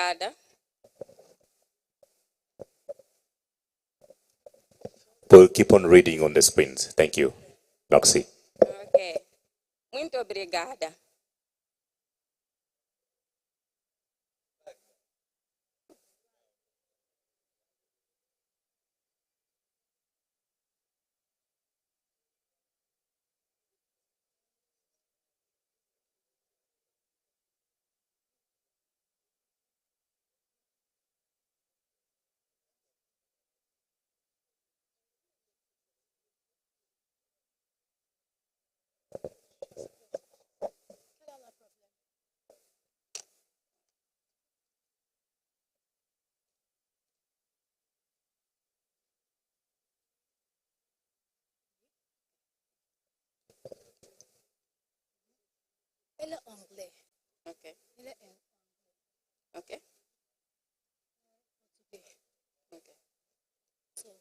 obrigada. We'll keep on reading on the screens. Thank you, Loxy. Ok. Muito obrigada. Elle est anglais. Ok. Elle est anglais. Ok. Ok. So,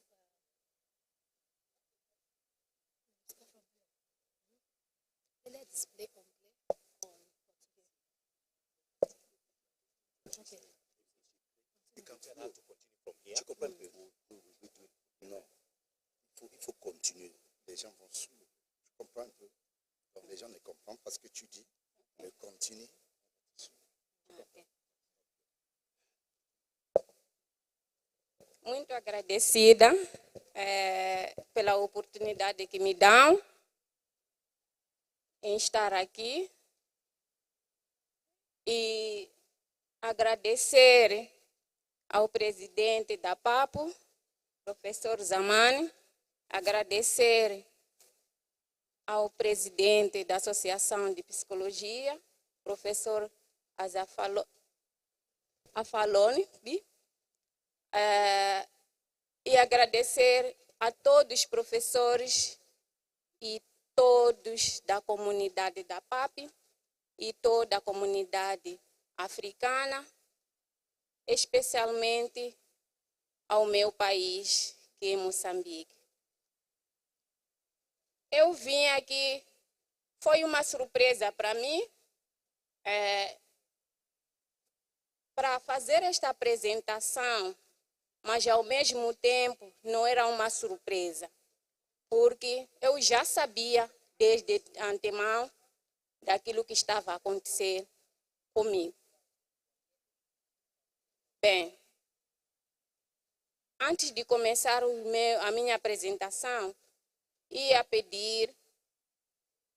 elle est display anglais en portugais. Ok. Tu comprends un peu? Non. Il faut continuer. Les gens vont suivre. Tu comprends un peu? Donc les gens ne comprennent pas ce que tu dis. Mais continue. Ok. Muito agradecida pela oportunidade que me dão em estar aqui e agradecer ao presidente da PAPO, professor Zamani, agradecer ao presidente da Associação de Psicologia, professor Afalone, e agradecer a todos os professores e todos da comunidade da PAP e toda a comunidade africana, especialmente ao meu país, que é Moçambique. Eu vim aqui, foi uma surpresa para mim, para fazer esta apresentação, mas ao mesmo tempo não era uma surpresa, porque eu já sabia desde antemão daquilo que estava a acontecer comigo. Bem, antes de começar a minha apresentação, ia pedir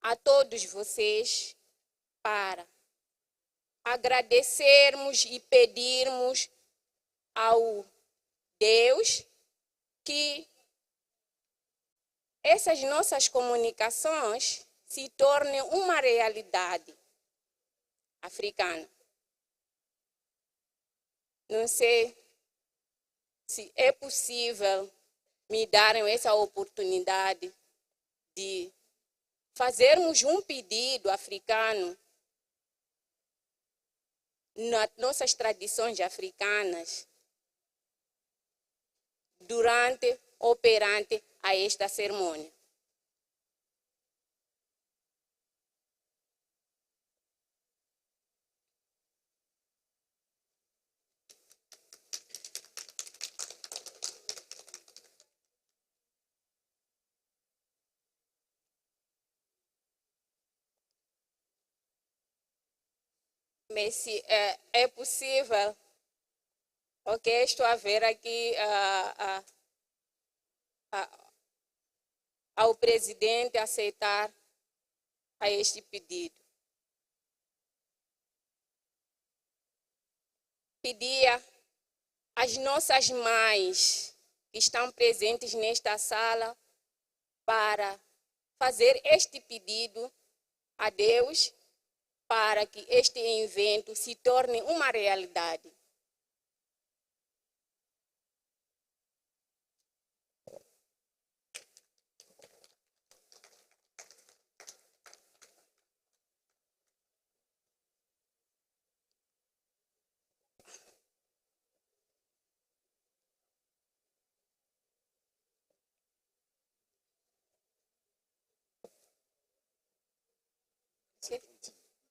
a todos vocês para agradecermos e pedirmos ao Deus que essas nossas comunicações se tornem uma realidade africana. Não sei se é possível me darem essa oportunidade de fazermos um pedido africano nas nossas tradições africanas durante ou perante a esta cerimônia. Mas se é possível, ok, estou a ver aqui ao presidente aceitar a este pedido. Pedia às nossas mães que estão presentes nesta sala para fazer este pedido a Deus para que este evento se torne uma realidade.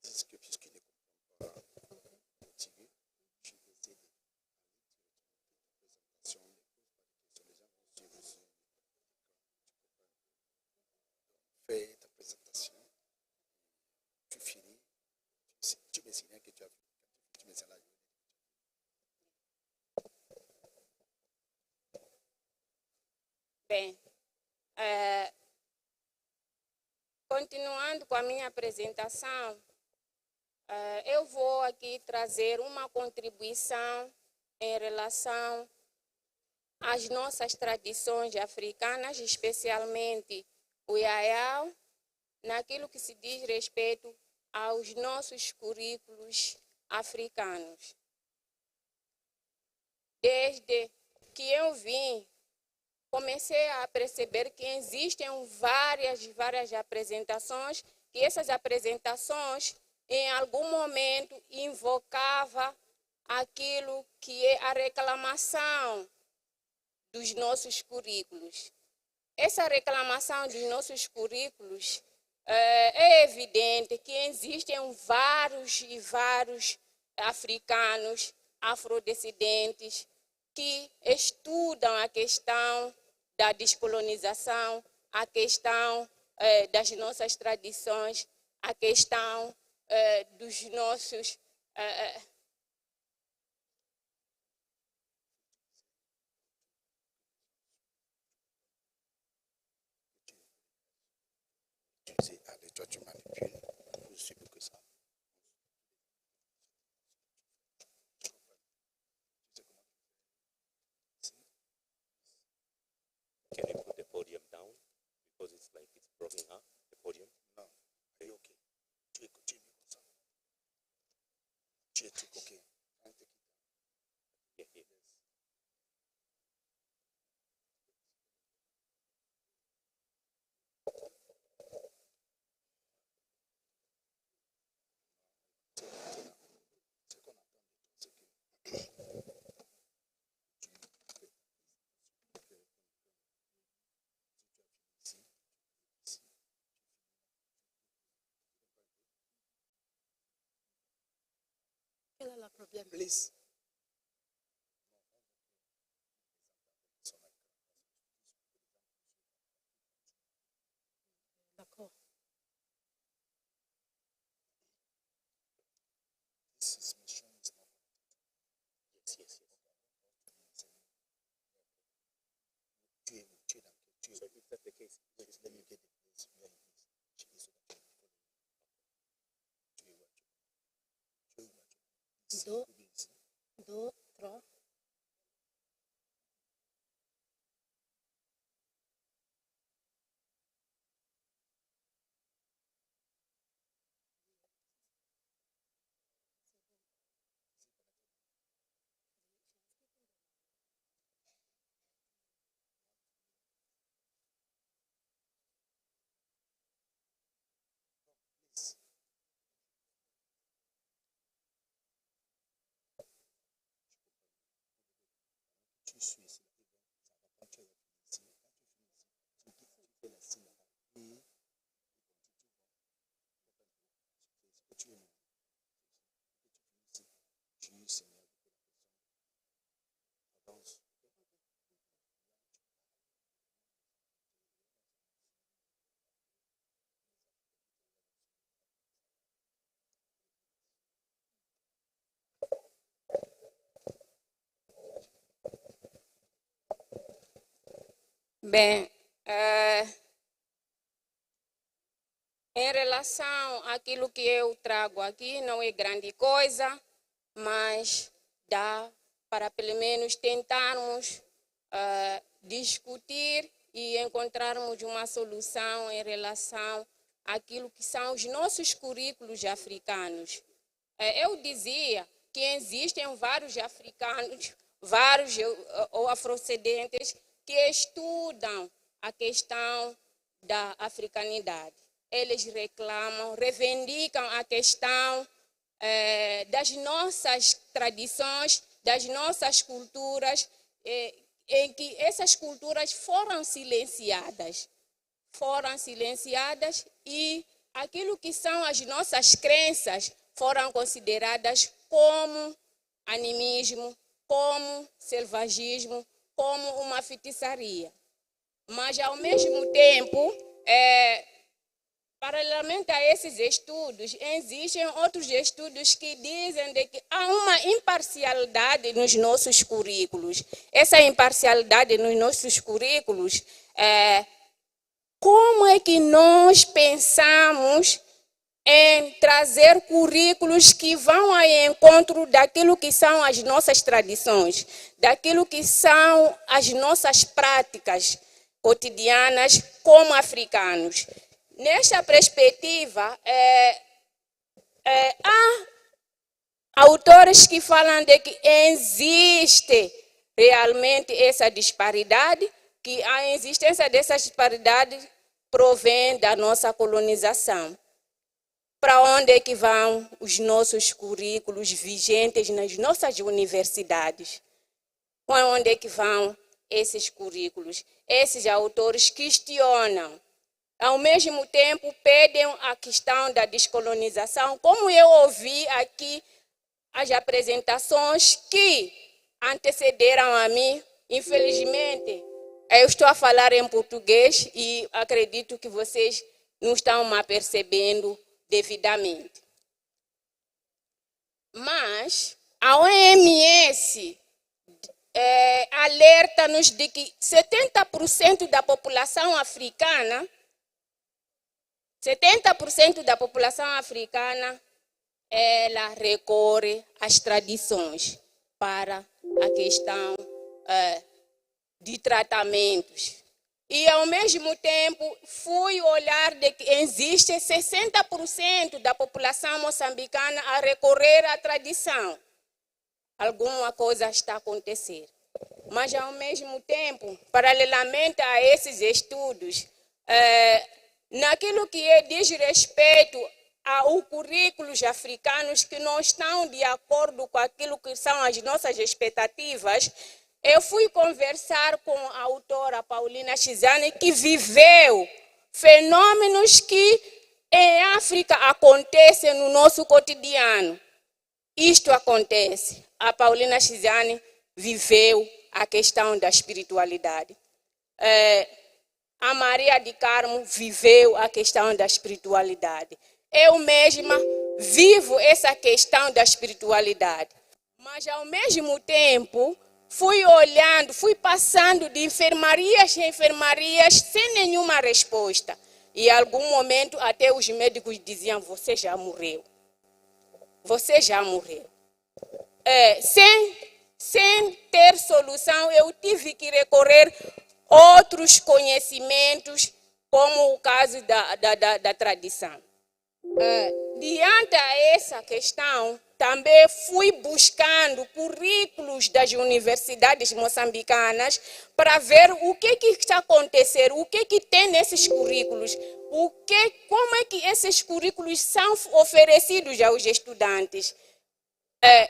Disent que puisqu'il ne comprend pas portugais, je vais Bem, continuando com a minha apresentação, eu vou aqui trazer uma contribuição em relação às nossas tradições africanas, especialmente o Iaiau, naquilo que se diz respeito aos nossos currículos africanos. Desde que eu vim, comecei a perceber que existem várias apresentações, que essas apresentações, em algum momento, invocava aquilo que é a reclamação dos nossos currículos. Essa reclamação dos nossos currículos é evidente que existem vários africanos, afrodescendentes, que estudam a questão da descolonização, a questão das nossas tradições, a questão dos nossos... Allez, toi, tu manipules. Aussi peu que ça. Can you put the podium down? Because it's like it's broken up, the podium. Non. Are you okay? Tu es comme ça. Tu es okay. Yeah, yeah. Quel est le problème? Please. D'accord. This mission is not. Yes, yes, yes. Tu es dans quel? So if that's the case, Wait, let me get the place where it is. She is over there. Tu es où? Tu es où? Deux, deux, trois. Tu suis ici. Quand tu es ici, quand tu fais la signe là-bas. Et ce que tu es ici, tu signales que la personne avance. Bem, em relação àquilo que eu trago aqui, não é grande coisa, mas dá para pelo menos tentarmos discutir e encontrarmos uma solução em relação àquilo que são os nossos currículos africanos. Eu dizia que existem vários africanos, vários ou afrodescendentes que estudam a questão da africanidade. Eles reclamam, reivindicam a questão das nossas tradições, das nossas culturas, em que essas culturas foram silenciadas e aquilo que são as nossas crenças foram consideradas como animismo, como selvagismo, como uma feitiçaria. Mas, ao mesmo tempo, Paralelamente a esses estudos, existem outros estudos que dizem de que há uma imparcialidade nos nossos currículos. Essa imparcialidade nos nossos currículos como é que nós pensamos em trazer currículos que vão ao encontro daquilo que são as nossas tradições, daquilo que são as nossas práticas cotidianas como africanos. Nesta perspectiva, há autores que falam de que existe realmente essa disparidade, que a existência dessa disparidade provém da nossa colonização. Para onde é que vão os nossos currículos vigentes nas nossas universidades? Para onde é que vão esses currículos? Esses autores questionam. Ao mesmo tempo, pedem a questão da descolonização, como eu ouvi aqui as apresentações que antecederam a mim. Infelizmente, eu estou a falar em português e acredito que vocês não estão me percebendo devidamente. Mas a OMS alerta-nos de que 70% da população africana, ela recorre às tradições para a questão de tratamentos. E, ao mesmo tempo, fui olhar de que existe 60% da população moçambicana a recorrer à tradição. Alguma coisa está a acontecer. Mas, ao mesmo tempo, paralelamente a esses estudos, naquilo que diz respeito aos currículos africanos que não estão de acordo com aquilo que são as nossas expectativas, eu fui conversar com a autora Paulina Chizane, que viveu fenômenos que em África acontecem no nosso cotidiano. Isto acontece. A Paulina Chizane viveu a questão da espiritualidade. A Maria de Carmo viveu a questão da espiritualidade. Eu mesma vivo essa questão da espiritualidade. Mas, ao mesmo tempo, fui olhando, fui passando de enfermarias em enfermarias sem nenhuma resposta. E, em algum momento, até os médicos diziam: você já morreu. Você já morreu. Sem ter solução, eu tive que recorrer a outros conhecimentos, como o caso da tradição. Diante a essa questão, também fui buscando currículos das universidades moçambicanas para ver o que está acontecendo, o que tem nesses currículos, como é que esses currículos são oferecidos aos estudantes.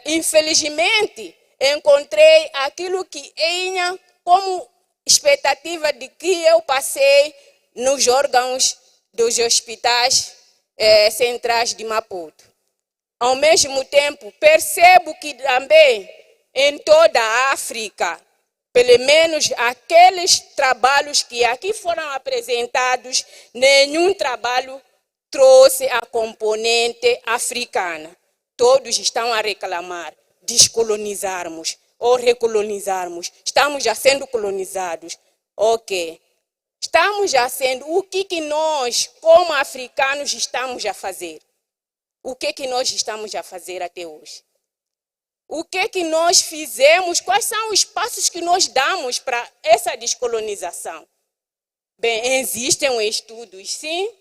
Infelizmente, encontrei aquilo que tinha como expectativa de que eu passei nos órgãos dos hospitais centrais de Maputo. Ao mesmo tempo, percebo que também em toda a África, pelo menos aqueles trabalhos que aqui foram apresentados, nenhum trabalho trouxe a componente africana. Todos estão a reclamar descolonizarmos ou recolonizarmos. Estamos já sendo colonizados. Ok. Estamos já sendo. O que nós, como africanos, estamos a fazer? O que nós estamos a fazer até hoje? O que nós fizemos? Quais são os passos que nós damos para essa descolonização? Bem, existem estudos, sim,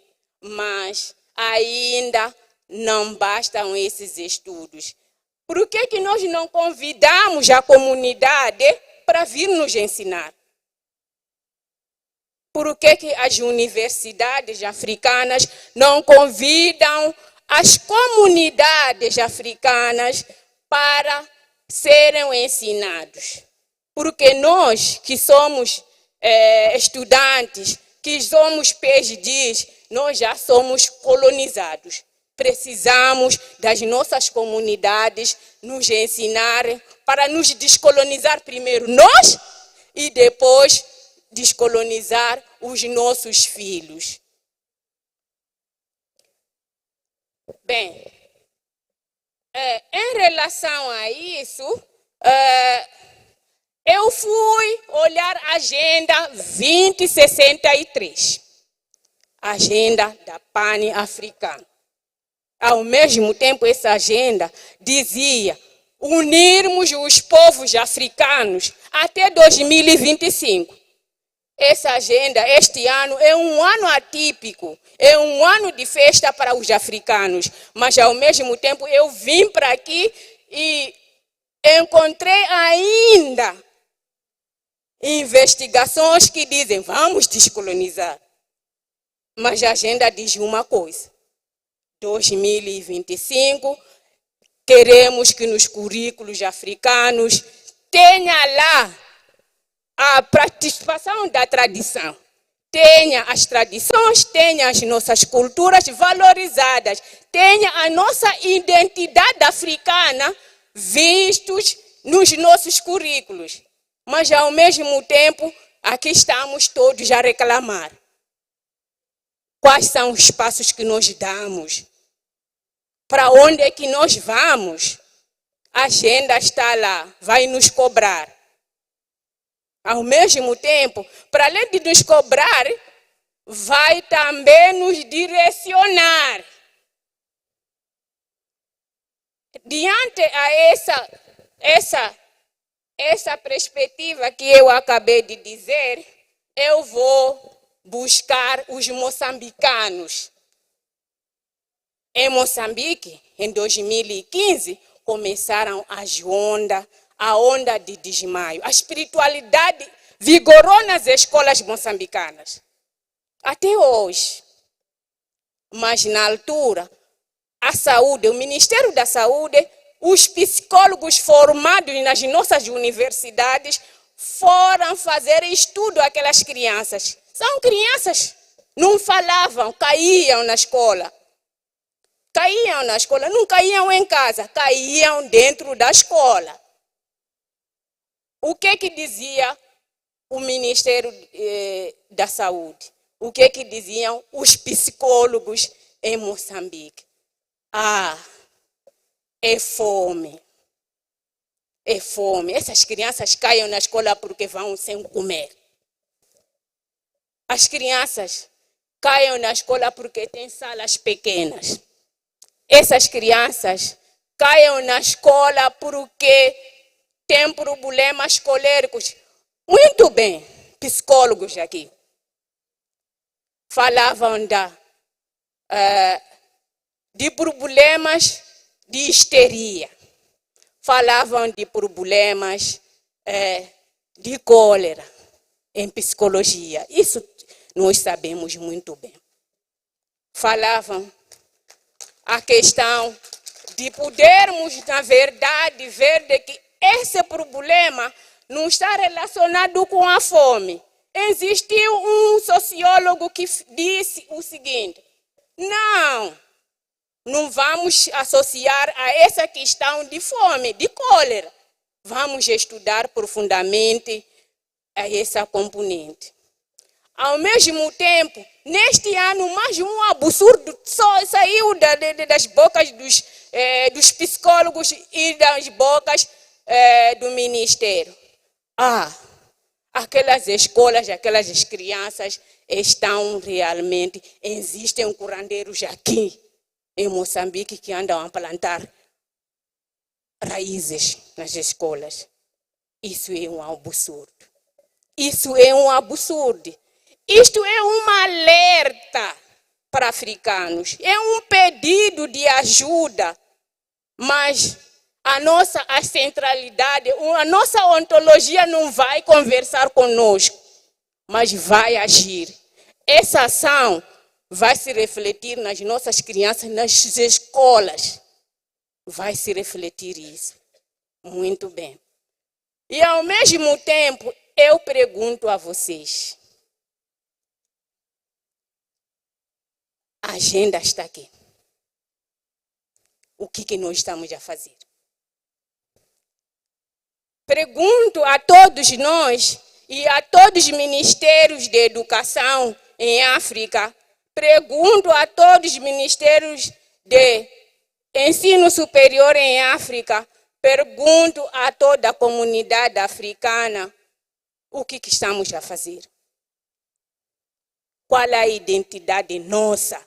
mas ainda não bastam esses estudos. Por que nós não convidamos a comunidade para vir nos ensinar? Por que as universidades africanas não convidam as comunidades africanas para serem ensinados? Porque nós que somos estudantes, que somos PhDs, nós já somos colonizados. Precisamos das nossas comunidades nos ensinarem para nos descolonizar primeiro nós e depois descolonizar os nossos filhos. Bem, em relação a isso, eu fui olhar a Agenda 2063, Agenda da Pan-Africana. Ao mesmo tempo, essa agenda dizia unirmos os povos africanos até 2025. Essa agenda, este ano, é um ano atípico, é um ano de festa para os africanos, mas ao mesmo tempo eu vim para aqui e encontrei ainda investigações que dizem vamos descolonizar. Mas a agenda diz uma coisa: 2025, queremos que nos currículos africanos tenha lá a participação da tradição. Tenha as tradições, tenha as nossas culturas valorizadas, tenha a nossa identidade africana vistos nos nossos currículos. Mas, ao mesmo tempo, aqui estamos todos a reclamar. Quais são os passos que nós damos? Para onde é que nós vamos? A agenda está lá, vai nos cobrar. Ao mesmo tempo, para além de nos cobrar, vai também nos direcionar. Diante a essa perspectiva que eu acabei de dizer, eu vou buscar os moçambicanos. Em Moçambique, em 2015, começaram a onda de desmaio. A espiritualidade vigorou nas escolas moçambicanas. Até hoje. Mas na altura, a saúde, o Ministério da Saúde, os psicólogos formados nas nossas universidades foram fazer estudo àquelas crianças. São crianças, não falavam, caíam na escola. Caíam na escola, não caíam em casa, caíam dentro da escola. O que dizia o Ministério da Saúde? O que diziam os psicólogos em Moçambique? É fome. É fome. Essas crianças caem na escola porque vão sem comer. As crianças caem na escola porque têm salas pequenas. Essas crianças caem na escola porque têm problemas coléricos. Muito bem, psicólogos aqui falavam de problemas de histeria, falavam de problemas de cólera em psicologia. Isso nós sabemos muito bem. Falavam a questão de podermos, na verdade, ver de que esse problema não está relacionado com a fome. Existiu um sociólogo que disse o seguinte: não vamos associar a essa questão de fome, de cólera. Vamos estudar profundamente essa componente. Ao mesmo tempo, neste ano, mais um absurdo saiu das bocas dos psicólogos e das bocas do Ministério. Aquelas escolas, aquelas crianças estão realmente... Existem curandeiros aqui em Moçambique que andam a plantar raízes nas escolas. Isso é um absurdo. Isso é um absurdo. Isto é um alerta para africanos. É um pedido de ajuda. Mas a centralidade, a nossa ontologia não vai conversar conosco, mas vai agir. Essa ação vai se refletir nas nossas crianças, nas escolas. Vai se refletir isso. Muito bem. E ao mesmo tempo, eu pergunto a vocês. A agenda está aqui. O que nós estamos a fazer? Pergunto a todos nós e a todos os ministérios de educação em África, pergunto a todos os ministérios de ensino superior em África, pergunto a toda a comunidade africana o que estamos a fazer. Qual é a identidade nossa?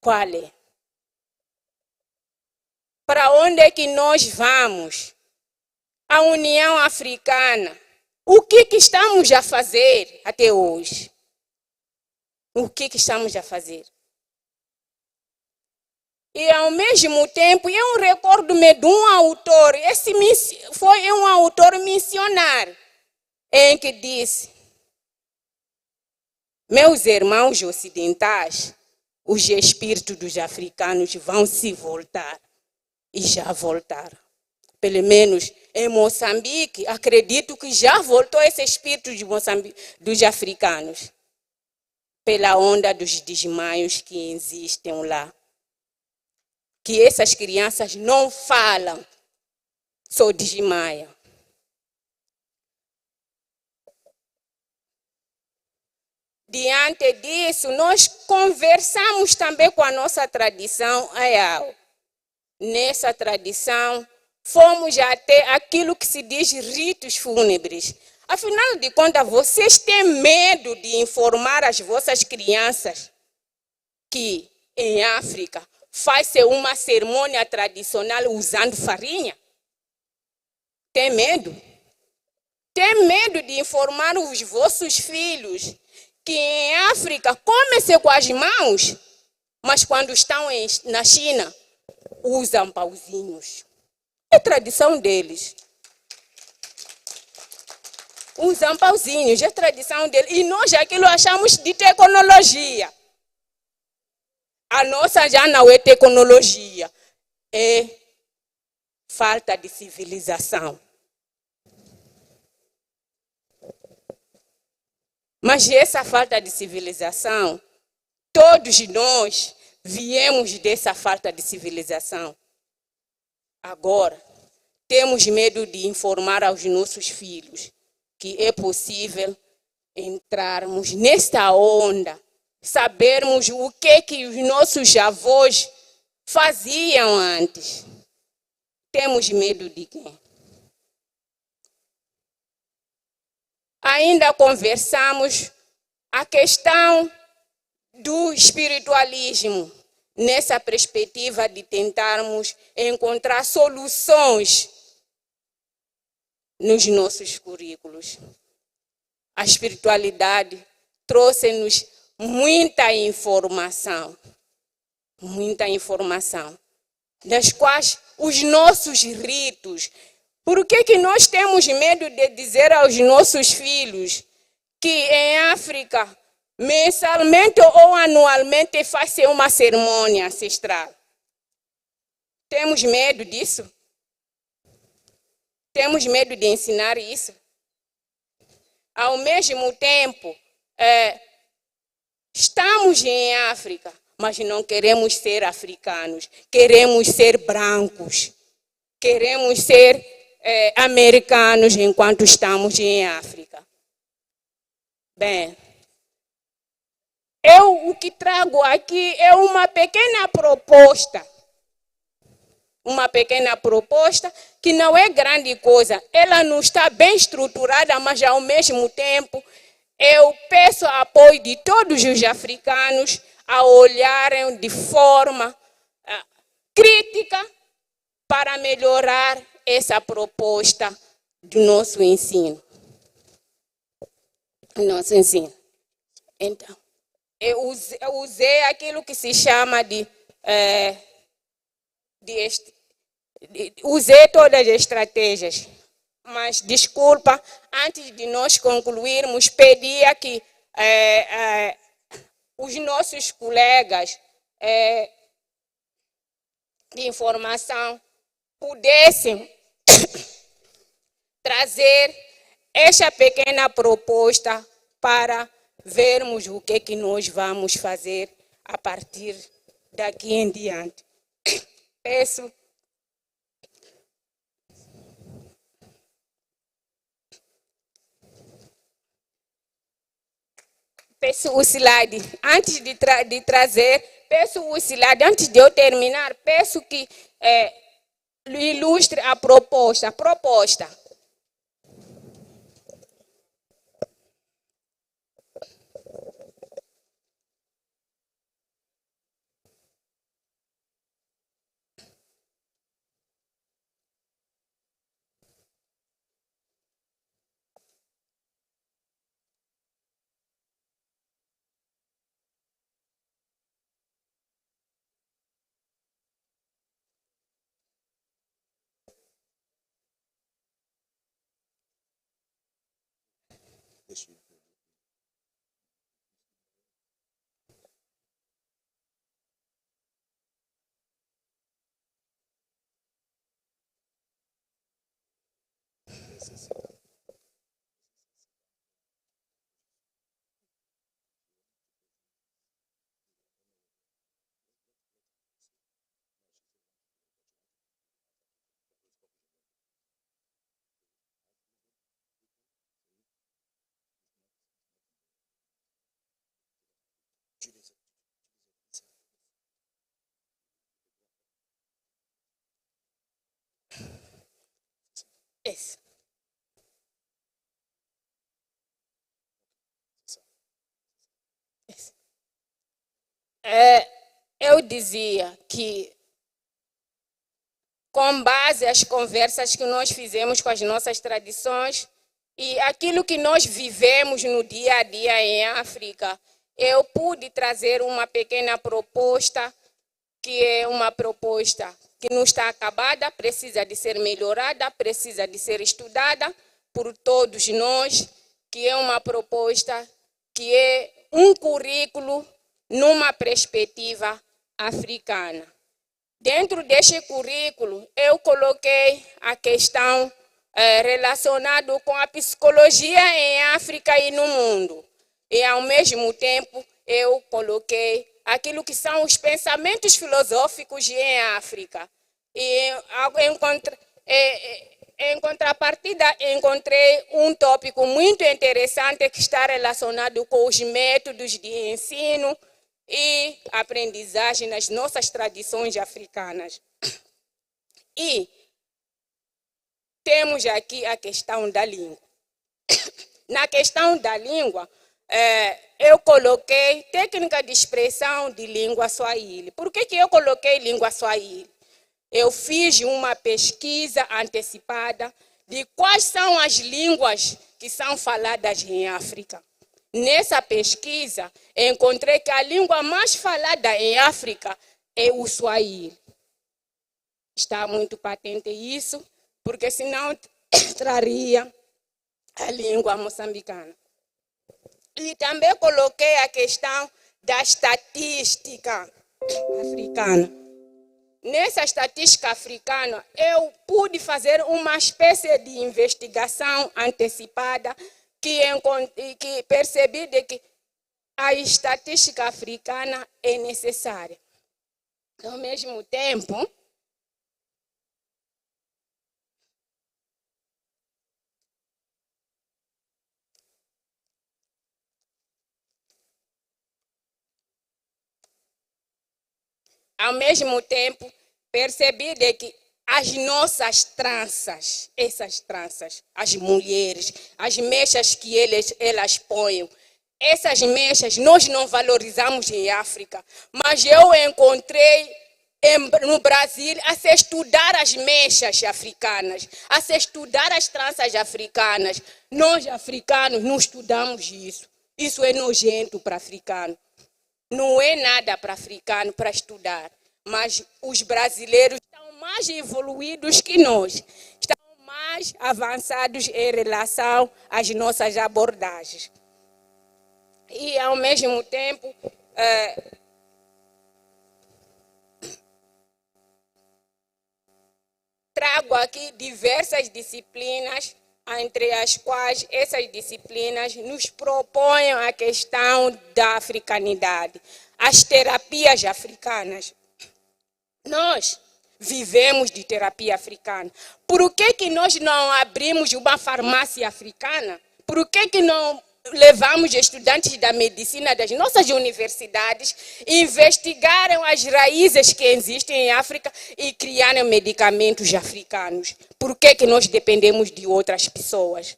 Qual é? Para onde é que nós vamos? A União Africana, o que estamos a fazer até hoje? O que estamos a fazer? E ao mesmo tempo, eu recordo-me de um autor, esse foi um autor missionário, em que disse: meus irmãos ocidentais, os espíritos dos africanos vão se voltar. E já voltaram. Pelo menos em Moçambique, acredito que já voltou esse espírito dos africanos. Pela onda dos desmaios que existem lá. Que essas crianças não falam, só desmaiam. Diante disso, nós conversamos também com a nossa tradição Ayau. Nessa tradição, fomos até aquilo que se diz ritos fúnebres. Afinal de contas, vocês têm medo de informar as vossas crianças que em África faz-se uma cerimônia tradicional usando farinha? Tem medo? Tem medo de informar os vossos filhos que em África come-se com as mãos, mas quando estão na China, usam pauzinhos. É tradição deles. Usam pauzinhos, é tradição deles. E nós aquilo achamos de tecnologia. A nossa já não é tecnologia. É falta de civilização. Mas essa falta de civilização, todos nós viemos dessa falta de civilização. Agora, temos medo de informar aos nossos filhos que é possível entrarmos nesta onda, sabermos o que os nossos avós faziam antes. Temos medo de quem? Ainda conversamos a questão do espiritualismo, nessa perspectiva de tentarmos encontrar soluções nos nossos currículos. A espiritualidade trouxe-nos muita informação, das quais os nossos ritos. Por que nós temos medo de dizer aos nossos filhos que em África, mensalmente ou anualmente, faz-se uma cerimônia ancestral? Temos medo disso? Temos medo de ensinar isso? Ao mesmo tempo, estamos em África, mas não queremos ser africanos, queremos ser brancos, queremos ser americanos enquanto estamos em África. Bem, o que trago aqui é uma pequena proposta. Uma pequena proposta que não é grande coisa. Ela não está bem estruturada, mas ao mesmo tempo eu peço apoio de todos os africanos a olharem de forma crítica para melhorar essa proposta do nosso ensino. Então, eu usei aquilo que se chama usei todas as estratégias, mas desculpa, antes de nós concluirmos, pedia que os nossos colegas de informação pudessem trazer esta pequena proposta para vermos o que nós vamos fazer a partir daqui em diante. Peço o slide. Antes de trazer, peço o Silad, antes de eu terminar, peço que ilustre a proposta. Isso. Eu dizia que, com base às conversas que nós fizemos com as nossas tradições e aquilo que nós vivemos no dia a dia em África, eu pude trazer uma pequena proposta, que é uma proposta que não está acabada, precisa de ser melhorada, precisa de ser estudada por todos nós, que é uma proposta que é um currículo numa perspectiva africana. Dentro deste currículo, eu coloquei a questão relacionada com a psicologia em África e no mundo. E, ao mesmo tempo, eu coloquei aquilo que são os pensamentos filosóficos em África. E, em contrapartida, encontrei um tópico muito interessante que está relacionado com os métodos de ensino e aprendizagem nas nossas tradições africanas. E temos aqui a questão da língua. Na questão da língua, eu coloquei técnica de expressão de língua Swahili. Por que eu coloquei língua Swahili? Eu fiz uma pesquisa antecipada de quais são as línguas que são faladas em África. Nessa pesquisa, encontrei que a língua mais falada em África é o Swahili. Está muito patente isso, porque senão traria a língua moçambicana. E também coloquei a questão da estatística africana. Nessa estatística africana, eu pude fazer uma espécie de investigação antecipada que percebi de que a estatística africana é necessária. Ao mesmo tempo, percebi de que as nossas tranças, essas tranças, as mulheres, as mechas que elas põem, essas mechas nós não valorizamos em África, mas eu encontrei no Brasil a se estudar as mechas africanas, a se estudar as tranças africanas. Nós africanos não estudamos isso. Isso é nojento para africano. Não é nada para africano para estudar. Mas os brasileiros estão mais evoluídos que nós, estão mais avançados em relação às nossas abordagens. E, ao mesmo tempo, trago aqui diversas disciplinas, entre as quais essas disciplinas nos propõem a questão da africanidade, as terapias africanas. Nós vivemos de terapia africana. Por que nós não abrimos uma farmácia africana? Por que não levamos estudantes da medicina das nossas universidades, investigaram as raízes que existem em África e criaram medicamentos africanos. Por que nós dependemos de outras pessoas?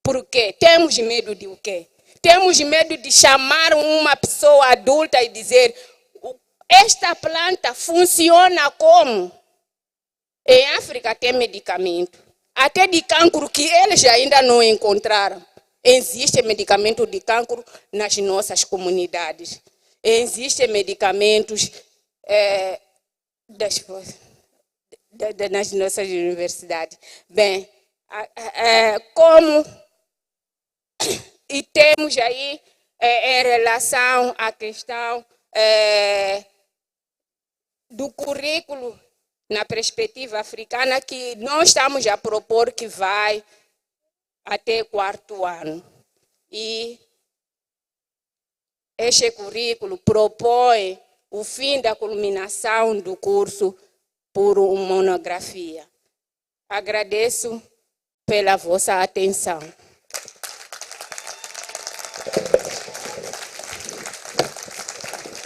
Por quê? Temos medo de o quê? Temos medo de chamar uma pessoa adulta e dizer: esta planta funciona como? Em África tem medicamento, até de cancro que eles ainda não encontraram. Existe medicamento de cancro nas nossas comunidades. Existem medicamentos nas nossas universidades. Bem, como e temos aí em relação à questão do currículo na perspectiva africana, que nós estamos a propor que vai até 4º ano. E este currículo propõe o fim da culminação do curso por uma monografia. Agradeço pela vossa atenção.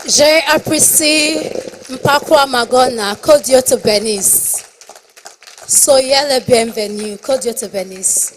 J'apprécie Mpakwa Magona, Kodioto Benis. Soyez le bienvenu, Kodioto Benis.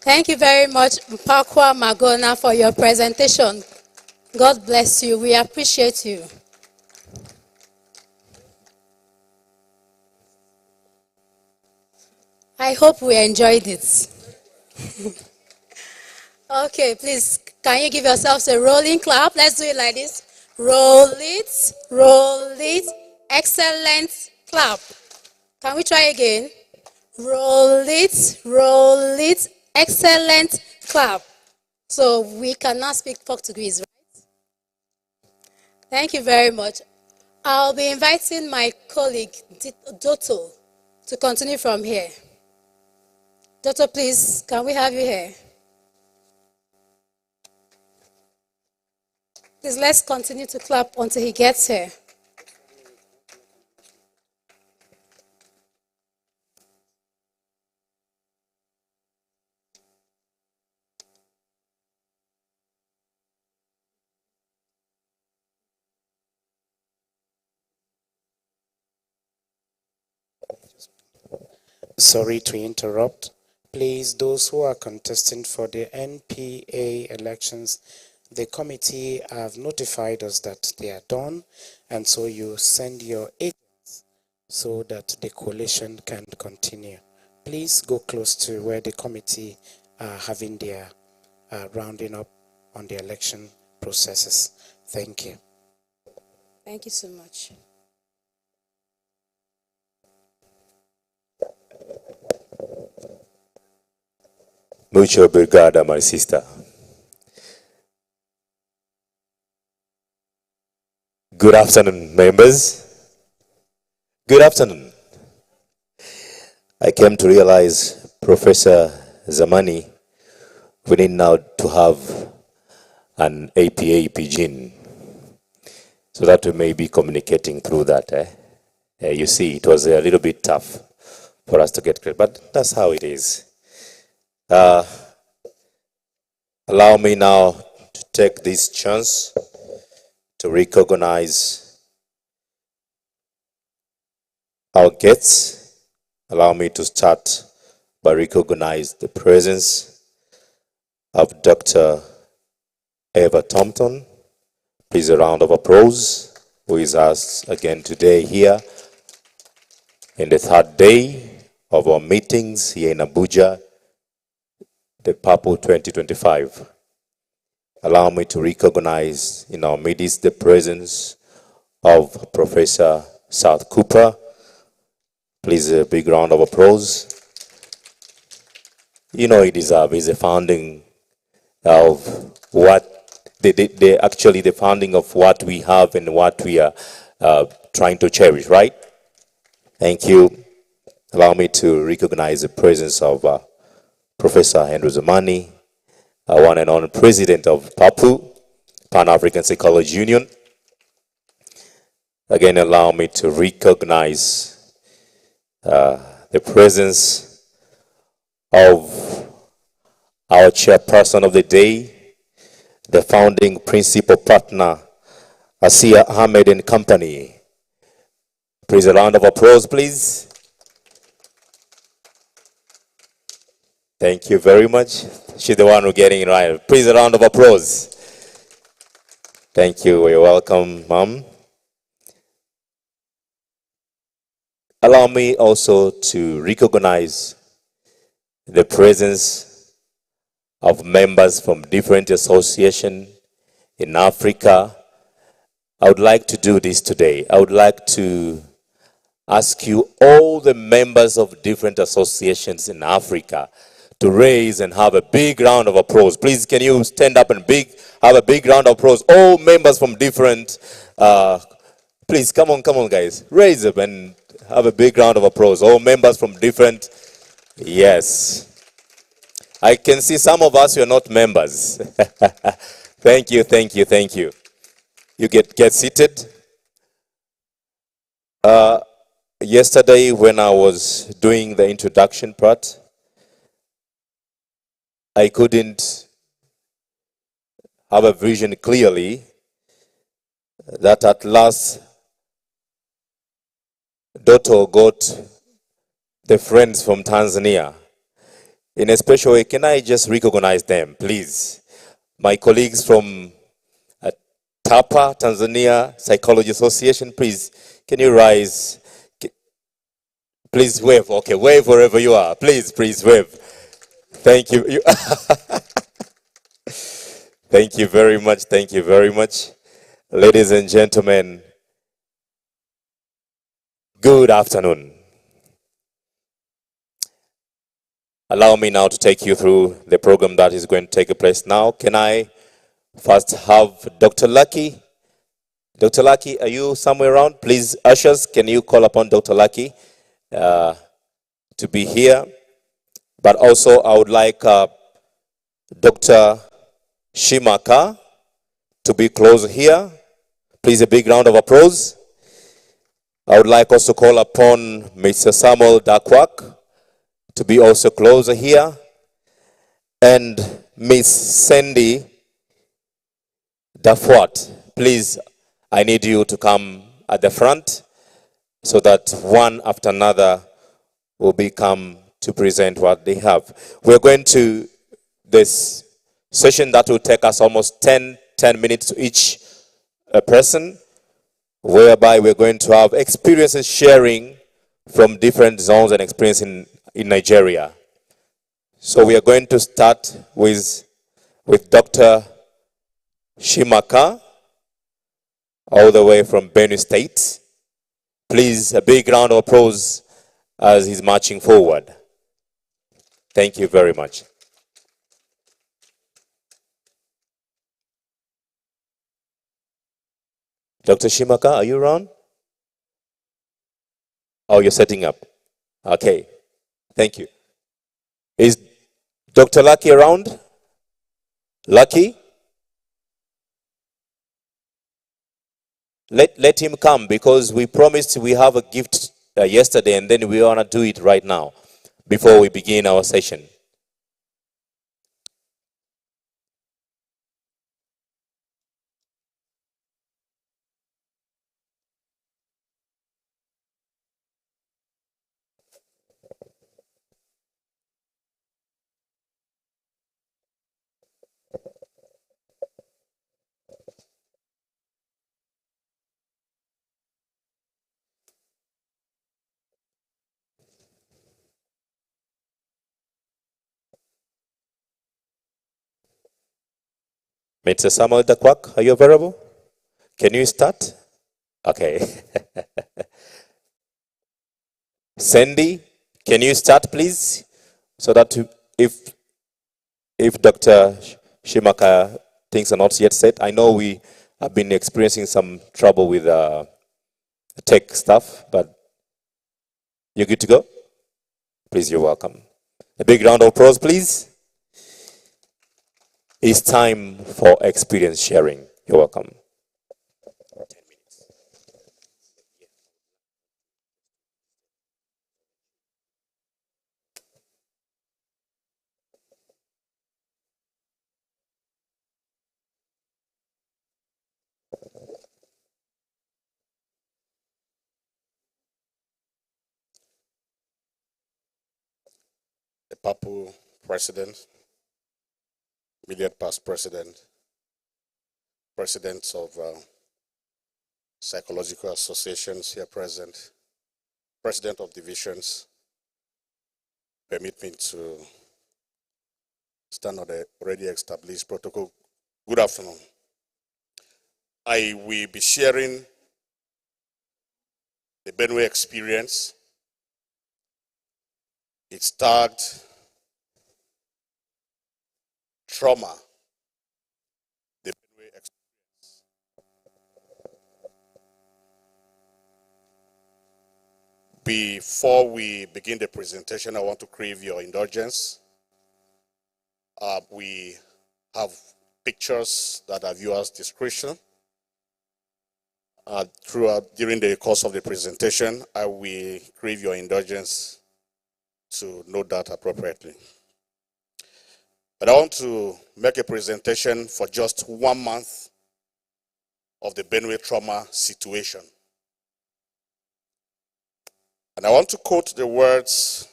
Thank you very much, Mpakwa Magona, for your presentation. God bless you. We appreciate you. I hope we enjoyed it. Okay, please, can you give yourselves a rolling clap? Let's do it like this. Roll it, roll it. Excellent clap. Can we try again? Roll it. Excellent clap. So we cannot speak Portuguese, right? Thank you very much. I'll be inviting my colleague, Dotto, to continue from here. Dotto, please, can we have you here? Please, let's continue to clap until he gets here. Sorry to interrupt. Please, those who are contesting for the NPA elections, the committee have notified us that they are done, and so you send your agents so that the coalition can continue. Please go close to where the committee are having their rounding up on the election processes. Thank you. Thank you so much. Mucho obrigado, my sister. Good afternoon, members. Good afternoon. I came to realize, Professor Zamani, we need now to have an APA pidgin so that we may be communicating through that. You see, it was a little bit tough for us to get credit, but that's how it is. Allow me now to take this chance to recognize our guests. Allow me to start by recognizing the presence of Dr. Eva Thompson. Please, a round of applause, who is us again today here in the 3rd day of our meetings here in Abuja, the Purple 2025. Allow me to recognize in our midst the presence of Professor South Cooper. Please, a big round of applause. You know he deserves. He's a founding of what actually the founding of what we have and what we are trying to cherish, right? Thank you. Allow me to recognize the presence of Professor Andrew Zamani, one and only president of PAPU, Pan-African Psychology Union. Again, allow me to recognize the presence of our chairperson of the day, the founding principal partner, Asiya Ahmed and Company. Please, a round of applause, please. Thank you very much. She's the one who's getting it right. Please, a round of applause. Thank you. You're welcome, Mom. Allow me also to recognize the presence of members from different associations in Africa. I would like to do this today. I would like to ask you, all the members of different associations in Africa, to raise and have a big round of applause. Please, can you stand up and have a big round of applause? All members from different, please, come on, guys. Raise up and have a big round of applause. All members from different, yes. I can see some of us who are not members. Thank you. You get seated. Yesterday when I was doing the introduction part, I couldn't have a vision clearly that at last Doto got the friends from Tanzania. In a special way, can I just recognize them, please? My colleagues from TAPA, Tanzania Psychology Association, please, can you rise? Please wave. Okay, wave wherever you are. Please wave. Thank you. Thank you very much. Ladies and gentlemen, good afternoon. Allow me now to take you through the program that is going to take place now. Can I first have Dr. Lucky? Dr. Lucky, are you somewhere around? Please, ushers, can you call upon Dr. Lucky to be here? But also, I would like Dr. Shimaka to be close here. Please, a big round of applause. I would like also to call upon Mr. Samuel Dakwak to be also closer here. And Miss Sandy Dafwat, please, I need you to come at the front so that one after another will become to present what they have. We're going to this session that will take us almost 10 minutes to each person, whereby we're going to have experiences sharing from different zones and experience in Nigeria. So we are going to start with Dr. Shimaka, all the way from Benue State. Please, a big round of applause as he's marching forward. Thank you very much. Dr. Shimaka, are you around? Oh, you're setting up. Okay. Thank you. Is Dr. Lucky around? Lucky? Let him come, because we promised we have a gift yesterday, and then we want to do it right now before we begin our session. Mr. Samuel Dakwak, are you available? Can you start? Okay. Sandy, can you start, please? So that if Dr. Shimaka, things are not yet set. I know we have been experiencing some trouble with tech stuff, but you're good to go? Please, you're welcome. A big round of applause, please. It's time for experience sharing. You're welcome. The Papu president, immediate past president, presidents of psychological associations here present, president of divisions, permit me to stand on the already established protocol. Good afternoon. I will be sharing the Benue experience. It's tagged trauma. The Benue experience. Before we begin the presentation, I want to crave your indulgence. We have pictures that are viewers' discretion. During the course of the presentation, I will crave your indulgence to note that appropriately. But I want to make a presentation for just 1 month of the Benue trauma situation. And I want to quote the words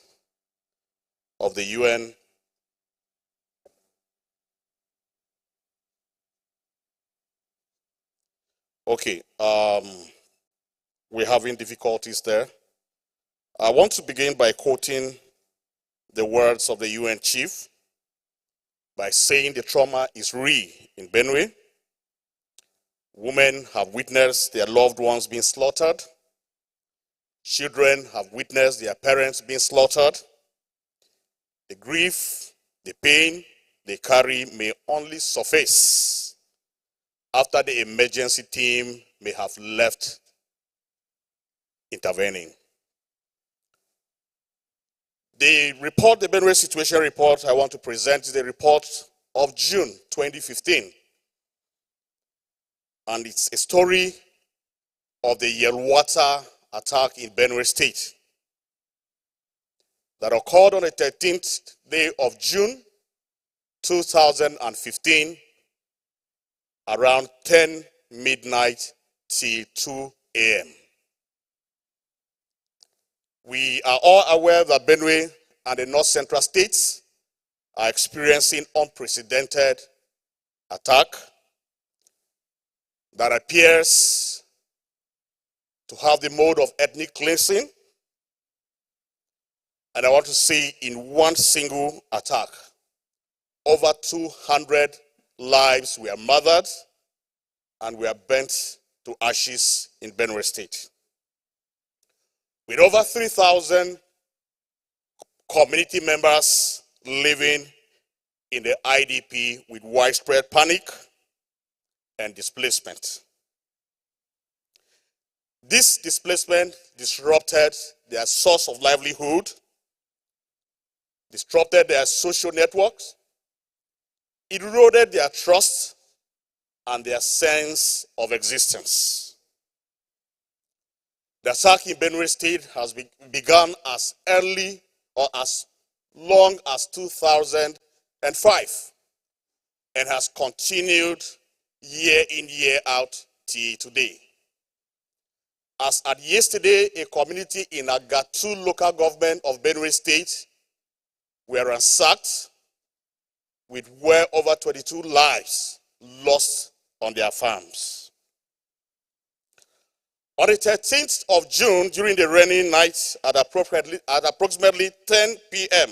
of the UN Okay, we're having difficulties there. I want to begin by quoting the words of the UN chief by saying the trauma is real in Benue. Women have witnessed their loved ones being slaughtered. Children have witnessed their parents being slaughtered. The grief, the pain they carry may only surface after the emergency team may have left intervening. The report, the Benue Situation Report I want to present is the report of June 2015. And it's a story of the Yelwata attack in Benue State that occurred on the 13th day of June 2015 around 10 midnight till 2 a.m. We are all aware that Benue and the North Central states are experiencing unprecedented attack that appears to have the mode of ethnic cleansing. And I want to say in one single attack, over 200 lives were murdered and were burnt to ashes in Benue State. With over 3,000 community members living in the IDP with widespread panic and displacement. This displacement disrupted their source of livelihood, disrupted their social networks, eroded their trust and their sense of existence. The attack in Benue State has begun as early or as long as 2005 and has continued year in, year out till today. As at yesterday, a community in Agatu local government of Benue State were ransacked with well over 22 lives lost on their farms. On the 13th of June, during the rainy night at approximately 10 p.m.,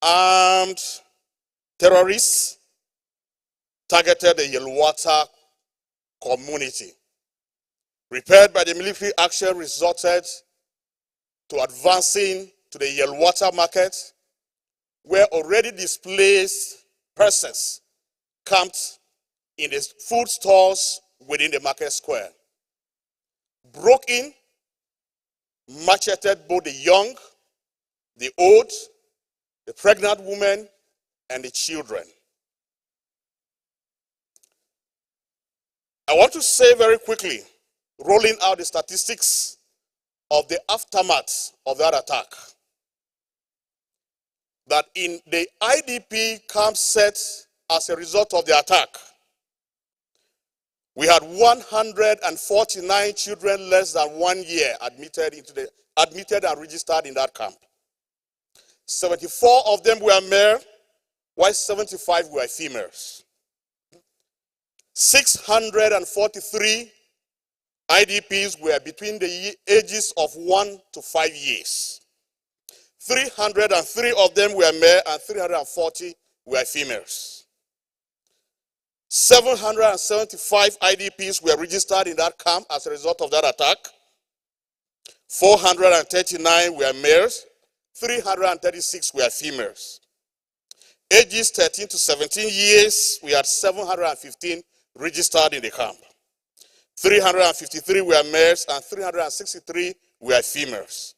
armed terrorists targeted the Yelwata community. Prepared by the military action resulted to advancing to the Yelwata market, where already displaced persons camped in the food stores within the market square, broke in, macheted both the young, the old, the pregnant women, and the children. I want to say very quickly, rolling out the statistics of the aftermath of that attack, that in the IDP camp set as a result of the attack, we had 149 children less than 1 year admitted and registered in that camp. 74 of them were male, while 75 were females. 643 IDPs were between the ages of 1 to 5 years. 303 of them were male and 340 were females. 775 IDPs were registered in that camp as a result of that attack. 439 were males, 336 were females. Ages 13 to 17 years, we had 715 registered in the camp. 353 were males and 363 were females.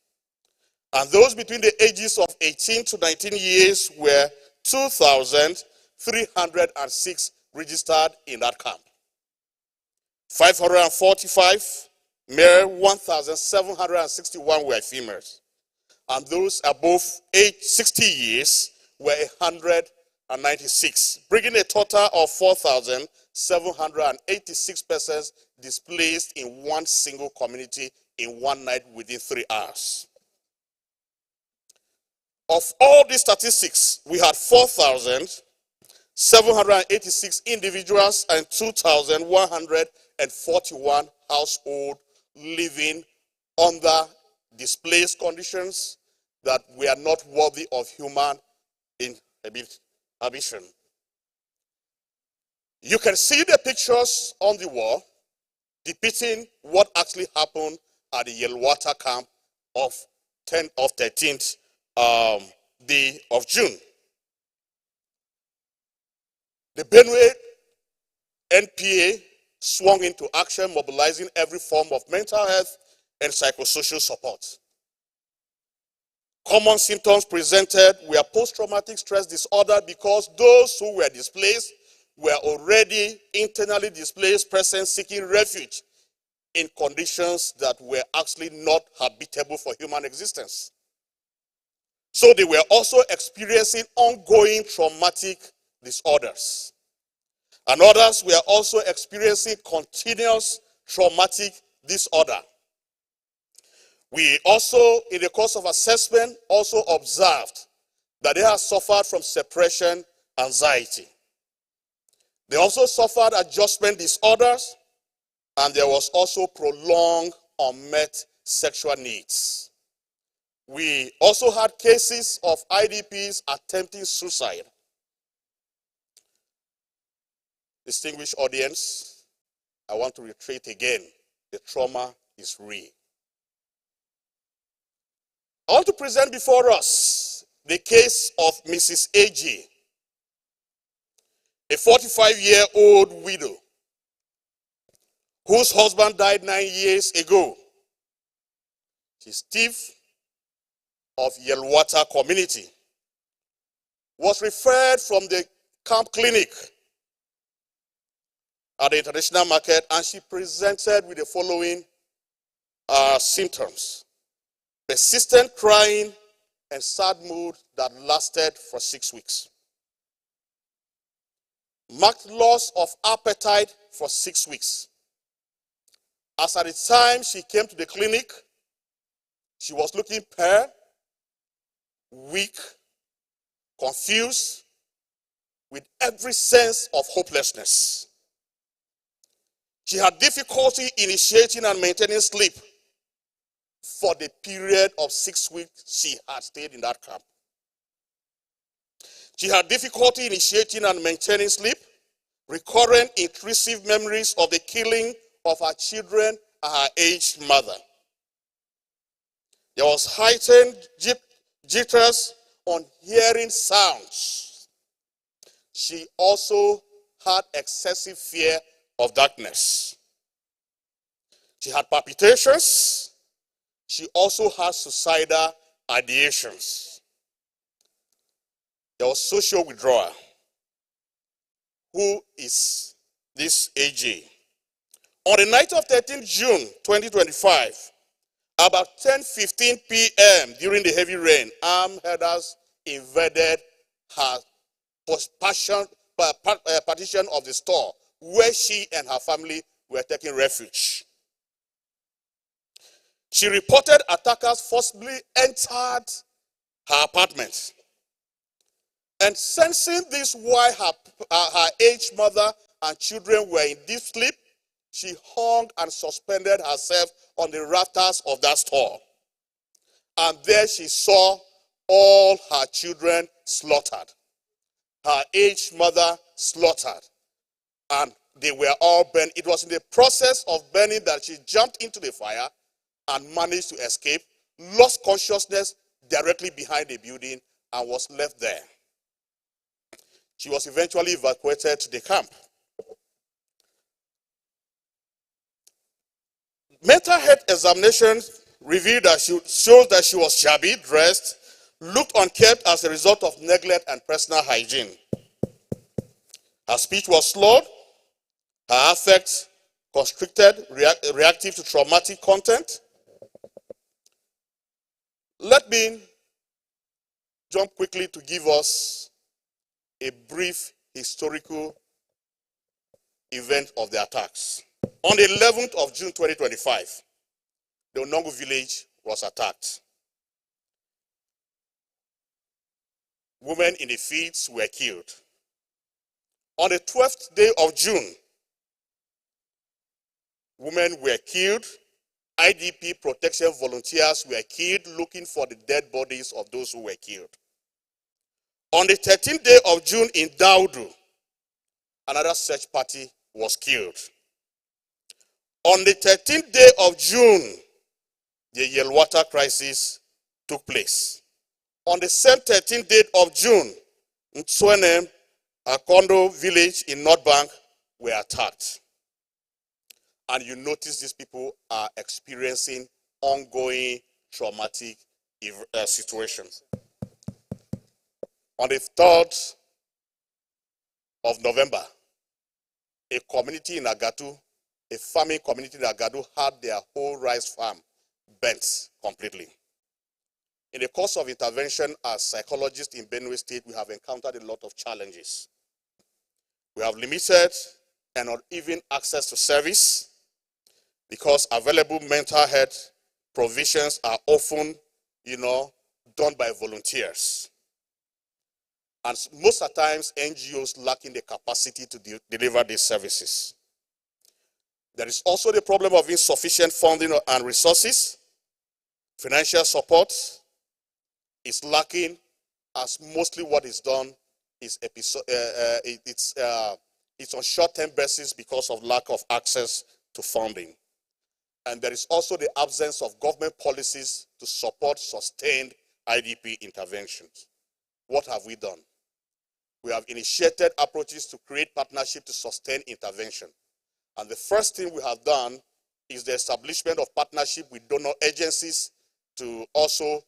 And those between the ages of 18 to 19 years were 2,306 registered in that camp. 545 male, 1,761 were females. And those above age 60 years were 196, bringing a total of 4,786 persons displaced in one single community in one night within 3 hours. Of all these statistics, we had 4,786 individuals and 2,141 households living under displaced conditions that were not worthy of human inhabitation. You can see the pictures on the wall depicting what actually happened at the Yelwata camp of 13th day of June. The Benue NPA swung into action, mobilizing every form of mental health and psychosocial support. Common symptoms presented were post-traumatic stress disorder because those who were displaced were already internally displaced persons seeking refuge in conditions that were actually not habitable for human existence. So they were also experiencing ongoing traumatic disorders. And others were also experiencing continuous traumatic disorder. We also, in the course of assessment, also observed that they had suffered from separation anxiety. They also suffered adjustment disorders, and there was also prolonged unmet sexual needs. We also had cases of IDPs attempting suicide. Distinguished audience, I want to reiterate again, the trauma is real. I want to present before us the case of Mrs. A.G., a 45-year-old widow whose husband died 9 years ago. She's Steve of Yelwata community, was referred from the camp clinic at the international market, and she presented with the following symptoms: persistent crying and sad mood that lasted for 6 weeks. Marked loss of appetite for 6 weeks. As at the time she came to the clinic, she was looking pale, weak, confused, with every sense of hopelessness. She had difficulty initiating and maintaining sleep for the period of 6 weeks she had stayed in that camp. She had difficulty initiating and maintaining sleep, recurrent intrusive memories of the killing of her children and her aged mother. There was heightened jitters on hearing sounds. she also had excessive fear of darkness. She had palpitations. She also had suicidal ideations. There was social withdrawal. Who is this AJ? On the night of 13th June 2025, about 10:15 p.m. during the heavy rain, armed herders invaded her partition of the store where she and her family were taking refuge. She reported attackers forcibly entered her apartment. And sensing this while her aged mother and children were in deep sleep, she hung and suspended herself on the rafters of that store. And there she saw all her children slaughtered. Her aged mother slaughtered. And they were all burned. It was in the process of burning that she jumped into the fire and managed to escape, lost consciousness directly behind the building, and was left there. She was eventually evacuated to the camp. Mental health examination revealed that shows that she was shabby, dressed, looked unkempt as a result of neglect and personal hygiene. Her speech was slurred, her affect constricted, reactive to traumatic content. Let me jump quickly to give us a brief historical event of the attacks. On the 11th of June 2025, the Onongo village was attacked. Women in the fields were killed. On the 12th day of June, women were killed. IDP protection volunteers were killed looking for the dead bodies of those who were killed. On the 13th day of June in Daudu, another search party was killed. On the 13th day of June, the Yelwata crisis took place. On the same 13th day of June, Ntswenem, Akondo village in North Bank, were attacked. And you notice these people are experiencing ongoing traumatic situations. On the 3rd of November, a community in Agatu, a farming community in Agadu, had their whole rice farm burnt completely. In the course of intervention as psychologists in Benue State, we have encountered a lot of challenges. We have limited and uneven access to service because available mental health provisions are often, done by volunteers. And most of the times, NGOs lacking the capacity to deliver these services. There is also the problem of insufficient funding and resources. Financial support is lacking, as mostly what is done is it's on short-term basis because of lack of access to funding. And there is also the absence of government policies to support sustained IDP interventions. What have we done? We have initiated approaches to create partnership to sustain intervention. And the first thing we have done is the establishment of partnership with donor agencies to also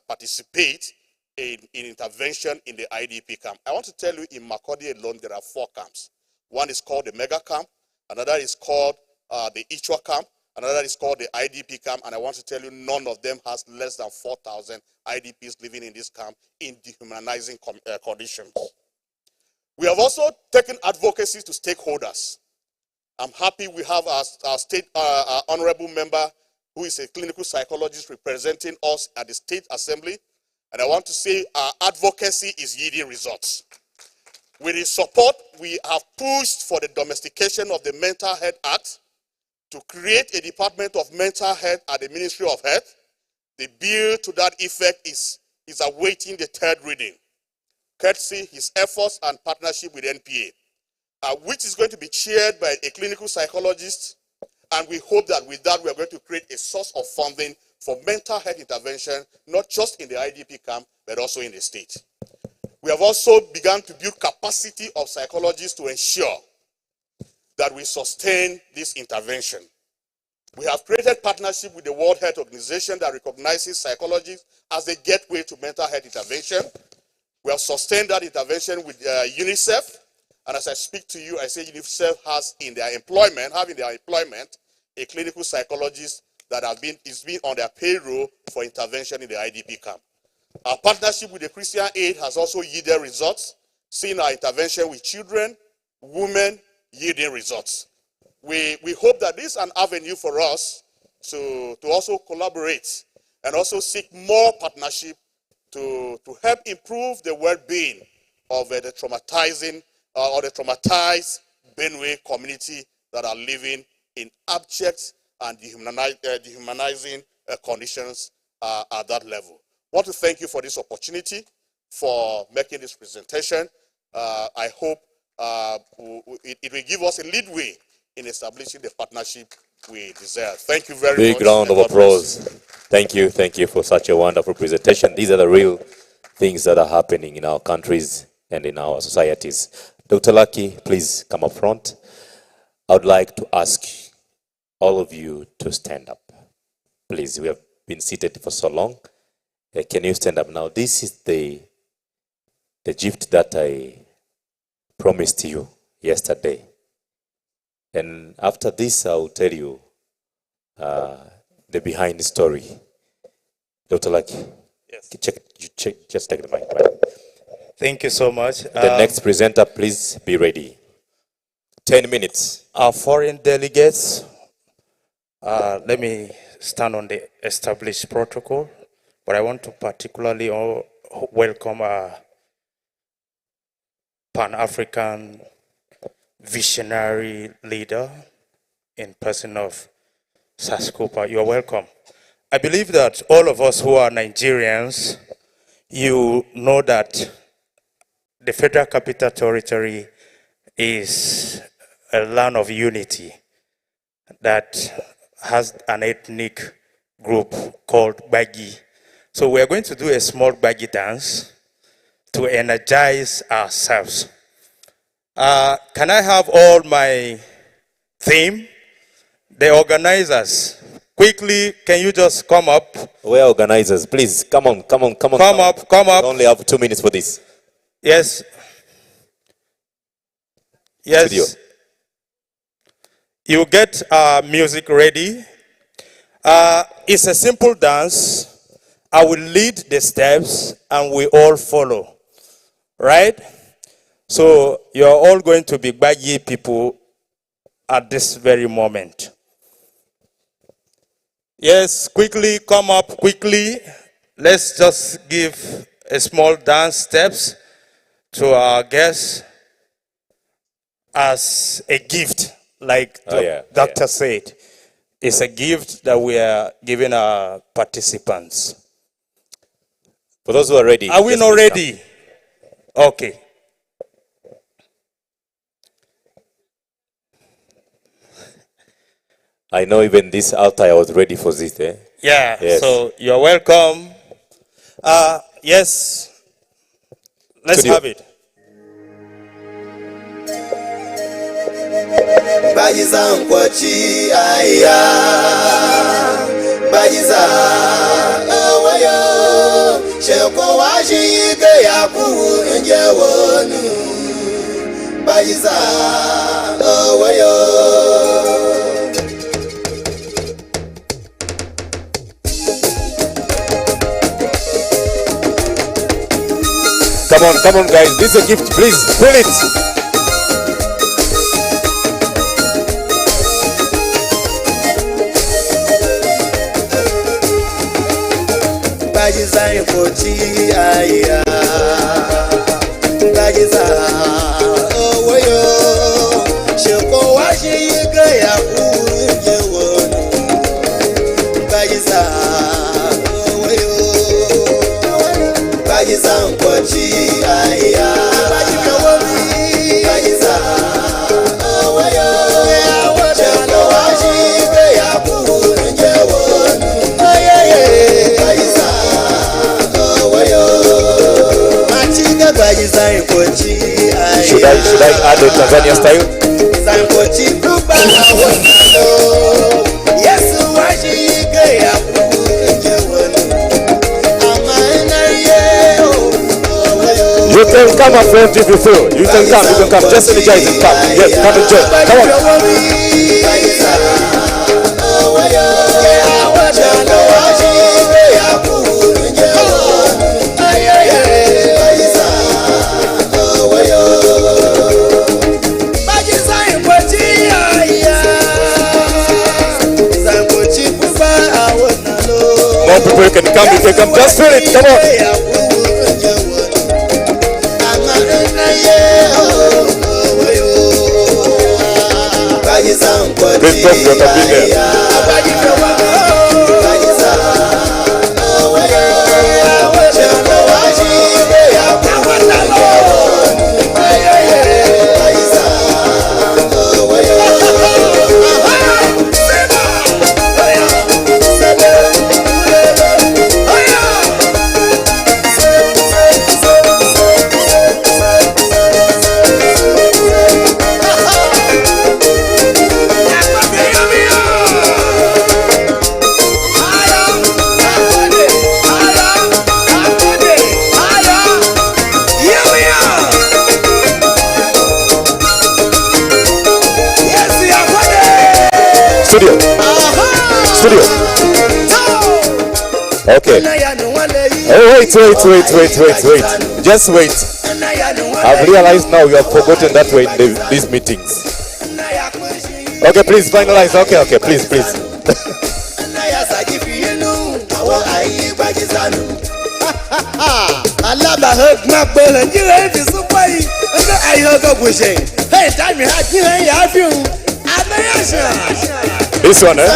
participate in intervention in the IDP camp. I want to tell you, in Makurdi alone, there are 4 camps. One is called the Mega Camp, another is called the Ichwa Camp, another is called the IDP camp, and I want to tell you, none of them has less than 4,000 IDPs living in this camp in dehumanizing conditions. We have also taken advocacy to stakeholders. I'm happy we have our state honorable member who is a clinical psychologist representing us at the State Assembly. And I want to say our advocacy is yielding results. With his support, we have pushed for the domestication of the Mental Health Act to create a Department of Mental Health at the Ministry of Health. The bill to that effect is awaiting the 3rd reading, courtesy his efforts and partnership with NPA, which is going to be chaired by a clinical psychologist. And we hope that with that, we are going to create a source of funding for mental health intervention, not just in the IDP camp, but also in the state. We have also begun to build capacity of psychologists to ensure that we sustain this intervention. We have created partnership with the World Health Organization that recognizes psychologists as a gateway to mental health intervention. We have sustained that intervention with UNICEF. And as I speak to you, I say UNICEF has in their employment, a clinical psychologist that is being on their payroll for intervention in the IDP camp. Our partnership with the Christian Aid has also yielded results, seeing our intervention with children, women, yielding results. We hope that this is an avenue for us to also collaborate and also seek more partnership to help improve the well-being of the traumatized Benue community that are living in abject and dehumanizing conditions at that level. I want to thank you for this opportunity, for making this presentation. I hope it will give us a leadway in establishing the partnership we desire. Thank you very much. Big round of applause. Thank you for such a wonderful presentation. These are the real things that are happening in our countries and in our societies. Dr. Lucky, please come up front. I would like to ask all of you to stand up. Please, we have been seated for so long. Can you stand up now? This is the gift that I promised you yesterday. And after this, I will tell you the behind story. Dr. Lucky, yes. Just take the mic. Right? Thank you so much. The next presenter, please be ready. 10 minutes. Our foreign delegates, let me stand on the established protocol, but I want to particularly welcome our Pan-African visionary leader in person of Saskupa. You're welcome. I believe that all of us who are Nigerians, you know that the Federal Capital Territory is a land of unity that has an ethnic group called Bagi. So we're going to do a small Bagi dance to energize ourselves. Can I have all my theme? The organizers, quickly, can you just come up? Where organizers? Please, come on. Come up. We only have 2 minutes for this. Yes. Studio. You get music ready. It's a simple dance. I will lead the steps and we all follow. Right? So you're all going to be Bagi people at this very moment. Yes, quickly, come up quickly. Let's just give a small dance steps to our guests as a gift, like Doctor said. It's a gift that we are giving our participants. For those who are ready. Are we not ready? Okay. I know even this altar, I was ready for this. Yeah, yes. So you're welcome. Yes, let's have it. Bajiza nkwachi aya Bajiza awayo Sheko wajike ya kuhu njewonu Bajiza awayo Come on guys, this is a gift, please, pull it. Bajiza nkwachi aya Bajiza awayo Sheko wajike ya kuhu njewonu Bajiza awayo Bajiza nkwachi aya Bajiza awayo Cheko wajike ya kuhu njewonu Bajiza awayo Machike bajiza Should I add the Tanzania style? You can come, my friend, if you feel. You can come. Just energize and come. Yes, come and join. Come on. More people can come. You can come. Just feel it. Come on. Please talk to your Studio. Okay. Oh, wait. Just wait. I've realized now you have forgotten that way in these meetings. Okay, please finalize. Okay, please. This one, eh?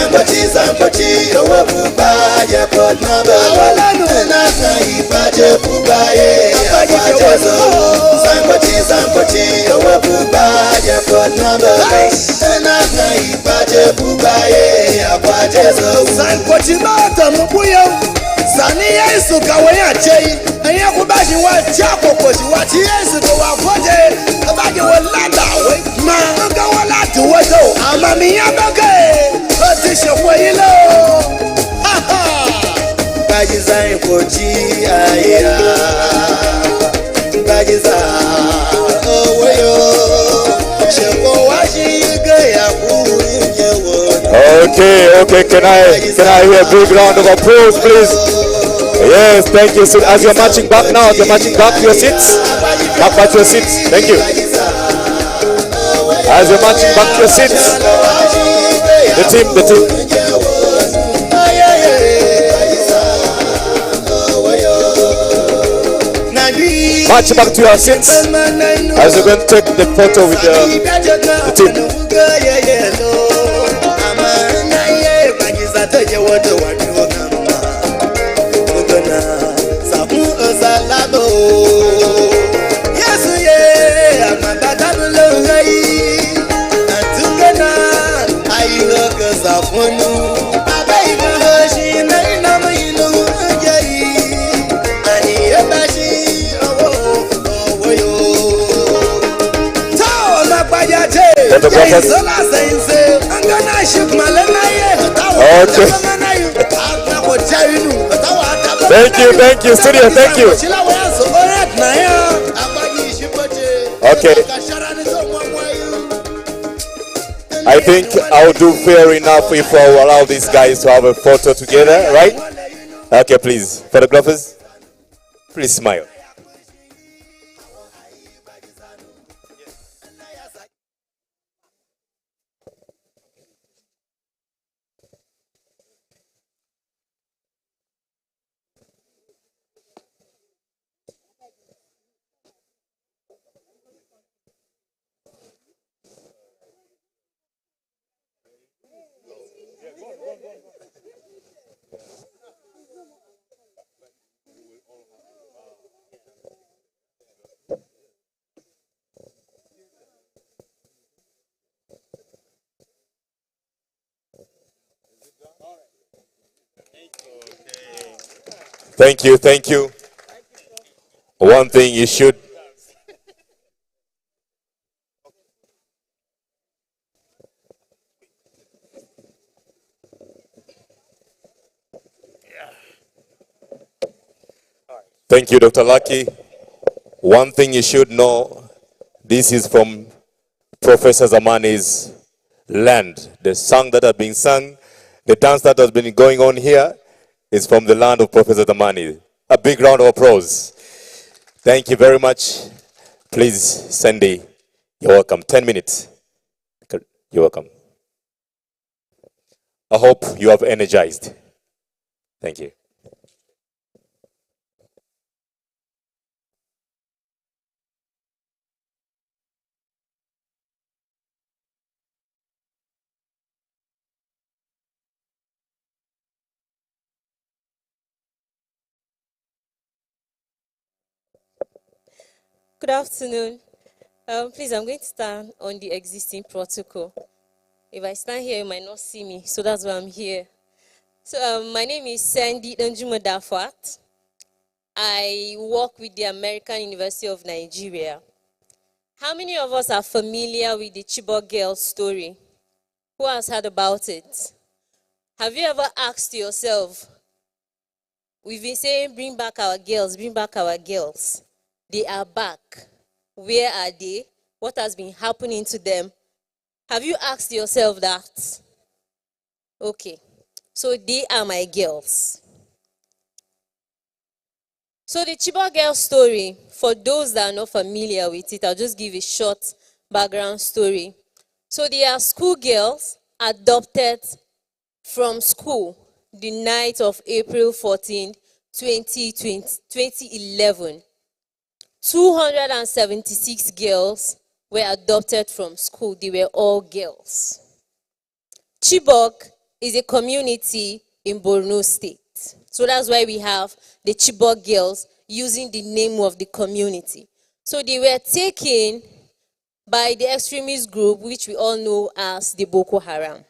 Sani Yesu kawanya chei, anya kubashi wa chako koshi wa Yesu ko wa foje, abaje wa lada we ma nga wa lati wazo, amami yaboke, otishe wayilo. Ha ha. Baji zain kochi aya. Baji za owayo. Sheko washi gaya kuyewo. Okay. Can I hear a big round of applause, please? Yes, thank you. So as you're marching back now, you're marching back to your seats. Back to your seats. Thank you. As you're marching back to your seats, the team. March back to your seats as you're going to take the photo with the team. Photographers. Okay. Thank you, studio, thank you. Okay. I think I'll do fair enough if I allow these guys to have a photo together, right? Okay, please. Photographers, please smile. Thank you. One thing you should Thank you, Dr. Lucky. One thing you should know, this is from Professor Zamani's land. The song that has been sung, the dance that has been going on here is from the land of Professor Zamani. A big round of applause. Thank you very much. Please, Sandy, you're welcome. 10 minutes. You're welcome. I hope you have energized. Thank you. Good afternoon. Please, I'm going to stand on the existing protocol. If I stand here, you might not see me, so that's why I'm here. So my name is Sandy Danjuma Dafat. I work with the American University of Nigeria. How many of us are familiar with the Chibok girl story? Who has heard about it? Have you ever asked yourself, we've been saying, bring back our girls, bring back our girls. They are back. Where are they? What has been happening to them? Have you asked yourself that? Okay, so they are my girls. So the Chibok girl story, for those that are not familiar with it, I'll just give a short background story. So they are schoolgirls adopted from school the night of April 14, 2011. 276 girls were adopted from school. They were all girls. Chibok is a community in Borno State. So that's why we have the Chibok girls using the name of the community. So they were taken by the extremist group, which we all know as the Boko Haram.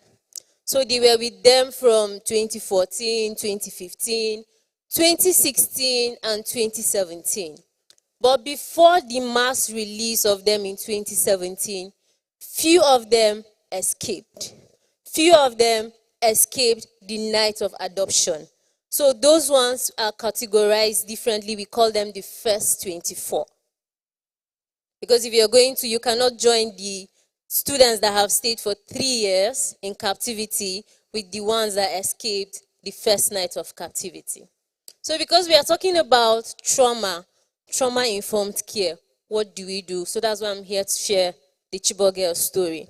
So they were with them from 2014, 2015, 2016, and 2017. But before the mass release of them in 2017, few of them escaped. Few of them escaped the night of adoption. So those ones are categorized differently. We call them the first 24. Because if you're going to, you cannot join the students that have stayed for 3 years in captivity with the ones that escaped the first night of captivity. So because we are talking about trauma-informed care, what do we do? So that's why I'm here to share the Chibok girl story.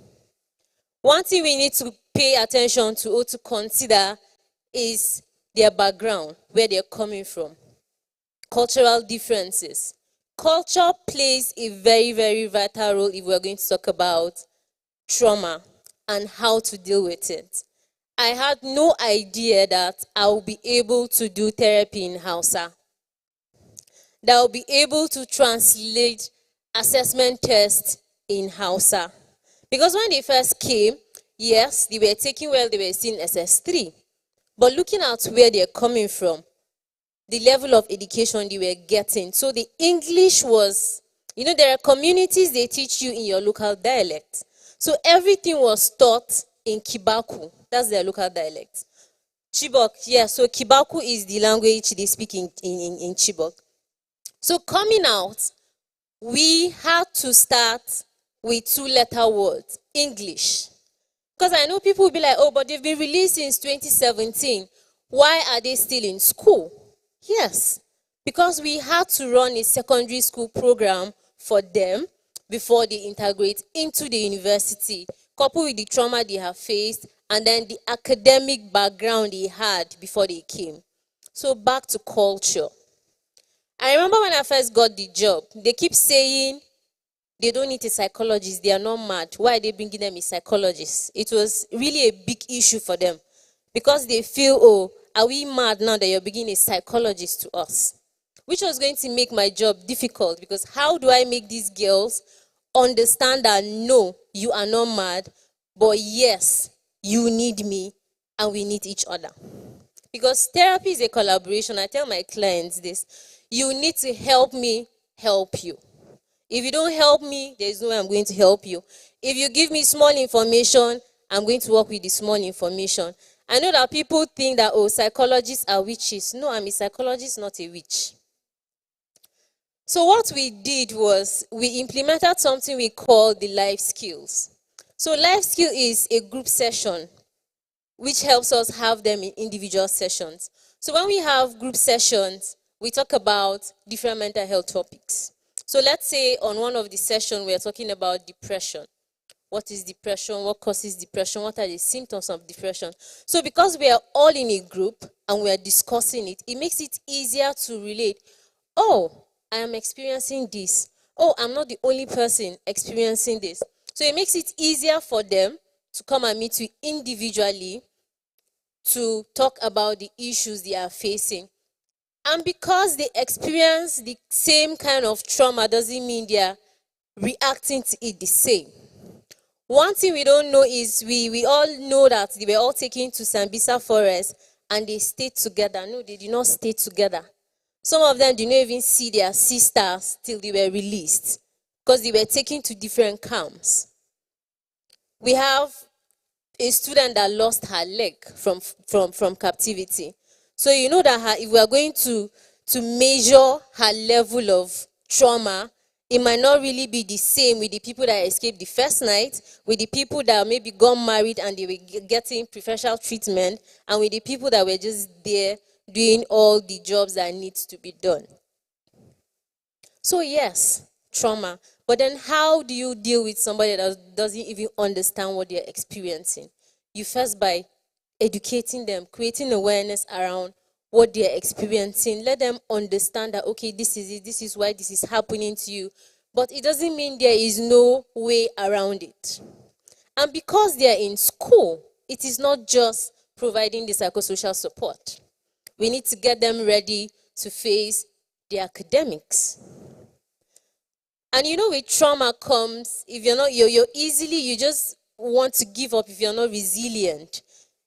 One thing we need to pay attention to or to consider is their background, where they're coming from, cultural differences. Culture plays a very, very vital role if we're going to talk about trauma and how to deal with it. I had no idea that I will be able to do therapy in Hausa, that I will be able to translate assessment tests in Hausa. Because when they first came, yes, they were taking well, they were still in SS3. But looking at where they're coming from, the level of education they were getting. So the English was, there are communities they teach you in your local dialect. So everything was taught in Kibaku. That's their local dialect. Chibok, yeah, so Kibaku is the language they speak in Chibok. So coming out, we had to start with 2-letter words, English. Because I know people will be like, oh, but they've been released since 2017. Why are they still in school? Yes, because we had to run a secondary school program for them before they integrate into the university, coupled with the trauma they have faced, and then the academic background they had before they came. So back to culture. I remember when I first got the job, they keep saying they don't need a psychologist, they are not mad. Why are they bringing them a psychologist? It was really a big issue for them because they feel, oh, are we mad now that you're bringing a psychologist to us? Which was going to make my job difficult because how do I make these girls understand that no, you are not mad, but yes, you need me and we need each other. Because therapy is a collaboration. I tell my clients this. You need to help me help you. If you don't help me, there is no way I'm going to help you. If you give me small information, I'm going to work with the small information. I know that people think that, oh, psychologists are witches. No, I'm a psychologist, not a witch. So what we did was we implemented something we call the life skills. So life skill is a group session which helps us have them in individual sessions. So when we have group sessions, we talk about different mental health topics. So let's say on one of the sessions, we are talking about depression. What is depression? What causes depression? What are the symptoms of depression? So because we are all in a group and we are discussing it, it makes it easier to relate. Oh, I am experiencing this. Oh, I'm not the only person experiencing this. So it makes it easier for them to come and meet you individually to talk about the issues they are facing. And because they experience the same kind of trauma doesn't mean they are reacting to it the same. One thing we don't know is we all know that they were all taken to Sambisa Forest and they stayed together. No, they did not stay together. Some of them did not even see their sisters till they were released because they were taken to different camps. We have a student that lost her leg from captivity. So you know that if we are going to measure her level of trauma, it might not really be the same with the people that escaped the first night, with the people that maybe got married and they were getting preferential treatment, and with the people that were just there doing all the jobs that needs to be done. So yes, trauma. But then how do you deal with somebody that doesn't even understand what they're experiencing? You first by educating them, creating awareness around what they're experiencing. Let them understand that, okay, this is it, this is why this is happening to you. But it doesn't mean there is no way around it. And because they're in school, it is not just providing the psychosocial support. We need to get them ready to face the academics. And you know, with trauma comes, if you're not, you're easily, you just want to give up if you're not resilient.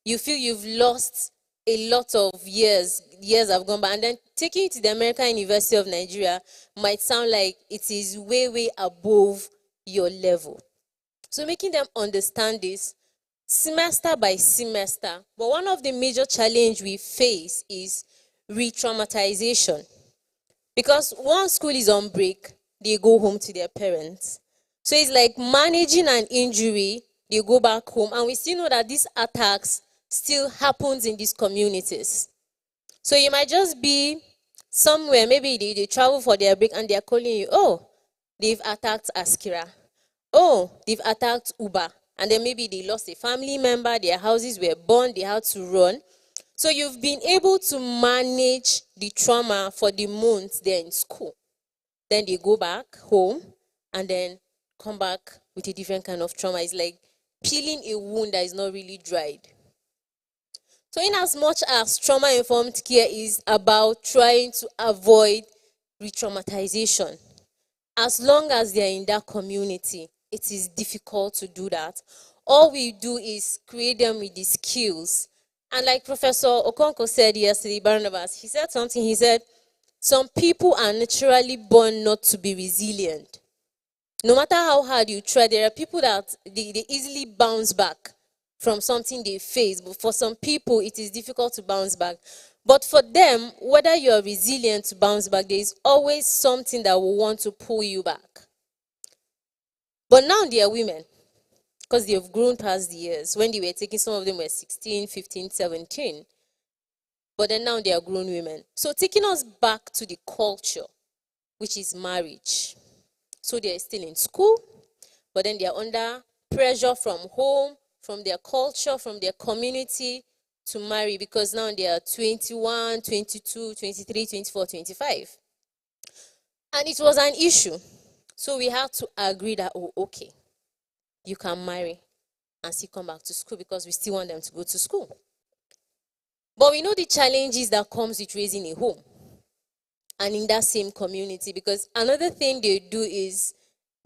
You feel you've lost a lot of years have gone by, and then taking you to the American University of Nigeria might sound like it is way, way above your level. So making them understand this semester by semester. But one of the major challenges we face is re-traumatization. Because once school is on break, they go home to their parents. So it's like managing an injury, they go back home, and we still know that these attacks still happens in these communities. So you might just be somewhere, maybe they travel for their break and they're calling you, oh, they've attacked Askira. Oh, they've attacked Uba. And then maybe they lost a family member, their houses were burned, they had to run. So you've been able to manage the trauma for the months they're in school. Then they go back home and then come back with a different kind of trauma. It's like peeling a wound that is not really dried. So in as much as trauma-informed care is about trying to avoid re-traumatization, as long as they're in that community, it is difficult to do that. All we do is create them with the skills. And like Professor Okonkwo said yesterday, Barnabas, he said something, he said, some people are naturally born not to be resilient. No matter how hard you try, there are people that they easily bounce back from something they face. But for some people, it is difficult to bounce back. But for them, whether you are resilient to bounce back, there is always something that will want to pull you back. But now they are women, because they have grown past the years. When they were taking, some of them were 16, 15, 17. But then now they are grown women. So taking us back to the culture, which is marriage. So they are still in school, but then they are under pressure from home, from their culture, from their community to marry, because now they are 21, 22, 23, 24, 25. And it was an issue. So we had to agree that, oh, okay, you can marry and still come back to school because we still want them to go to school. But we know the challenges that comes with raising a home and in that same community, because another thing they do is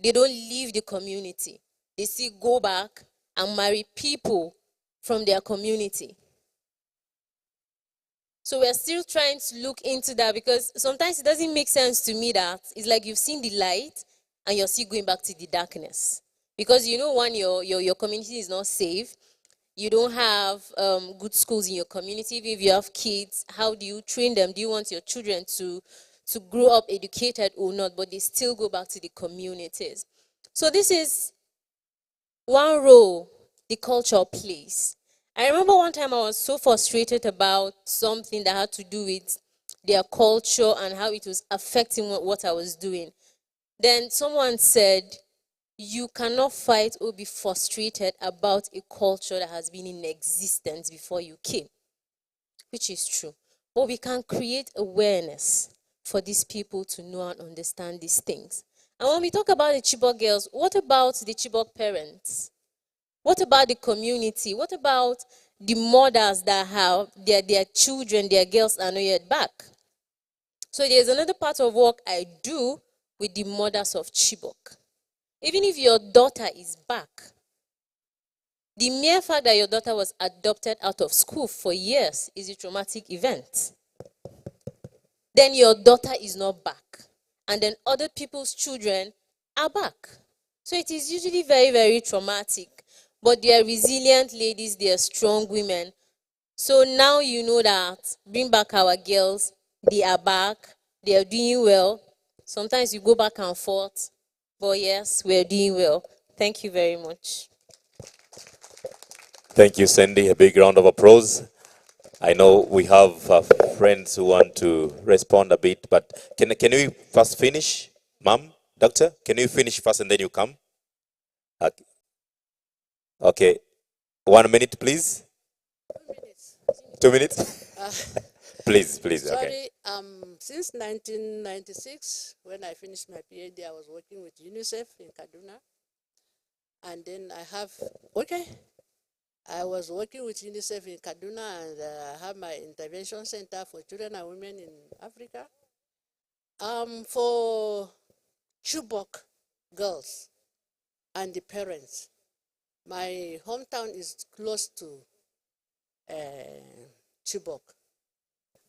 they don't leave the community. They still go back and marry people from their community. So we're still trying to look into that, because sometimes it doesn't make sense to me that it's like you've seen the light and you're still going back to the darkness. Because you know, when your community is not safe, you don't have good schools in your community. If you have kids, how do you train them? Do you want your children to to grow up educated or not, but they still go back to the communities. So this is one role the culture plays. I remember one time I was so frustrated about something that had to do with their culture and how it was affecting what I was doing. Then someone said, you cannot fight or be frustrated about a culture that has been in existence before you came, which is true. But we can create awareness for these people to know and understand these things. And when we talk about the Chibok girls, what about the Chibok parents? What about the community? What about the mothers that have their children, their girls are not yet back? So there's another part of work I do with the mothers of Chibok. Even if your daughter is back, the mere fact that your daughter was adopted out of school for years is a traumatic event. Then your daughter is not back. And then other people's children are back. So it is usually very, very traumatic. But they are resilient ladies, they are strong women. So now you know that, bring back our girls, they are back, they are doing well. Sometimes you go back and forth, but yes, we're doing well. Thank you very much. Thank you, Sandy. A big round of applause. I know we have friends who want to respond a bit, but can you first finish, ma'am, doctor? Can you finish first and then you come? Okay. 1 minute, please. 2 minutes. Please. Sorry, since 1996, when I finished my PhD, I was working with UNICEF in Kaduna. And then I was working with UNICEF in Kaduna, and I have my intervention center for children and women in Africa. For Chibok girls and the parents, my hometown is close to Chibok.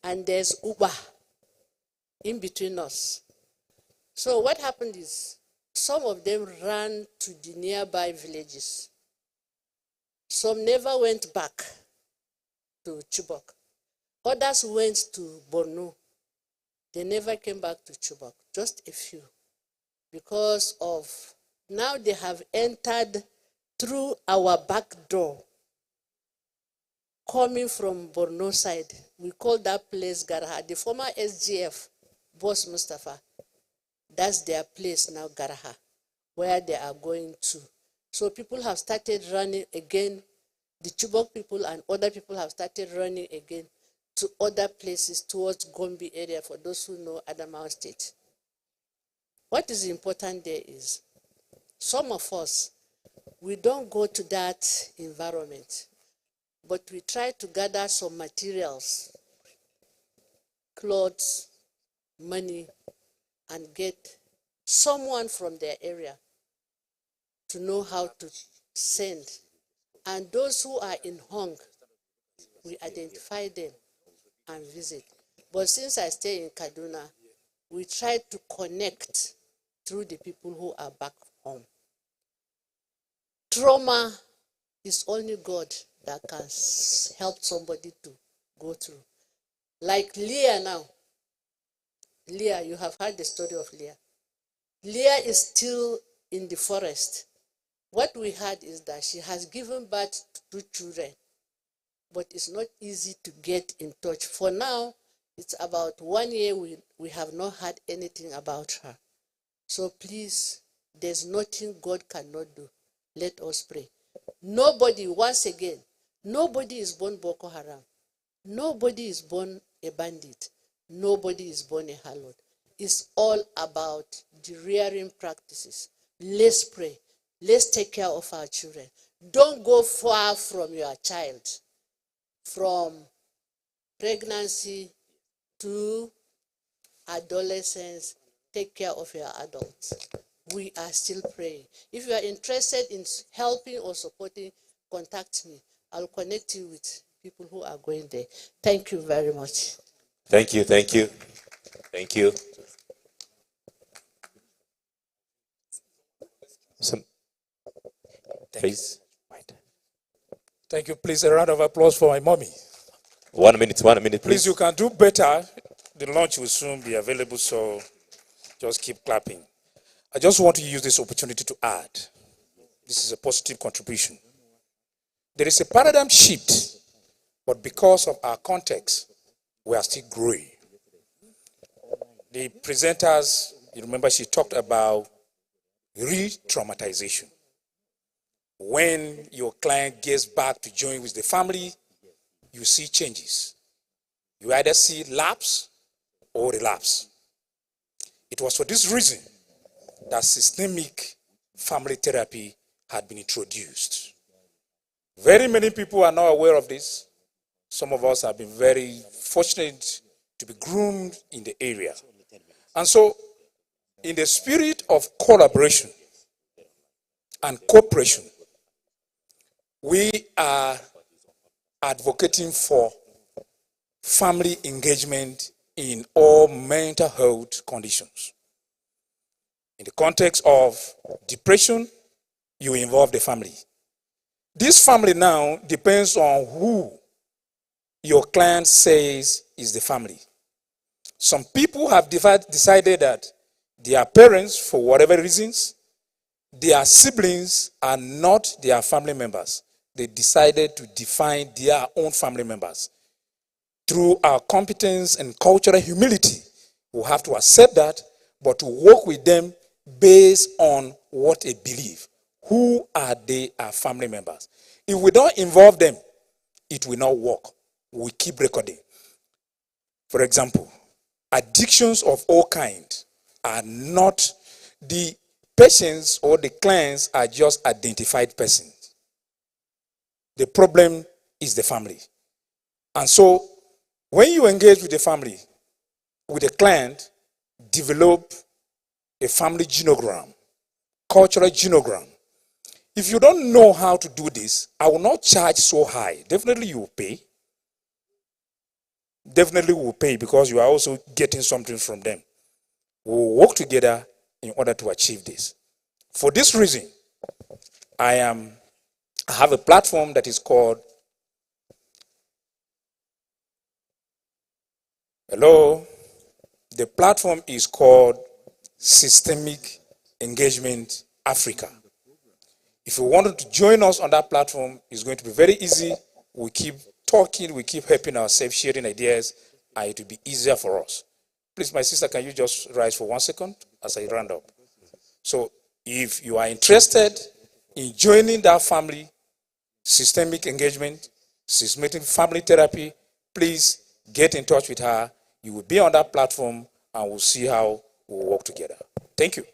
And there's Uba in between us. So what happened is, some of them ran to the nearby villages. Some never went back to Chibok. Others went to Borno. They never came back to Chibok, just a few. Because of, now they have entered through our back door, coming from Borno side. We call that place Garaha. The former SGF, Boss Mustafa, that's their place now, Garaha, where they are going to. So people have started running again. The Chibok people and other people have started running again to other places towards Gombe area, for those who know Adamawa State. What is important there is, some of us, we don't go to that environment, but we try to gather some materials, clothes, money, and get someone from their area to know how to send. And those who are in Hong, we identify them and visit. But since I stay in Kaduna, we try to connect through the people who are back home. Trauma is only God that can help somebody to go through. Like Leah now. Leah, you have heard the story of Leah. Leah is still in the forest. What we heard is that she has given birth to 2 children, but it's not easy to get in touch. For now, it's about 1 year we have not heard anything about her. So please, there's nothing God cannot do. Let us pray. Nobody, once again, nobody is born Boko Haram. Nobody is born a bandit. Nobody is born a harlot. It's all about the rearing practices. Let's pray. Let's take care of our children. Don't go far from your child. From pregnancy to adolescence, take care of your adults. We are still praying. If you are interested in helping or supporting, contact me. I'll connect you with people who are going there. Thank you very much. Thank you. Please. Thank you. Please, a round of applause for my mommy. 1 minute, please. Please, you can do better. the launch will soon be available, so just keep clapping. I just want to use this opportunity to add, this is a positive contribution. There is a paradigm shift, but because of our context, we are still growing. The presenters, you remember she talked about re-traumatization. When your client gets back to join with the family, you see changes. You either see lapse or relapse. It was for this reason that systemic family therapy had been introduced. Very many people are not aware of this. Some of us have been very fortunate to be groomed in the area. And so, in the spirit of collaboration and cooperation, we are advocating for family engagement in all mental health conditions. In the context of depression, you involve the family. This family now depends on who your client says is the family. Some people have decided that their parents, for whatever reasons, their siblings are not their family members. They decided to define their own family members. Through our competence and cultural humility, we have to accept that, but to work with them based on what they believe. Who are they, our family members? If we don't involve them, it will not work. We keep recording. For example, addictions of all kinds are not the patients or the clients are just identified persons. The problem is the family. And so, when you engage with the family, with the client, develop a family genogram, cultural genogram. If you don't know how to do this, I will not charge so high. Definitely you will pay. Definitely will pay because you are also getting something from them. We will work together in order to achieve this. For this reason, I have a platform that is called The platform is called Systemic Engagement Africa. If you wanted to join us on that platform, it's going to be very easy. We keep talking, we keep helping ourselves, sharing ideas, and it will be easier for us. Please, my sister, can you just rise for 1 second as I round up? So, if you are interested in joining that family, systemic engagement, systemic family therapy, please get in touch with her. You will be on that platform and we'll see how we'll work together. Thank you.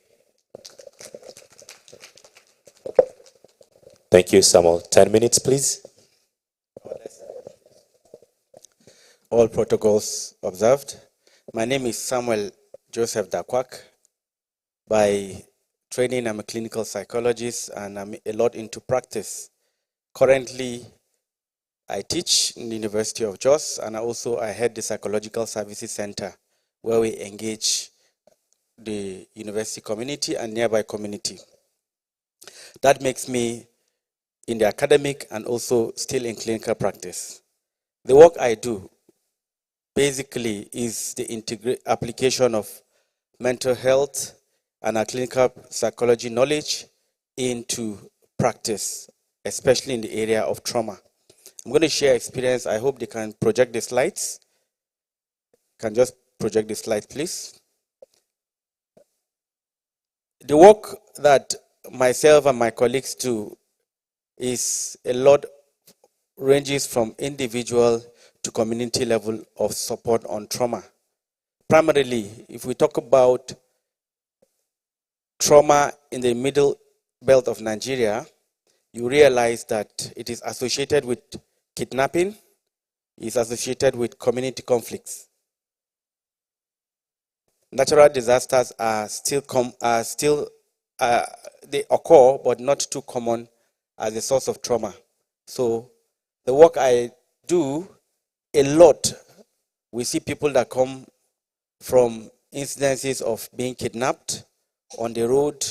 Thank you, Samuel. 10 minutes, please. All protocols observed. My name is Samuel Joseph Dakwak. By training, I'm a clinical psychologist and I'm a lot into practice. Currently, I teach in the University of Jos and I head the Psychological Services Center where we engage the university community and nearby community. That makes me in the academic and also still in clinical practice. The work I do basically is the application of mental health and our clinical psychology knowledge into practice, especially in the area of trauma. I'm going to share experience. I hope they can project the slides. Can just project the slide, please. The work that myself and my colleagues do is a lot ranges from individual to community level of support on trauma. Primarily, if we talk about trauma in the middle belt of Nigeria, you realize that it is associated with kidnapping, is associated with community conflicts. Natural disasters are they occur, but not too common as a source of trauma. So the work I do, a lot, we see people that come from incidences of being kidnapped on the road,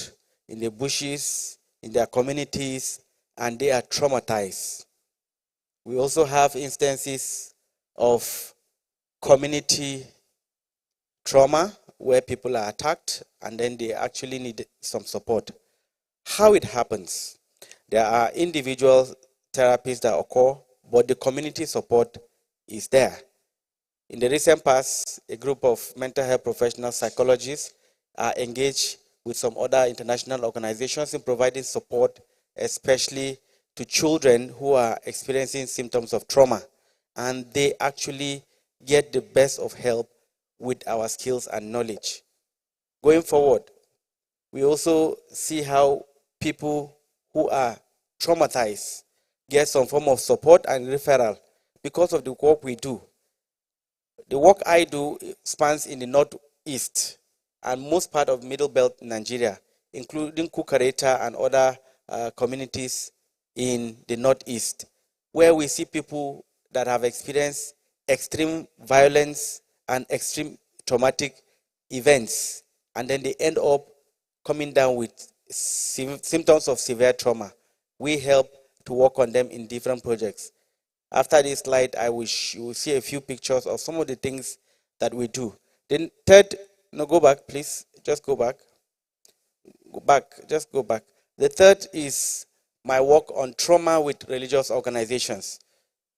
in the bushes, in their communities, and they are traumatized. We also have instances of community trauma where people are attacked and then they actually need some support. How it happens, there are individual therapies that occur, but the community support is there. In the recent past, a group of mental health professional psychologists are engaged with some other international organizations in providing support, especially to children who are experiencing symptoms of trauma. And they actually get the best of help with our skills and knowledge. Going forward, we also see how people who are traumatized get some form of support and referral because of the work we do. The work I do spans in the northeast and most part of Middle Belt Nigeria, including Kukareta and other communities in the northeast, where we see people that have experienced extreme violence and extreme traumatic events, and then they end up coming down with symptoms of severe trauma. We help to work on them in different projects. After this slide, you will see a few pictures of some of the things that we do. Then third, no, go back, please. Just go back. Go back, just go back. The third is my work on trauma with religious organizations.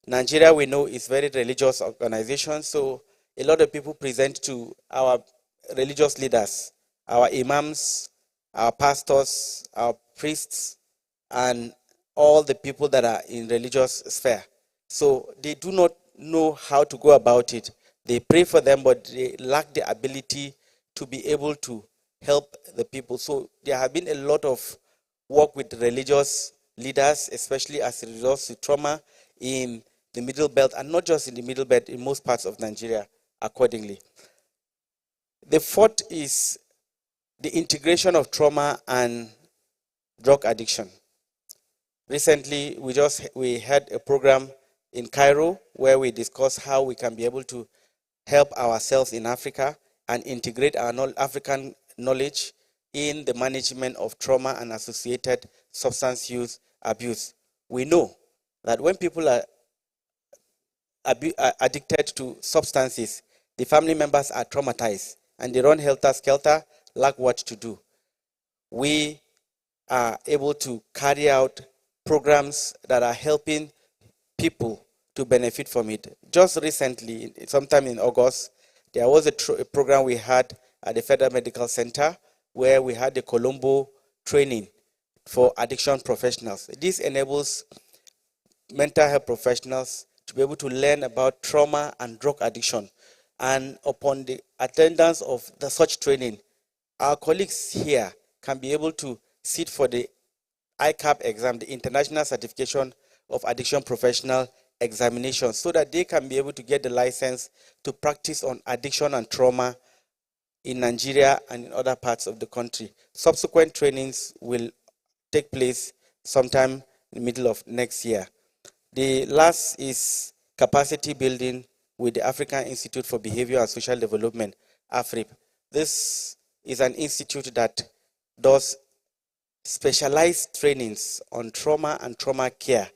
Nigeria, we know, is very religious organization, so a lot of people present to our religious leaders, our imams, our pastors, our priests, and all the people that are in religious sphere. So they do not know how to go about it. They pray for them, but they lack the ability to be able to help the people. So there have been a lot of work with religious leaders, especially as a result of trauma in the Middle Belt, and not just in the Middle Belt, in most parts of Nigeria accordingly. The fourth is the integration of trauma and drug addiction. Recently, we had a program in Cairo where we discussed how we can be able to help ourselves in Africa and integrate our African knowledge in the management of trauma and associated substance use abuse. We know that when people are addicted to substances, the family members are traumatized and they run helter-skelter, lack what to do. We are able to carry out programs that are helping people to benefit from it. Just recently, sometime in August, there was a program we had at the Federal Medical Center where we had the Colombo training for addiction professionals. This enables mental health professionals to be able to learn about trauma and drug addiction. And upon the attendance of such training, our colleagues here can be able to sit for the ICAP exam, the International Certification of Addiction Professional examination, so that they can be able to get the license to practice on addiction and trauma in Nigeria and in other parts of the country. Subsequent trainings will take place sometime in the middle of next year. The last is capacity building with the African Institute for Behavior and Social Development, AFRIP. This is an institute that does specialized trainings on trauma and trauma care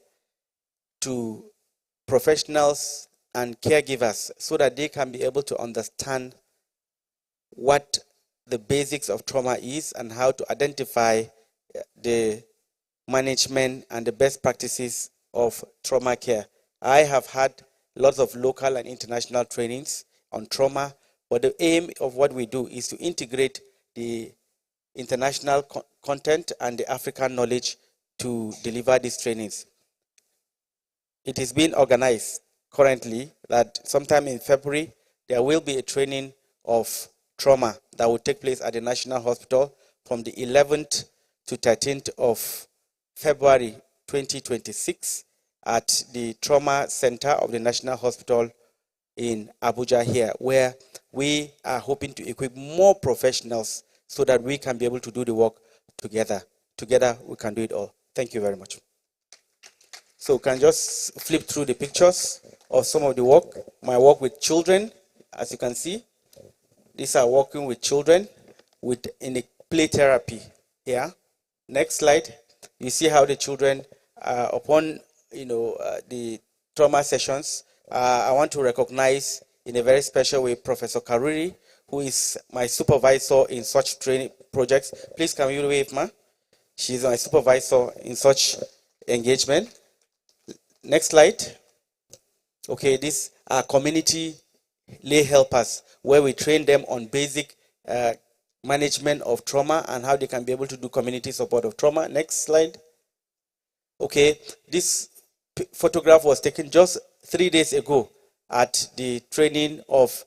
to professionals and caregivers so that they can be able to understand what the basics of trauma is and how to identify the management and the best practices of trauma care. I have had lots of local and international trainings on trauma, but the aim of what we do is to integrate the international content and the African knowledge to deliver these trainings. It is being organized currently that sometime in February, there will be a training of trauma that will take place at the National Hospital from the 11th to 13th of February 2026 at the Trauma Center of the National Hospital in Abuja here, where we are hoping to equip more professionals so that we can be able to do the work together. Together, we can do it all. Thank you very much. So can just flip through the pictures of some of the work. My work with children, as you can see. These are working with children in a play therapy here. Next slide. You see how the children, upon the trauma sessions, I want to recognize in a very special way Professor Karuri, who is my supervisor in such training projects. Please can you wave, ma? She's my supervisor in such engagement. Next slide. Okay, these are community lay helpers, where we train them on basic management of trauma and how they can be able to do community support of trauma. Next slide. Okay, this photograph was taken just 3 days ago at the training of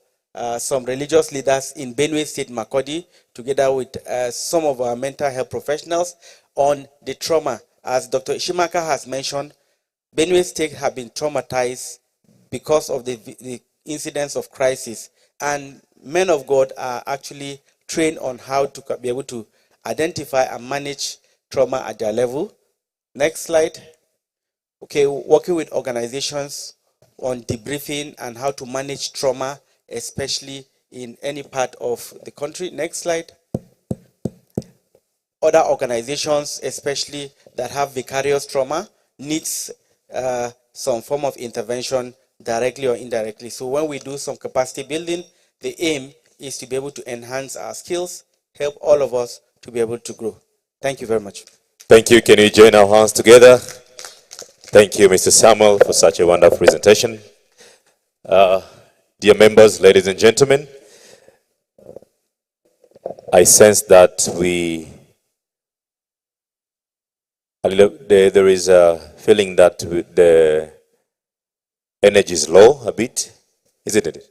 some religious leaders in Benue State, Makodi, together with some of our mental health professionals on the trauma. As Dr. Ishimaka has mentioned, Benue State have been traumatized because of the incidents of crisis, and men of God are actually trained on how to be able to identify and manage trauma at their level. Next slide. Okay, working with organizations on debriefing and how to manage trauma, especially in any part of the country. Next slide. Other organizations, especially that have vicarious trauma, needs some form of intervention directly or indirectly. So when we do some capacity building, the aim is to be able to enhance our skills, help all of us to be able to grow. Thank you very much. Thank you. Can you join our hands together? Thank you, Mr. Samuel, for such a wonderful presentation. Dear members, ladies and gentlemen, I sense that there is a feeling that the energy is low a bit, isn't it?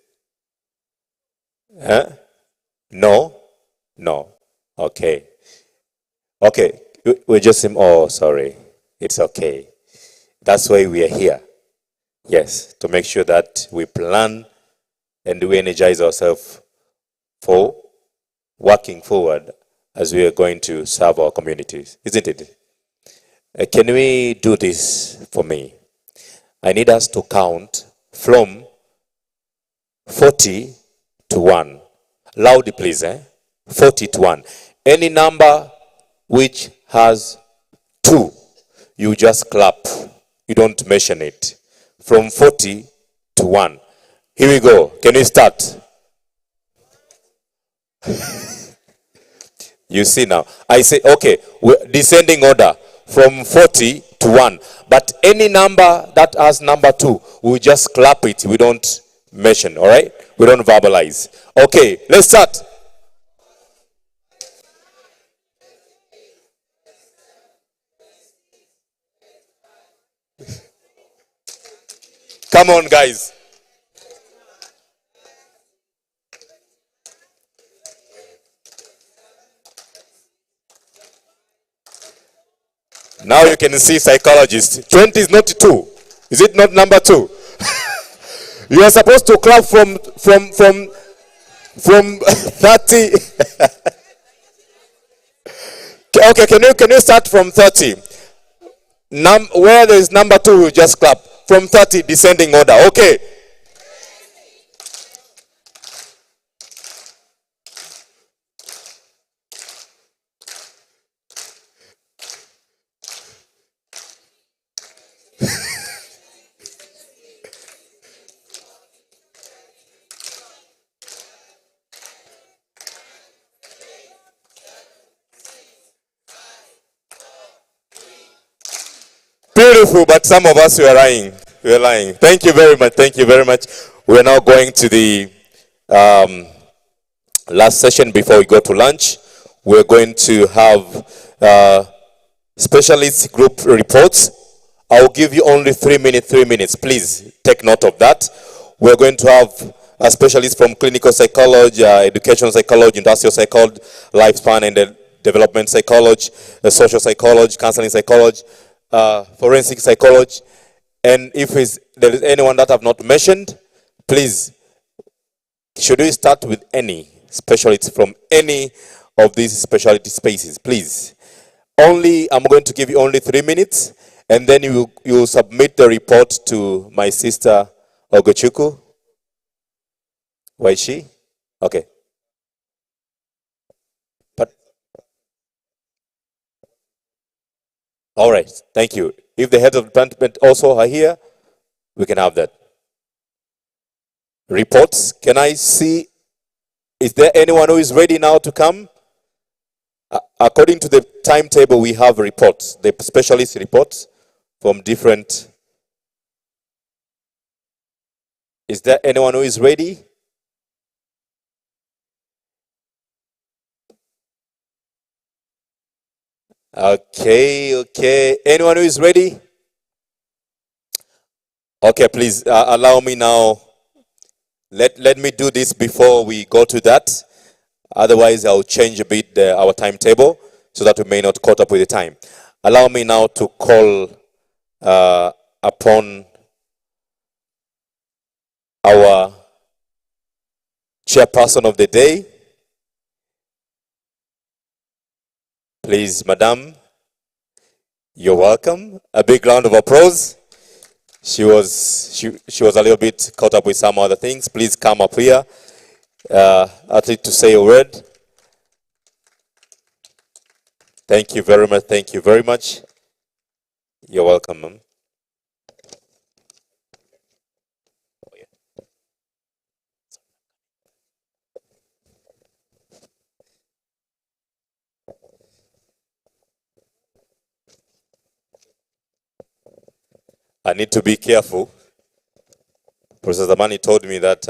Huh? No? No. Okay. Okay. We just oh, sorry. It's okay. That's why we are here. Yes, to make sure that we plan and we energize ourselves for working forward as we are going to serve our communities, isn't it? Can we do this for me? I need us to count from 40 to 1. Loudly, please. 40 to 1. Any number which has 2, you just clap. You don't mention it. From 40 to 1. Here we go. Can we start? You see now. I say, okay, descending order from 40 to 1. But any number that has number 2, we just clap it. We don't mention, all right? We don't verbalize. Okay, let's start. Come on, guys. Now you can see psychologists. 20 is not 2. Is it not number 2? You are supposed to clap from 30. Okay, can you start from 30? Where there is number 2, you just clap. From 30, descending order. Okay. Beautiful, but some of us were lying. We are lying. Thank you very much. Thank you very much. We are now going to the last session before we go to lunch. We're going to have specialist group reports. I'll give you only 3 minutes. 3 minutes. Please take note of that. We're going to have a specialist from clinical psychology, educational psychology, industrial psychology, lifespan and development psychology, social psychology, counseling psychology, forensic psychology. And if there is anyone that I've not mentioned, please, should we start with any specialists from any of these specialty spaces, please? I'm going to give you only 3 minutes, and then you submit the report to my sister Ogochukwu. Where is she? Okay. All right, thank you. If the heads of department also are here, we can have that. Reports, can I see Is there anyone who is ready now to come? According to the timetable, we have reports, the specialist reports from different. Is there anyone who is ready? Okay. Anyone who is ready? Okay, please allow me now. Let me do this before we go to that. Otherwise, I'll change a bit our timetable so that we may not caught up with the time. Allow me now to call upon our chairperson of the day. Please, Madam, you're welcome. A big round of applause. She was a little bit caught up with some other things. Please come up here, at least to say a word. Thank you very much. Thank you very much. You're welcome, ma'am. I need to be careful. Professor Zamani told me that,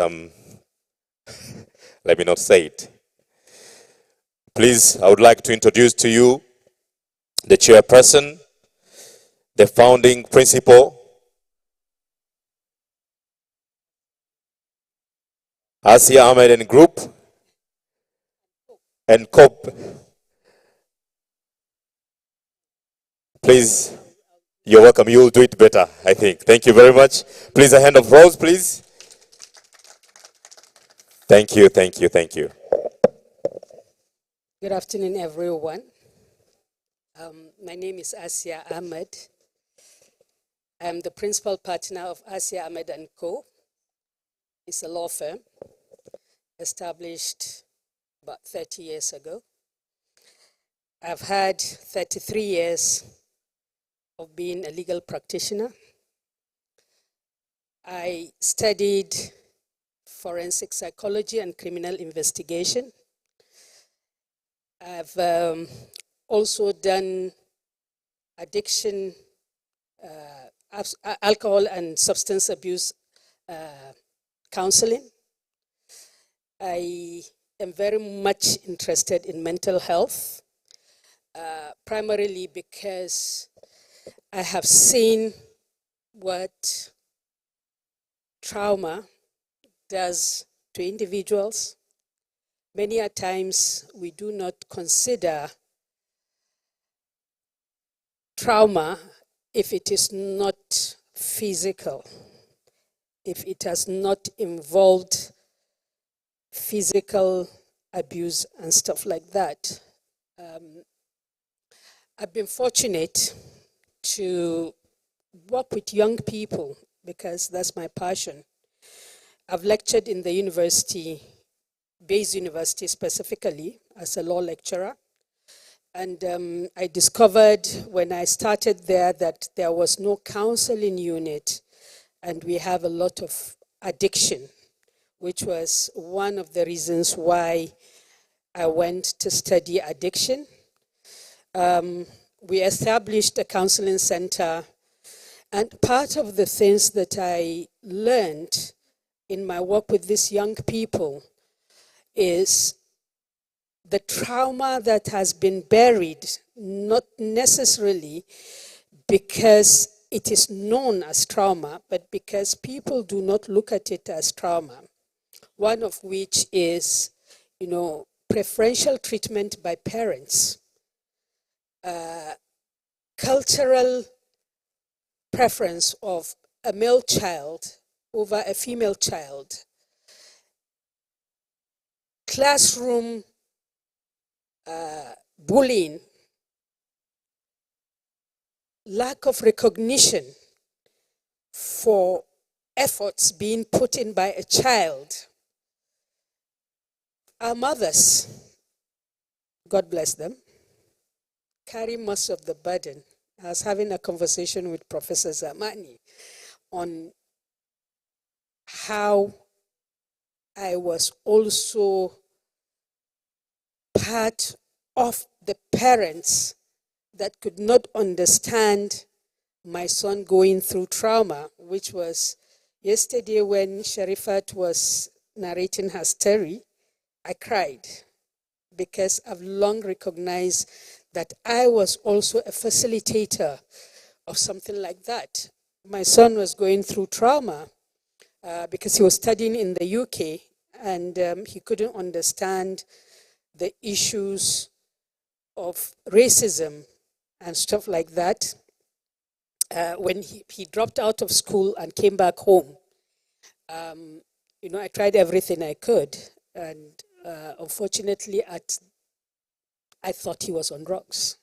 let me not say it. Please, I would like to introduce to you the chairperson, the founding principal, Asia Ahmed and Group, and COP. Please, you're welcome. You'll do it better, I think. Thank you very much. Please, a hand of applause, please. Thank you. Good afternoon, everyone. My name is Asia Ahmed. I'm the principal partner of Asia Ahmed & Co. It's a law firm established about 30 years ago. I've had 33 years of being a legal practitioner. I studied forensic psychology and criminal investigation. I've also done addiction, alcohol and substance abuse counseling. I am very much interested in mental health, primarily because I have seen what trauma does to individuals. Many a times we do not consider trauma if it is not physical, if it has not involved physical abuse and stuff like that. I've been fortunate to work with young people because that's my passion. I've lectured in the university, Bayes University specifically, as a law lecturer. And I discovered when I started there that there was no counseling unit and we have a lot of addiction, which was one of the reasons why I went to study addiction. We established a counseling center, and part of the things that I learned in my work with these young people is the trauma that has been buried, not necessarily because it is known as trauma, but because people do not look at it as trauma. One of which is, preferential treatment by parents, cultural preference of a male child over a female child, classroom bullying, lack of recognition for efforts being put in by a child. Our mothers, God bless them, carry most of the burden. I was having a conversation with Professor Zamani on how I was also part of the parents that could not understand my son going through trauma, which was yesterday when Sharifat was narrating her story. I cried because I've long recognized that I was also a facilitator of something like that. My son was going through trauma because he was studying in the UK, and he couldn't understand the issues of racism and stuff like that. When he dropped out of school and came back home, I tried everything I could, and unfortunately, I thought he was on drugs.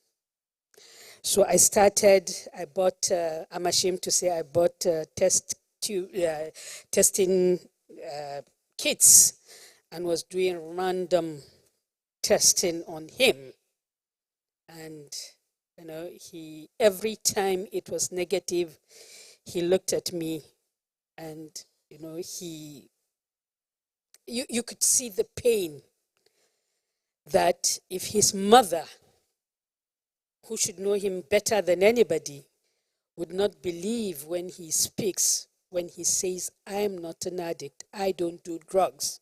So I bought, I'm ashamed to say, I bought testing kits and was doing random testing on him. And, every time it was negative, he looked at me and, you could see the pain that if his mother, who should know him better than anybody, would not believe when he speaks, when he says, I am not an addict, I don't do drugs,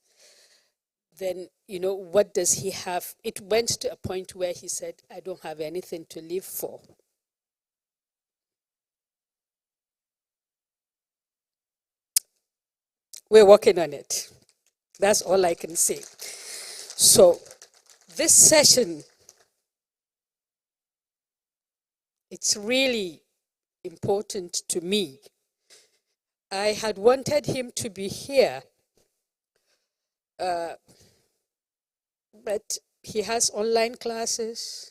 then, what does he have? It went to a point where he said, I don't have anything to live for. We're working on it. That's all I can say. So, this session, it's really important to me. I had wanted him to be here, but he has online classes,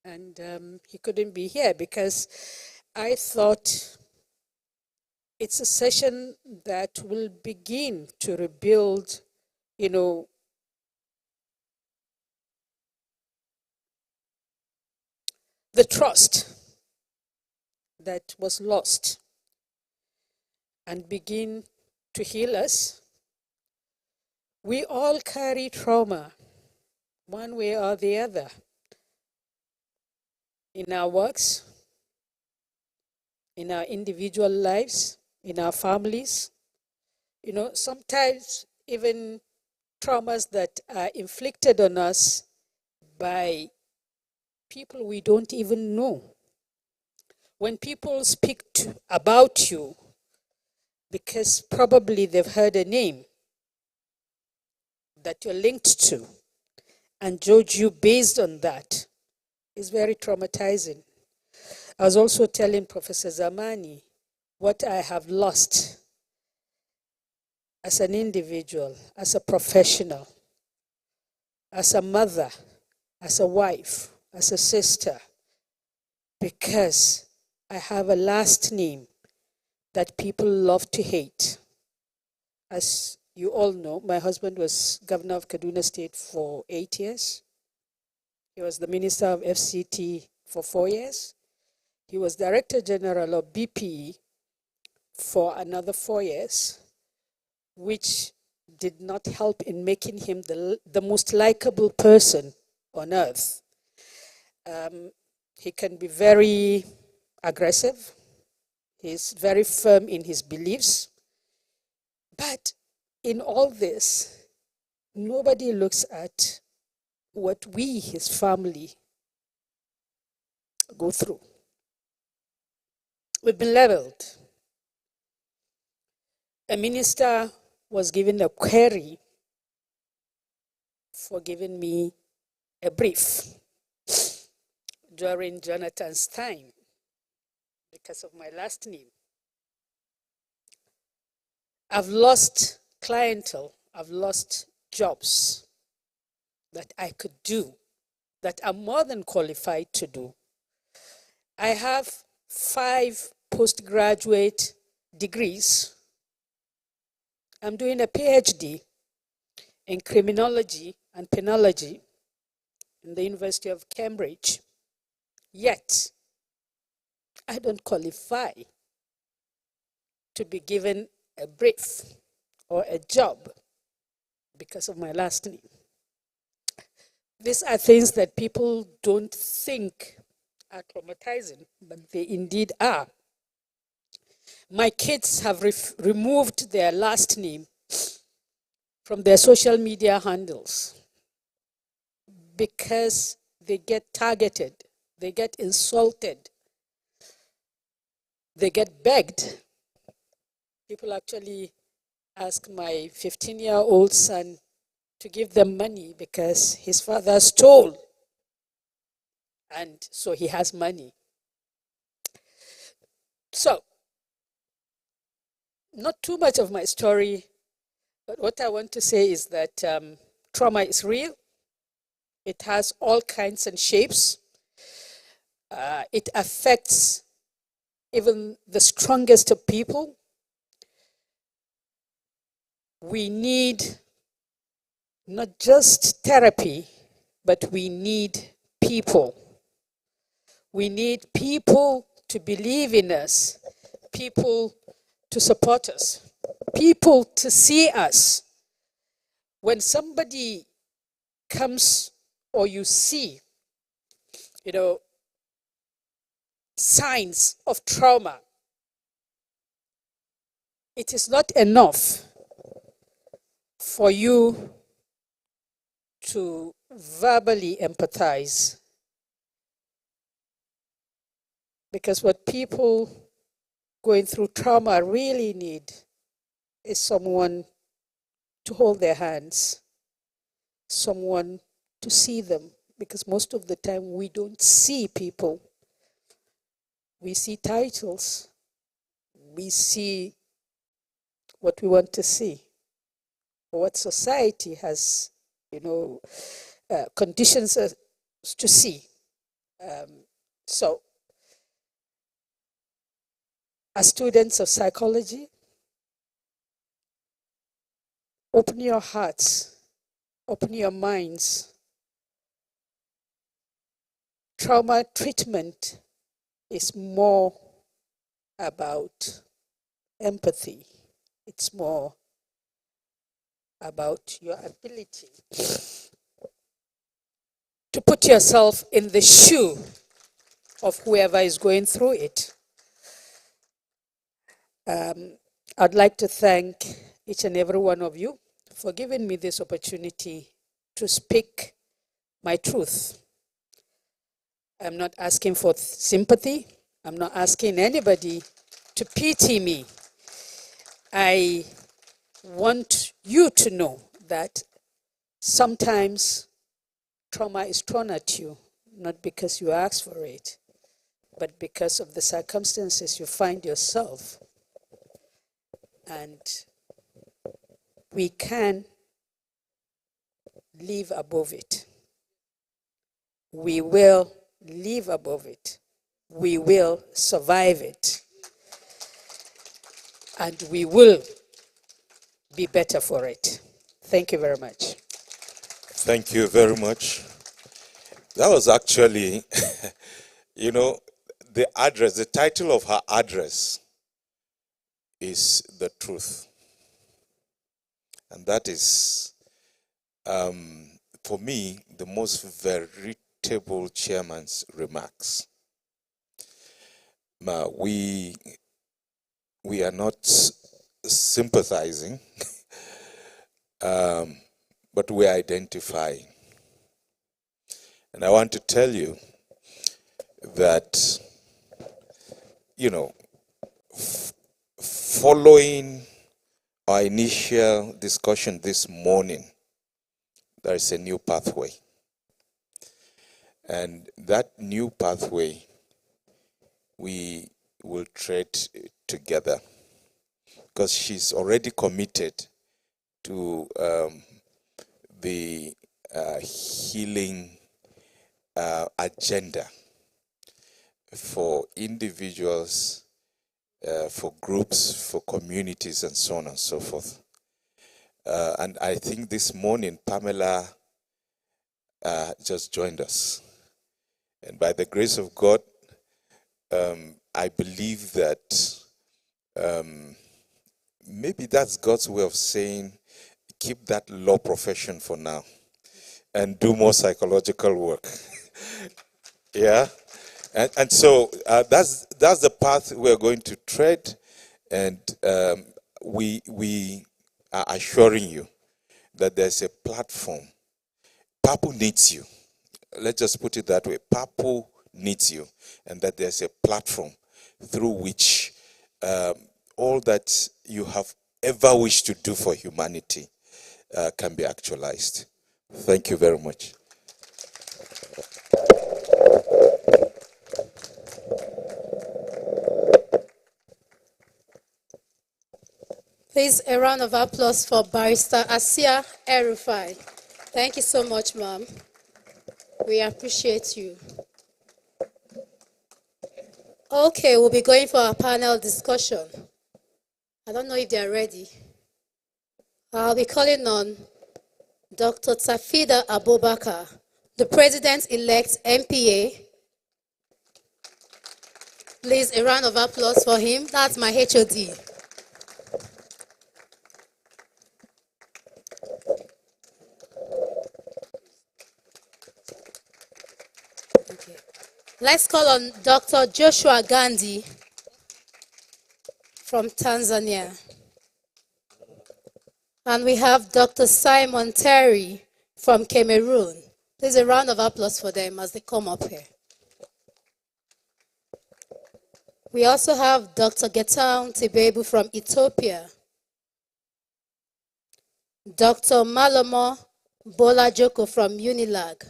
and he couldn't be here because I thought it's a session that will begin to rebuild, the trust that was lost and begin to heal us. We all carry trauma, one way or the other, in our works, in our individual lives, in our families. Sometimes even traumas that are inflicted on us by people we don't even know. When people speak about you, because probably they've heard a name that you're linked to, and judge you based on that, is very traumatizing. I was also telling Professor Zamani what I have lost as an individual, as a professional, as a mother, as a wife, as a sister, because I have a last name that people love to hate. As you all know, my husband was governor of Kaduna State for 8 years. He was the minister of FCT for 4 years. He was director general of BPE for another 4 years, which did not help in making him the most likable person on earth. He can be very aggressive. He's very firm in his beliefs. But in all this, nobody looks at what we, his family, go through. We've been leveled. A minister was given a query for giving me a brief during Jonathan's time because of my last name. I've lost clientele, I've lost jobs that I could do, that I'm more than qualified to do. I have 5 postgraduate degrees. I'm doing a PhD in criminology and penology in the University of Cambridge. Yet, I don't qualify to be given a brief or a job because of my last name. These are things that people don't think are traumatizing, but they indeed are. My kids have removed their last name from their social media handles because they get targeted, they get insulted, they get begged. People actually ask my 15-year-old son to give them money because his father stole, and so he has money. So, not too much of my story, but what I want to say is that trauma is real. It has all kinds and shapes. It affects even the strongest of people. We need not just therapy, but we need people. We need people to believe in us, people to support us, people to see us. When somebody comes or you see, signs of trauma, it is not enough for you to verbally empathize. Because what people going through trauma really need is someone to hold their hands, someone to see them. Because most of the time we don't see people. We see titles. We see what we want to see, what society has, conditions us to see. So, as students of psychology, open your hearts, open your minds. Trauma treatment is more about empathy. It's more about your ability to put yourself in the shoe of whoever is going through it. I'd like to thank each and every one of you for giving me this opportunity to speak my truth. I'm not asking for sympathy. I'm not asking anybody to pity me. I want you to know that sometimes trauma is thrown at you, not because you asked for it, but because of the circumstances you find yourself. And we can live above it. We will live above it. We will survive it. And we will be better for it. Thank you very much. Thank you very much. That was actually, the address, the title of her address is The Truth. And that is, for me, the most veritable chairman's remarks. We are not sympathizing, but we are identifying. And I want to tell you that, following our initial discussion this morning, there is a new pathway. And that new pathway, we will tread together. Because she's already committed to the healing agenda for individuals, for groups, for communities, and so on and so forth. And I think this morning, Pamela just joined us. And by the grace of God, I believe that maybe that's God's way of saying, keep that law profession for now. and do more psychological work. Yeah, and so that's the path we're going to tread, and we are assuring you that there's a platform. Papu needs you. Let's just put it that way. Papu needs you, and that there's a platform through which all that you have ever wished to do for humanity can be actualized. Thank you very much. Please, a round of applause for Barrister Asia El-Rufai. Thank you so much, Mom. We appreciate you. Okay, we'll be going for our panel discussion. I don't know if they're ready. I'll be calling on Dr. Tafida Abubakar, the President-elect MPA. Please, a round of applause for him. That's my HOD. Okay. Let's call on Dr. Joshua Gandhi from Tanzania. And we have Dr. Simon Terry from Cameroon. Please, a round of applause for them as they come up here. We also have Dr. Getaun Tibebu from Ethiopia. Dr. Malomo Bolajoko from Unilag.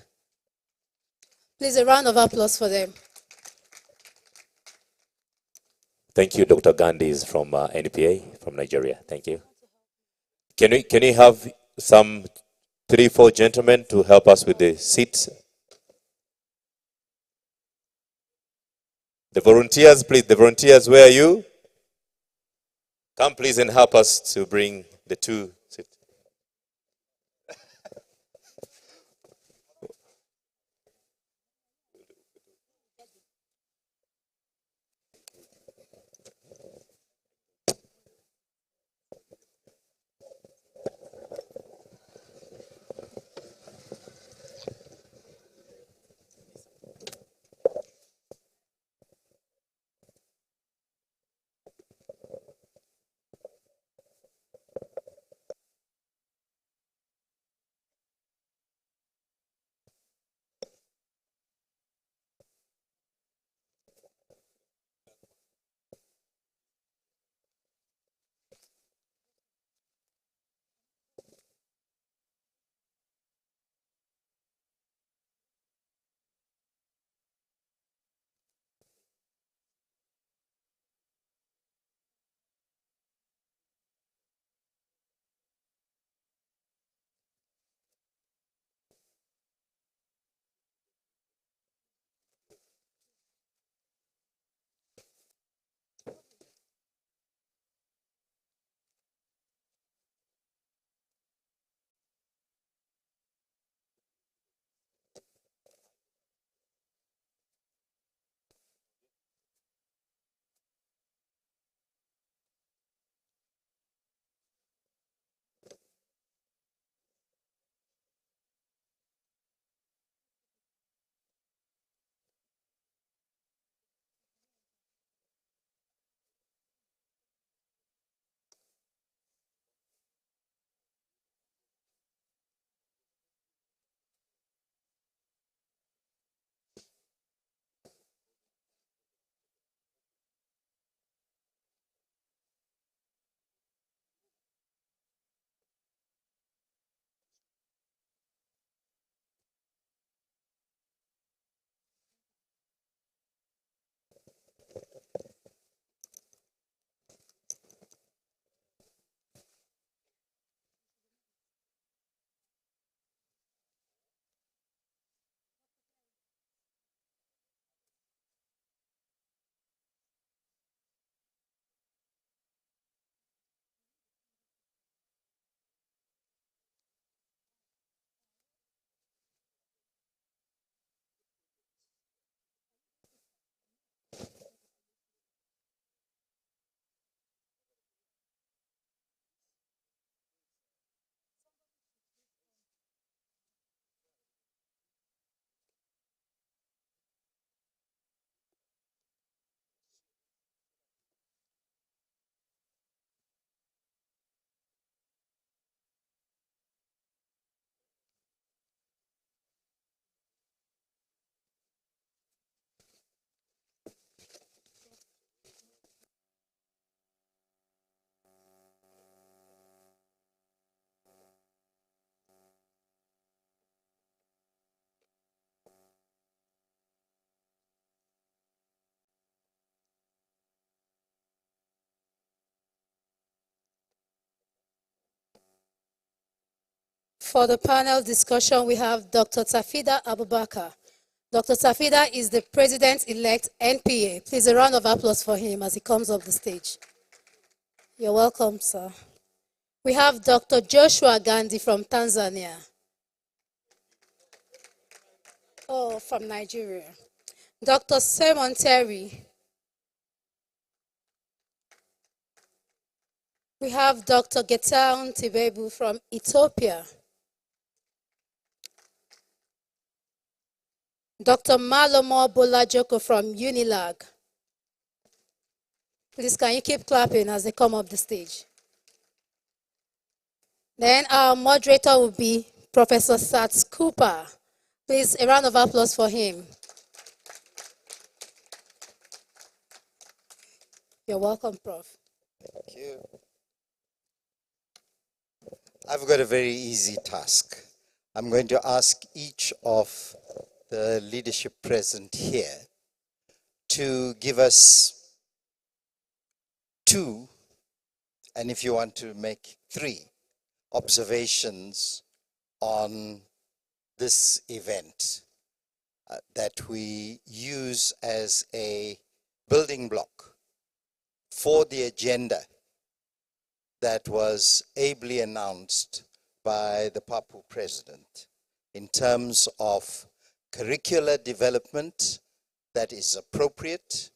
Please, a round of applause for them. Thank you. Dr. Gandhi is from NPA, from Nigeria. Thank you. Can we have some 3-4 gentlemen to help us with the seats? The volunteers, please. The volunteers, where are you? Come, please, and help us to bring the 2 seats. For the panel discussion, we have Dr. Tafida Abubakar. Dr. Tafida is the President-elect NPA. Please, a round of applause for him as he comes up the stage. You're welcome, sir. We have Dr. Joshua Gandhi from Tanzania. Oh, from Nigeria. Dr. Simon Terry. We have Dr. Getaun Tibebu from Ethiopia. Dr. Malomo Bolajoko from Unilag. Please, can you keep clapping as they come up the stage? Then our moderator will be Professor Sats Cooper. Please, a round of applause for him. You're welcome, Prof. Thank you. I've got a very easy task. I'm going to ask each of the leadership present here to give us 2, and if you want to make 3, observations on this event that we use as a building block for the agenda that was ably announced by the PAPU president in terms of curricular development that is appropriate,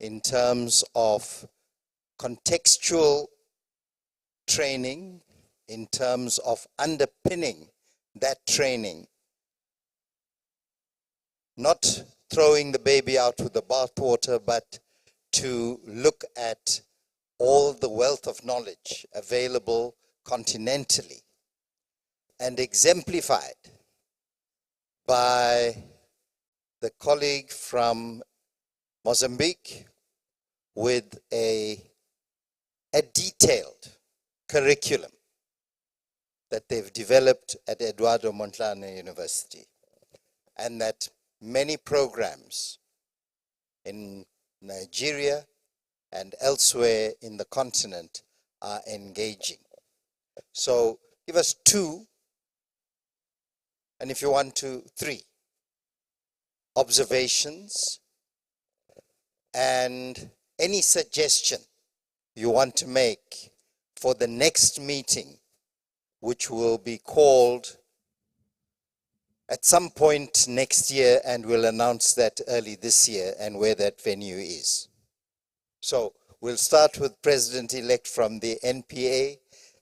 in terms of contextual training, in terms of underpinning that training, not throwing the baby out with the bathwater, but to look at all the wealth of knowledge available continentally and exemplified by the colleague from Mozambique with a detailed curriculum that they've developed at Eduardo Mondlane University, and that many programs in Nigeria and elsewhere in the continent are engaging. So give us 2, and if you want to, 3 observations and any suggestion you want to make for the next meeting, which will be called at some point next year, and we'll announce that early this year and where that venue is. So we'll start with President-elect from the NPA.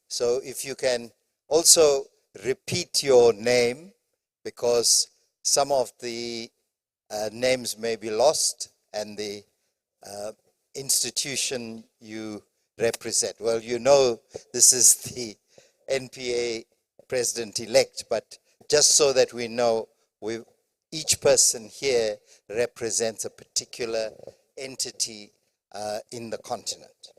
So if you can also repeat your name, because some of the names may be lost, and the institution you represent. Well, you know this is the NPA President-elect, but just so that we know, each person here represents a particular entity in the continent.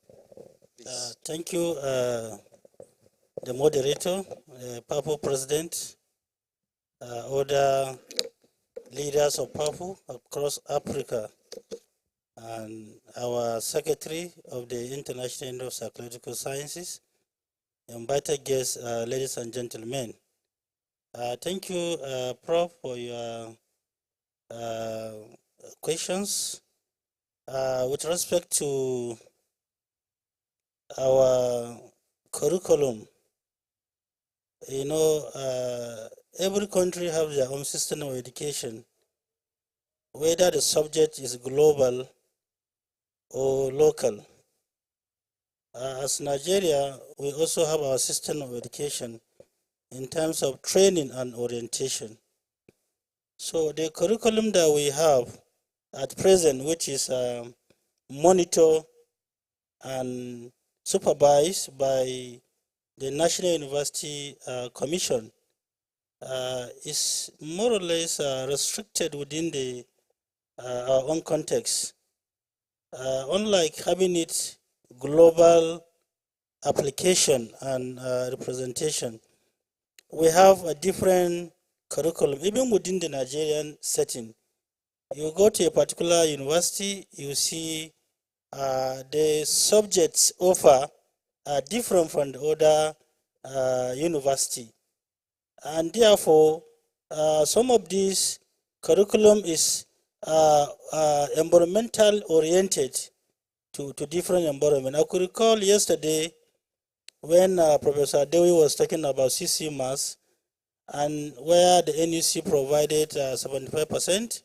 Thank you, the moderator, PAPU President, other leaders of PAPU across Africa, and our Secretary of the International Union of Psychological Sciences, invited guests, ladies and gentlemen. Thank you, Prof, for your questions. With respect to our curriculum, you know, every country has their own system of education, whether the subject is global or local. As Nigeria, we also have our system of education in terms of training and orientation. So the curriculum that we have at present, which is monitored and supervised by the National University Commission, is more or less restricted within our own context. Unlike having it global application and representation, we have a different curriculum, even within the Nigerian setting. You go to a particular university, you see the subjects offered are different from the other university. and therefore some of this curriculum is environmental oriented to different environment. I could recall yesterday when Professor Dewi was talking about CC Mass, and where the NUC provided 75%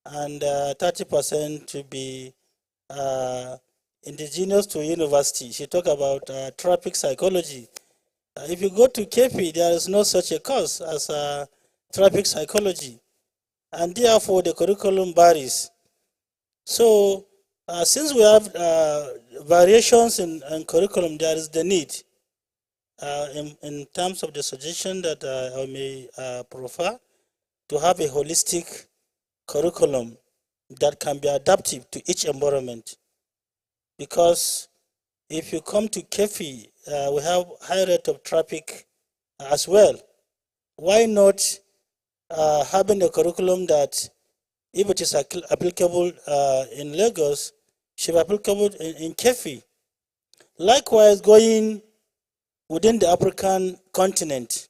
and 30% to be indigenous to university. She talked about traffic psychology. If you go to KP, there is no such a course as traffic psychology, and therefore the curriculum varies. So since we have variations in curriculum, there is the need in terms of the suggestion that I may prefer to have a holistic curriculum that can be adaptive to each environment. Because if you come to KEFI, we have high rate of traffic as well. Why not having a curriculum that, if it is applicable in Lagos, should be applicable in KEFI? Likewise, going within the African continent.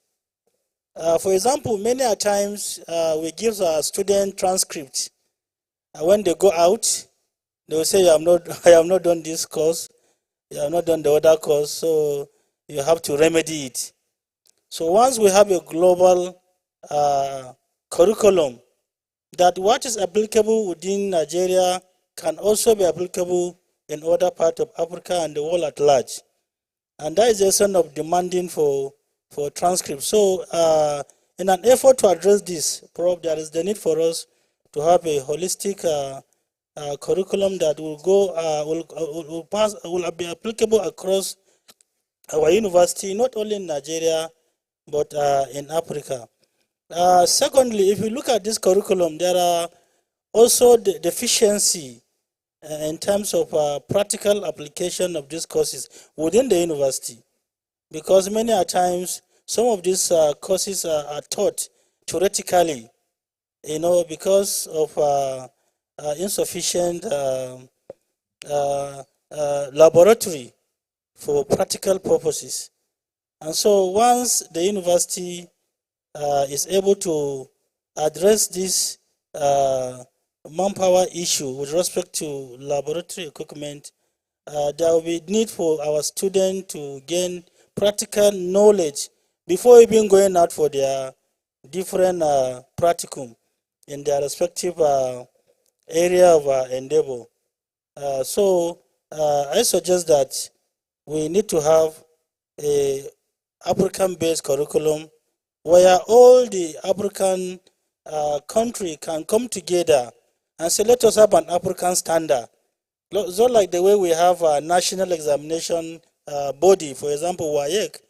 For example, many a times we give our student transcripts. When they go out, they will say, I have not done this course, you have not done the other course, so you have to remedy it. So once we have a global curriculum, that what is applicable within Nigeria can also be applicable in other parts of Africa and the world at large. And that is a sort of demanding for transcripts. So in an effort to address this, there is the need for us to have a holistic curriculum that will be applicable across our university, not only in Nigeria, but in Africa. Secondly, if you look at this curriculum, there are also the deficiency in terms of practical application of these courses within the university. Because many a times, some of these courses are taught theoretically, because of insufficient laboratory for practical purposes. And so once the university is able to address this manpower issue with respect to laboratory equipment, there will be need for our students to gain practical knowledge before even going out for their different practicum in their respective area of endeavor. So I suggest that we need to have a African-based curriculum where all the African country can come together and say, let us have an African standard. So like the way we have a national examination body, for example, WAEC,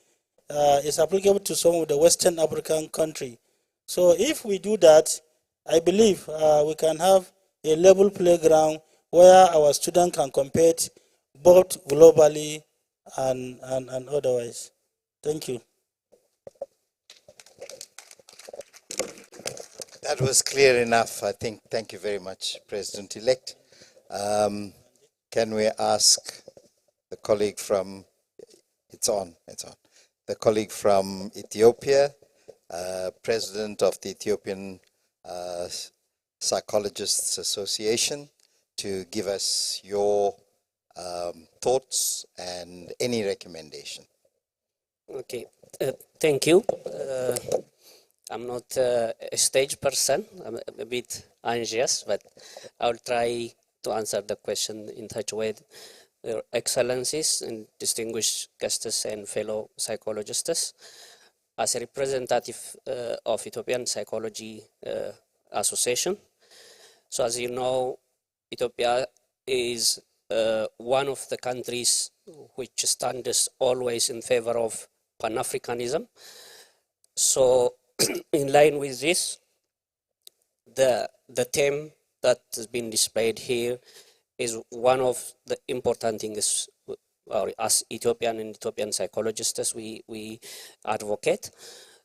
is applicable to some of the Western African country. So if we do that, I believe we can have a level playground where our students can compete both globally and otherwise. Thank you. That was clear enough, I think. Thank you very much, President-elect. Can we ask the colleague from, it's on, the colleague from Ethiopia, President of the Ethiopian Psychologists Association, to give us your thoughts and any recommendation. Okay, thank you. I'm not a stage person. I'm a bit anxious, but I'll try to answer the question in such a way. Your Excellencies and distinguished guests and fellow psychologists, as a representative of Ethiopian Psychology Association. So as you know, Ethiopia is one of the countries which stands always in favor of Pan-Africanism. So in line with this, the theme that has been displayed here is one of the important things as Ethiopian and Ethiopian psychologists we advocate.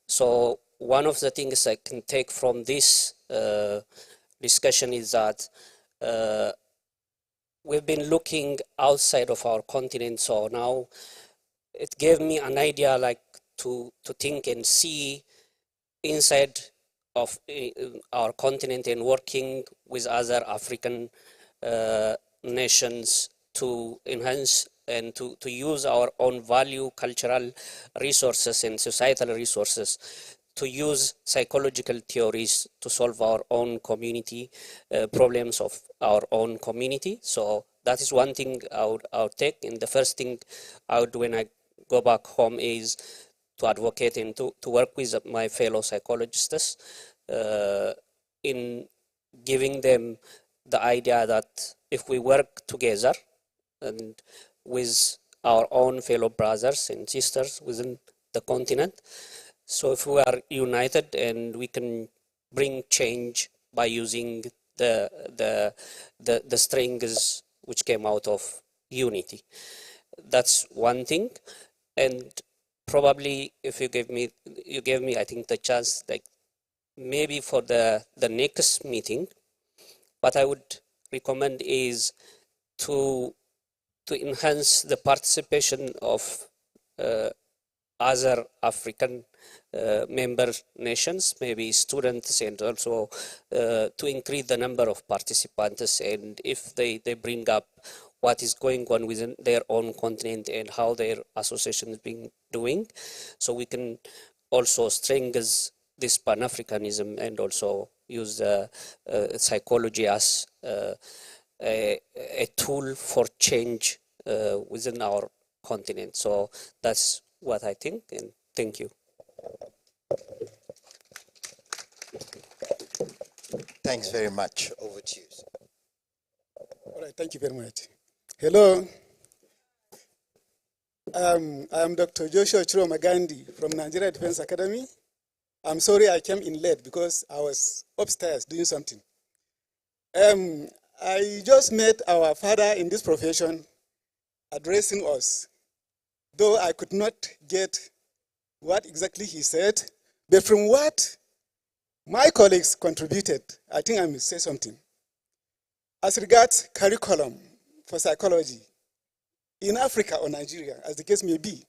So one of the things I can take from this discussion is that we've been looking outside of our continent, so now it gave me an idea like to think and see inside of our continent and working with other African nations to enhance and to use our own value, cultural resources and societal resources to use psychological theories to solve our own community problems of our own community. So that is one thing I would take. And the first thing I would when I go back home is to advocate and to work with my fellow psychologists in giving them the idea that if we work together and with our own fellow brothers and sisters within the continent, so if we are united and we can bring change by using the strengths which came out of unity. That's one thing. And probably if you gave me I think the chance, like maybe for the next meeting, what I would recommend is to enhance the participation of other African member nations, maybe students, and also to increase the number of participants, and if they bring up what is going on within their own continent and how their association is being doing, so we can also strengthen this Pan-Africanism and also use psychology as a tool for change within our continent. So that's what I think, and thank you. Thanks very much. Over to you, sir. All right, thank you very much. Hello. I am Dr. Joshua Chiroma Gandhi from Nigeria Defense Academy. I'm sorry I came in late because I was upstairs doing something. I just met our father in this profession addressing us, though I could not get what exactly he said, but from what my colleagues contributed, I think I must say something. As regards curriculum for psychology in Africa or Nigeria, as the case may be,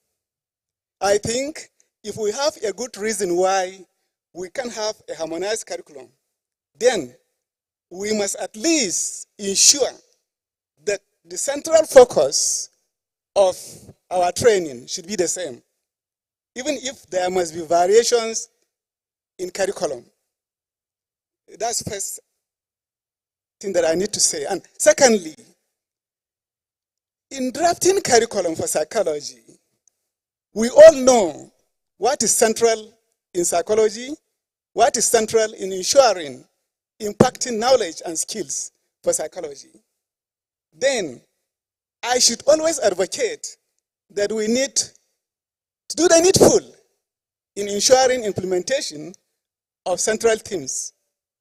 I think if we have a good reason why we can have a harmonized curriculum, then we must at least ensure that the central focus of our training should be the same, even if there must be variations in curriculum. That's the first thing that I need to say. And secondly, in drafting curriculum for psychology, we all know what is central in psychology, what is central in ensuring impacting knowledge and skills for psychology. Then I should always advocate that we need to do the needful in ensuring implementation of central themes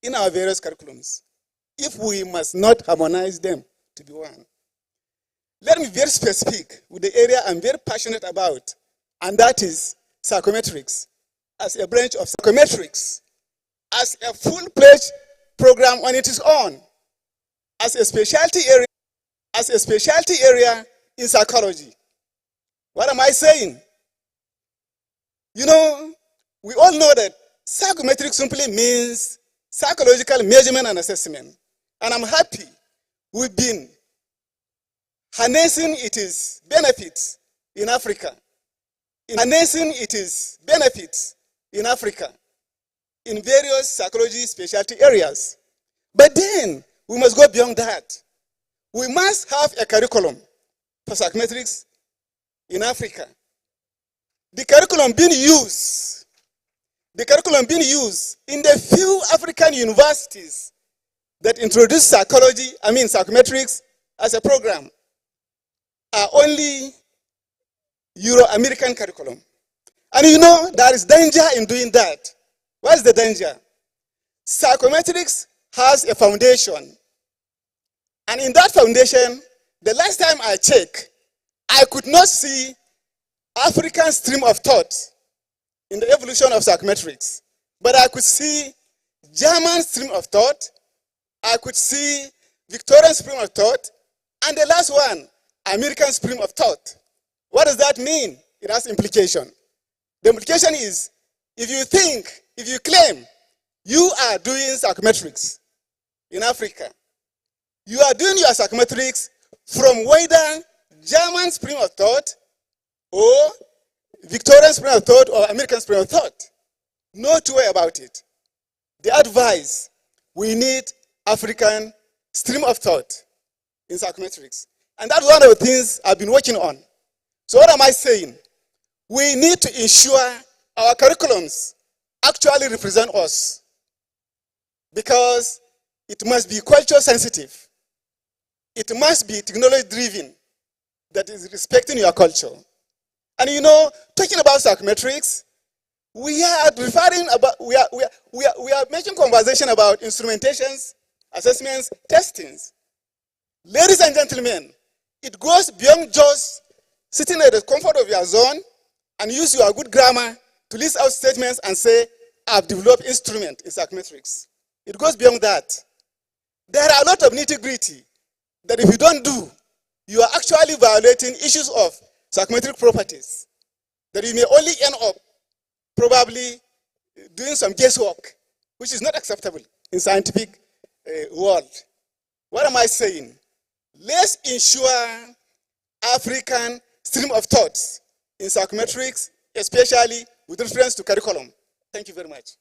in our various curriculums, if we must not harmonize them to be one. Let me be very specific with the area I'm very passionate about, and that is psychometrics. As a branch of psychometrics, as a full-fledged program on its own, as a specialty area in psychology. What am I saying? You know, we all know that psychometrics simply means psychological measurement and assessment. And I'm happy we've been harnessing its benefits in Africa. In various psychology specialty areas. But then we must go beyond that. We must have a curriculum for psychometrics in Africa. The curriculum being used in the few African universities that introduce psychometrics as a program are only Euro-American curriculum. And you know, there is danger in doing that. What is the danger? Psychometrics has a foundation. And in that foundation, the last time I checked, I could not see African stream of thought in the evolution of psychometrics. But I could see German stream of thought, I could see Victorian stream of thought, and the last one, American stream of thought. What does that mean? It has implication. The implication is, if you think if you claim you are doing psychometrics in Africa, you are doing your psychometrics from whether German spring of thought or Victorian spring of thought or American spring of thought. No two way about it. They advise we need African stream of thought in psychometrics. And that's one of the things I've been working on. So what am I saying? We need to ensure our curriculums actually represent us, because it must be culture sensitive. It must be technology driven, that is respecting your culture. And you know, talking about psychometrics, we are making conversation about instrumentations, assessments, testings. Ladies and gentlemen, it goes beyond just sitting at the comfort of your zone and use your good grammar to list out statements and say, I've developed instrument in psychometrics. It goes beyond that. There are a lot of nitty-gritty that if you don't do, you are actually violating issues of psychometric properties, that you may only end up probably doing some guesswork, which is not acceptable in scientific world. What am I saying? Let's ensure African stream of thoughts in psychometrics, especially with reference to curriculum. Thank you very much.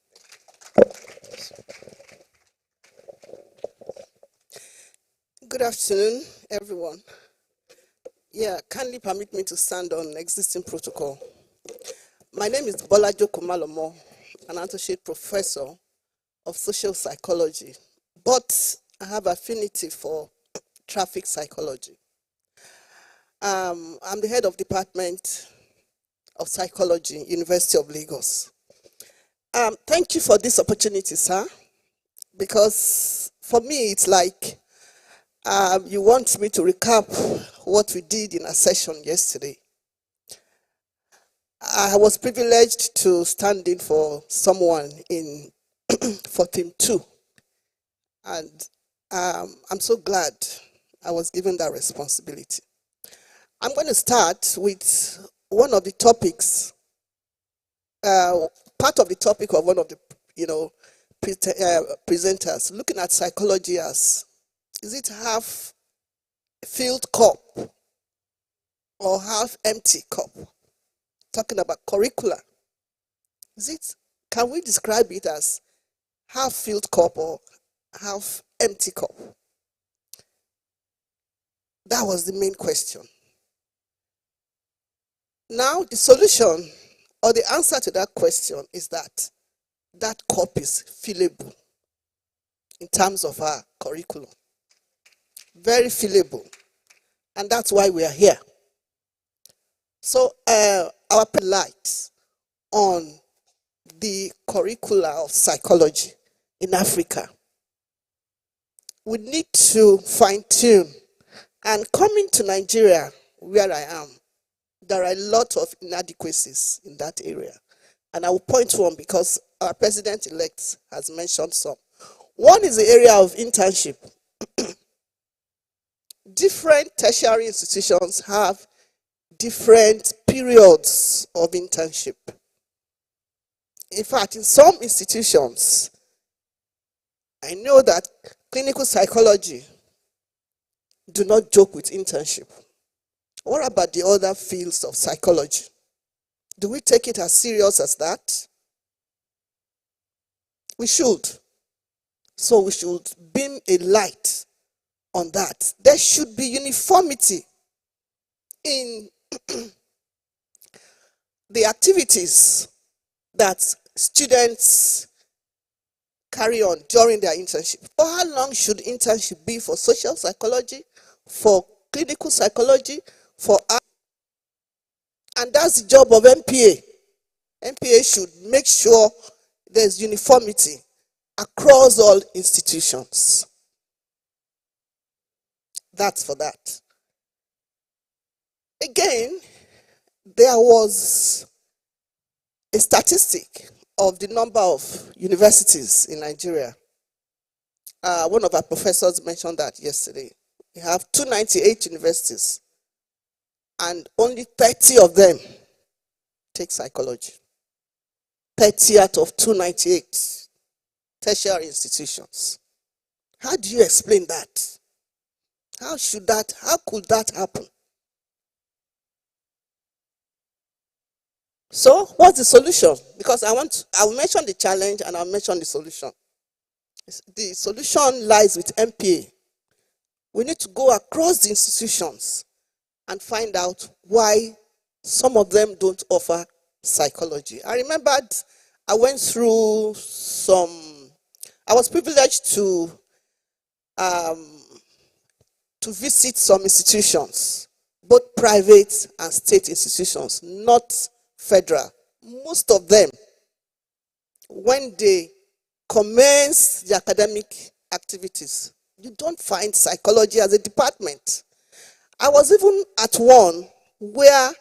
Good afternoon, everyone. Yeah, kindly permit me to stand on existing protocol. My name is Bolajo Kumalomo, an associate professor of social psychology, but I have affinity for traffic psychology. I'm the head of department of psychology, University of Lagos. Thank you for this opportunity, sir, because for me it's like you want me to recap what we did in a session yesterday. I was privileged to stand in for someone in for Team 2, and I'm so glad I was given that responsibility. I'm going to start with one of the topics, part of the topic of one of the presenters, looking at psychology as, is it half filled cup or half empty cup? Talking about curricula. Can we describe it as half filled cup or half empty cup? That was the main question. Now the solution or the answer to that question is that that cup is fillable in terms of our curriculum. Very fillable. And that's why we are here. So our light on the curricula of psychology in Africa. We need to fine-tune. And coming to Nigeria, where I am, there are a lot of inadequacies in that area. And I will point to one because our president-elect has mentioned some. One is the area of internship. Different tertiary institutions have different periods of internship. In fact, in some institutions, I know that clinical psychology do not joke with internship. What about the other fields of psychology? Do we take it as serious as that? We should. So we should beam a light on that. There should be uniformity in the activities that students carry on during their internship. For how long should internship be for social psychology, for clinical psychology, for art? And that's the job of MPA. MPA should make sure there's uniformity across all institutions. That's for that. Again, there was a statistic of the number of universities in Nigeria. One of our professors mentioned that yesterday. We have 298 universities, and only 30 of them take psychology. 30th of 298 tertiary institutions. How do you explain that? How could that happen? So, what's the solution? Because I'll mention the challenge and I'll mention the solution. The solution lies with MPA. We need to go across the institutions and find out why some of them don't offer psychology. I remembered I went through I was privileged to visit some institutions, both private and state institutions, not federal. Most of them, when they commence the academic activities, you don't find psychology as a department. I was even at one where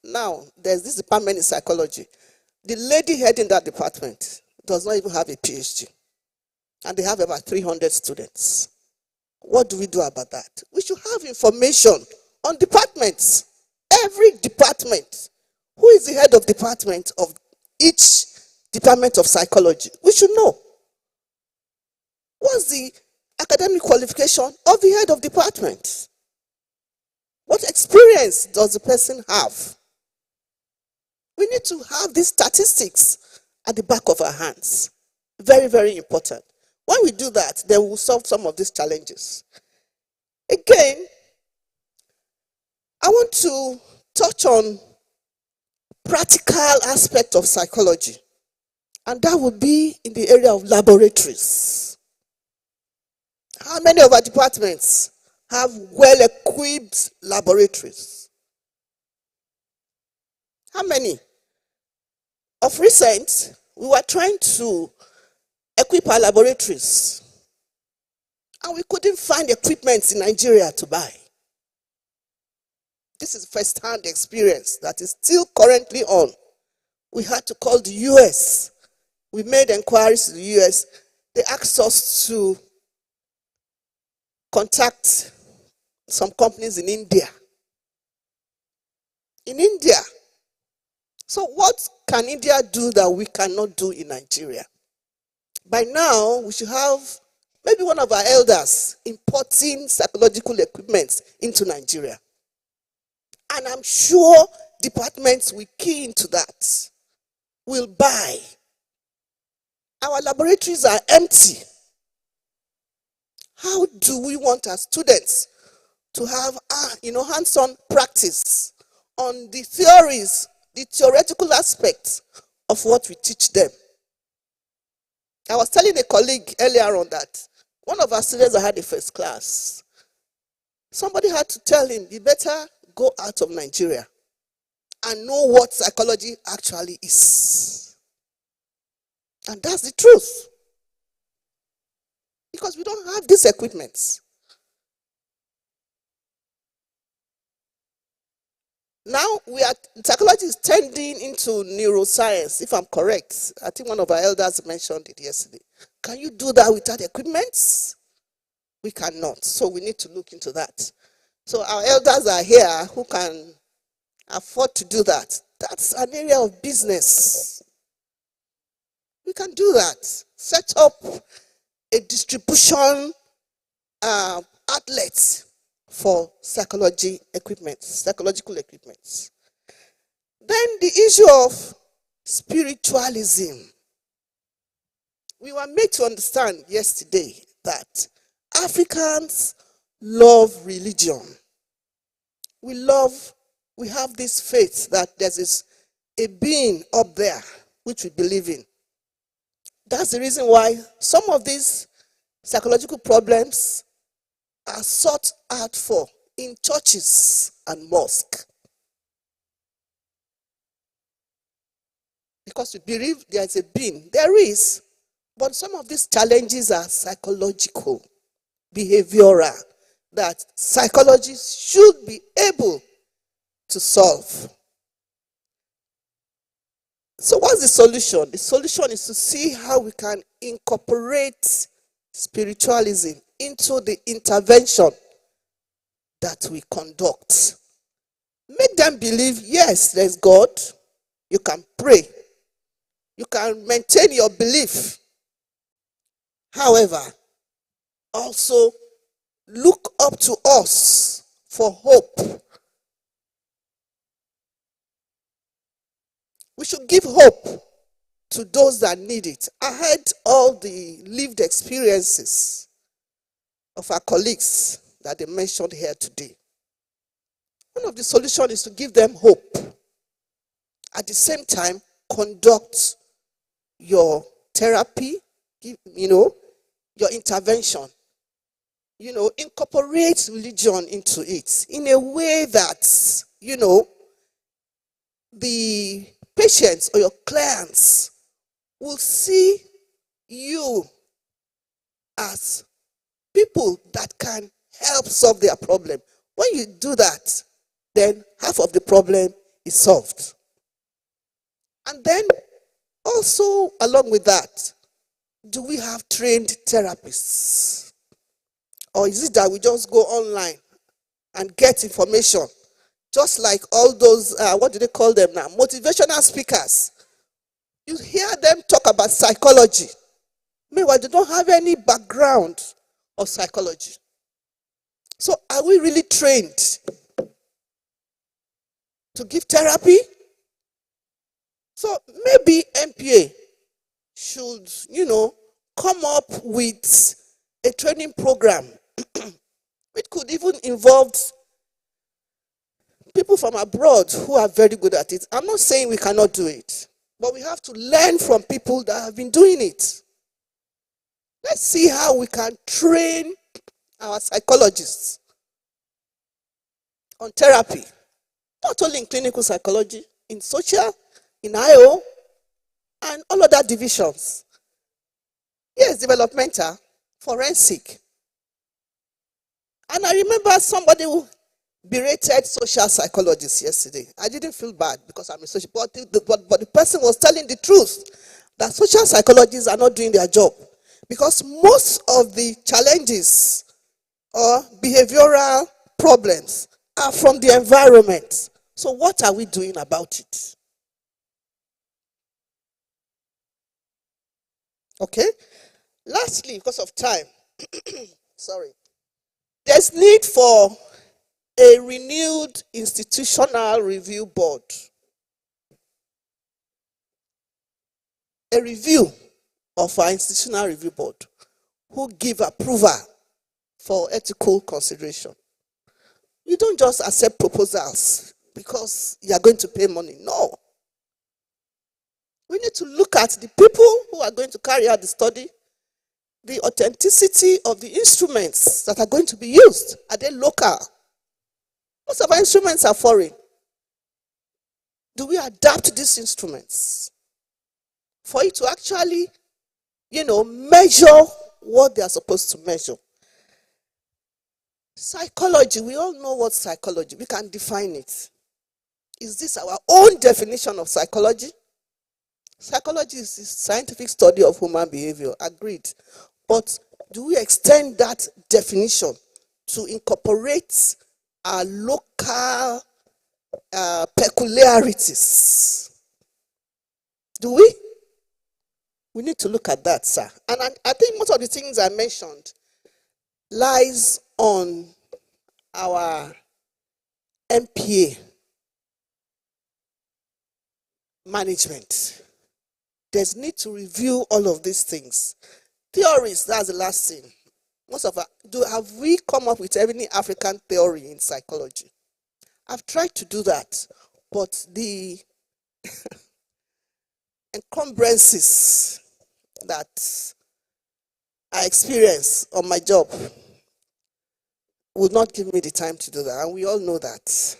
now there's this department in psychology. The lady heading that department does not even have a PhD. And they have about 300 students. What do we do about that? We should have information on departments. Every department. Who is the head of department of each department of psychology? We should know. What's the academic qualification of the head of department? What experience does the person have? We need to have these statistics at the back of our hands. Very, very important. When we do that, then we'll solve some of these challenges. Again, I want to touch on practical aspect of psychology, and that would be in the area of laboratories. How many of our departments have well-equipped laboratories? How many? Of recent, we were trying to equip our laboratories, and we couldn't find equipment in Nigeria to buy. This is first-hand experience that is still currently on. We had to call the US. We made inquiries to the US. They asked us to contact some companies in India. In India. So what can India do that we cannot do in Nigeria? By now, we should have maybe one of our elders importing psychological equipment into Nigeria. And I'm sure departments will key into that, will buy. Our laboratories are empty. How do we want our students to have hands-on practice on the theories, the theoretical aspects of what we teach them? I was telling a colleague earlier on that one of our students that had a first class, somebody had to tell him, you better go out of Nigeria and know what psychology actually is. And that's the truth. Because we don't have these equipments. Now psychology is tending into neuroscience, if I'm correct. I think one of our elders mentioned it yesterday. Can you do that without equipment? We cannot. So we need to look into that. So our elders are here who can afford to do that. That's an area of business. We can do that. Set up a distribution outlet for psychological equipment. Then the issue of spiritualism. We were made to understand yesterday that Africans love religion. We have this faith that there's a being up there which we believe in. That's the reason why some of these psychological problems are sought out for in churches and mosques. Because we believe there is a being. There is. But some of these challenges are psychological, behavioral, that psychologists should be able to solve. So what's the solution? The solution is to see how we can incorporate spiritualism into the intervention that we conduct. Make them believe, yes, there's God, You can pray. You can maintain your belief. However, also look up to us for hope. We should give hope to those that need it. I heard all the lived experiences of our colleagues that they mentioned here today. One of the solutions is to give them hope. At the same time, conduct your therapy, your intervention. Incorporate religion into it in a way that, the patients or your clients will see you as people that can help solve their problem. When you do that, then half of the problem is solved. And then also along with that, do we have trained therapists? Or is it that we just go online and get information? Just like all those, what do they call them now? Motivational speakers. You hear them talk about psychology. Meanwhile, they don't have any background of psychology. So are we really trained to give therapy? So maybe MPA should, come up with a training program. It could even involve people from abroad who are very good at it. I'm not saying we cannot do it, but we have to learn from people that have been doing it. Let's see how we can train our psychologists on therapy, not only in clinical psychology, in social, in IO, and all other divisions. Yes, developmental, forensic. And I remember somebody who berated social psychologists yesterday. I didn't feel bad because I'm a social, but the person was telling the truth that social psychologists are not doing their job because most of the challenges or behavioral problems are from the environment. So what are we doing about it? Okay? Lastly, because of time, sorry, there's need for a renewed institutional review board. A review of our institutional review board who give approval for ethical consideration. You don't just accept proposals because you are going to pay money. No. We need to look at the people who are going to carry out the study, the authenticity of the instruments that are going to be used. Are they local? Most of our instruments are foreign. Do we adapt these instruments for it to actually, measure what they are supposed to measure? Psychology, we all know what psychology, we can define it. Is this our own definition of psychology? Psychology is the scientific study of human behavior, agreed. But do we extend that definition to incorporate our local peculiarities? Do we? We need to look at that, sir. And I think most of the things I mentioned lies on our MPA management. There's need to review all of these things. Theories, that's the last thing. Have we come up with any African theory in psychology? I've tried to do that, but the encumbrances that I experience on my job would not give me the time to do that. And we all know that.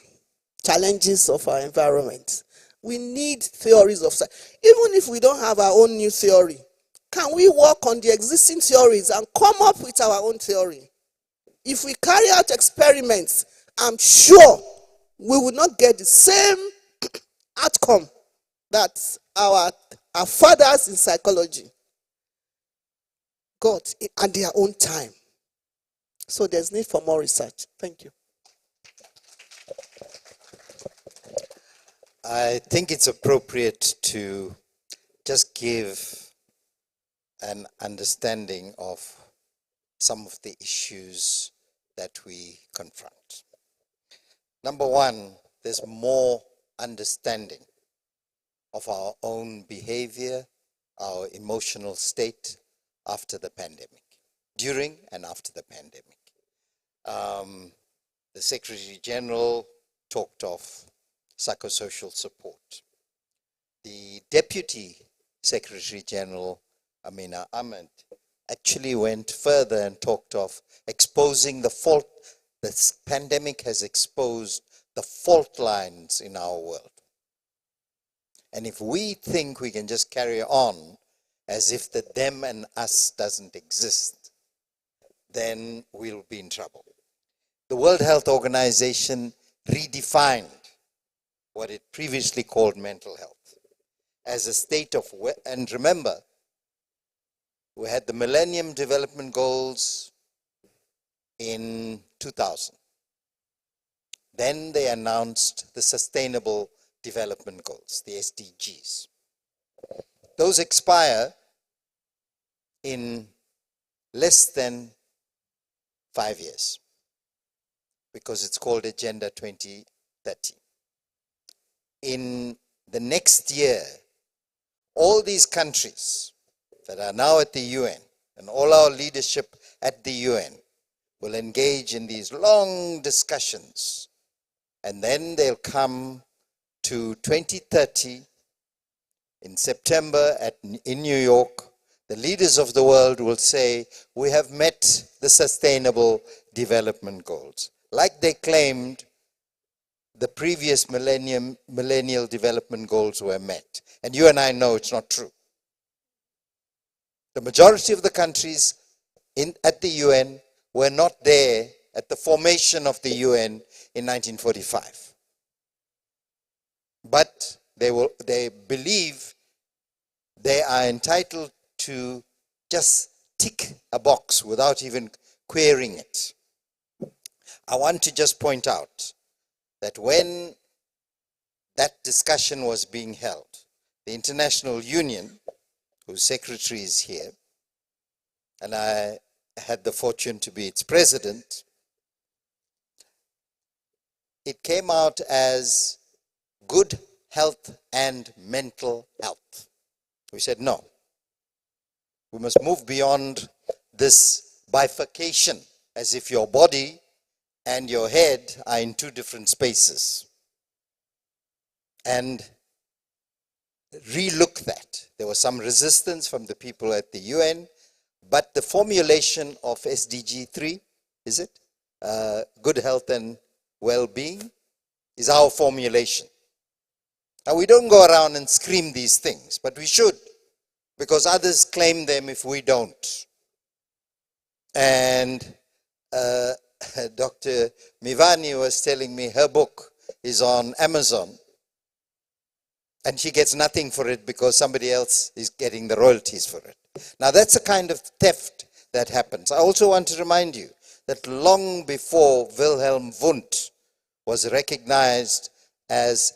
Challenges of our environment. We need theories of science. Even if we don't have our own new theory, can we work on the existing theories and come up with our own theory? If we carry out experiments, I'm sure we will not get the same outcome that our fathers in psychology got at their own time. So there's need for more research. Thank you. I think it's appropriate to just give an understanding of some of the issues that we confront. Number one, there's more understanding of our own behavior, our emotional state after the pandemic, during and after the pandemic. The Secretary General talked of psychosocial support. The Deputy Secretary General, Amina Ahmed, actually went further and talked of exposing the fault. This pandemic has exposed the fault lines in our world. And if we think we can just carry on as if the them and us doesn't exist, then we'll be in trouble. The World Health Organization redefined what it previously called mental health as a state of, and remember, we had the Millennium Development Goals in 2000. Then they announced the Sustainable Development Goals, the SDGs. Those expire in less than 5 years because it's called Agenda 2030. In the next year, all these countries that are now at the UN and all our leadership at the UN will engage in these long discussions, and then they'll come to 2030 in September in New York. The leaders of the world will say, we have met the Sustainable Development Goals. Like they claimed the previous millennial development goals were met. And you and I know it's not true. The majority of the countries at the UN were not there at the formation of the UN in 1945. But they believe they are entitled to just tick a box without even querying it. I want to just point out that when that discussion was being held, the International Union, whose secretary is here, and I had the fortune to be its president, it came out as good health and mental health. We said, no, we must move beyond this bifurcation as if your body and your head are in two different spaces. And relook that. There was some resistance from the people at the UN, but the formulation of SDG 3, is it? Good health and well-being, is our formulation. Now, we don't go around and scream these things, but we should, because others claim them if we don't. And Dr. Mivani was telling me her book is on Amazon, and she gets nothing for it because somebody else is getting the royalties for it. Now, that's the kind of theft that happens. I also want to remind you that long before Wilhelm Wundt was recognized as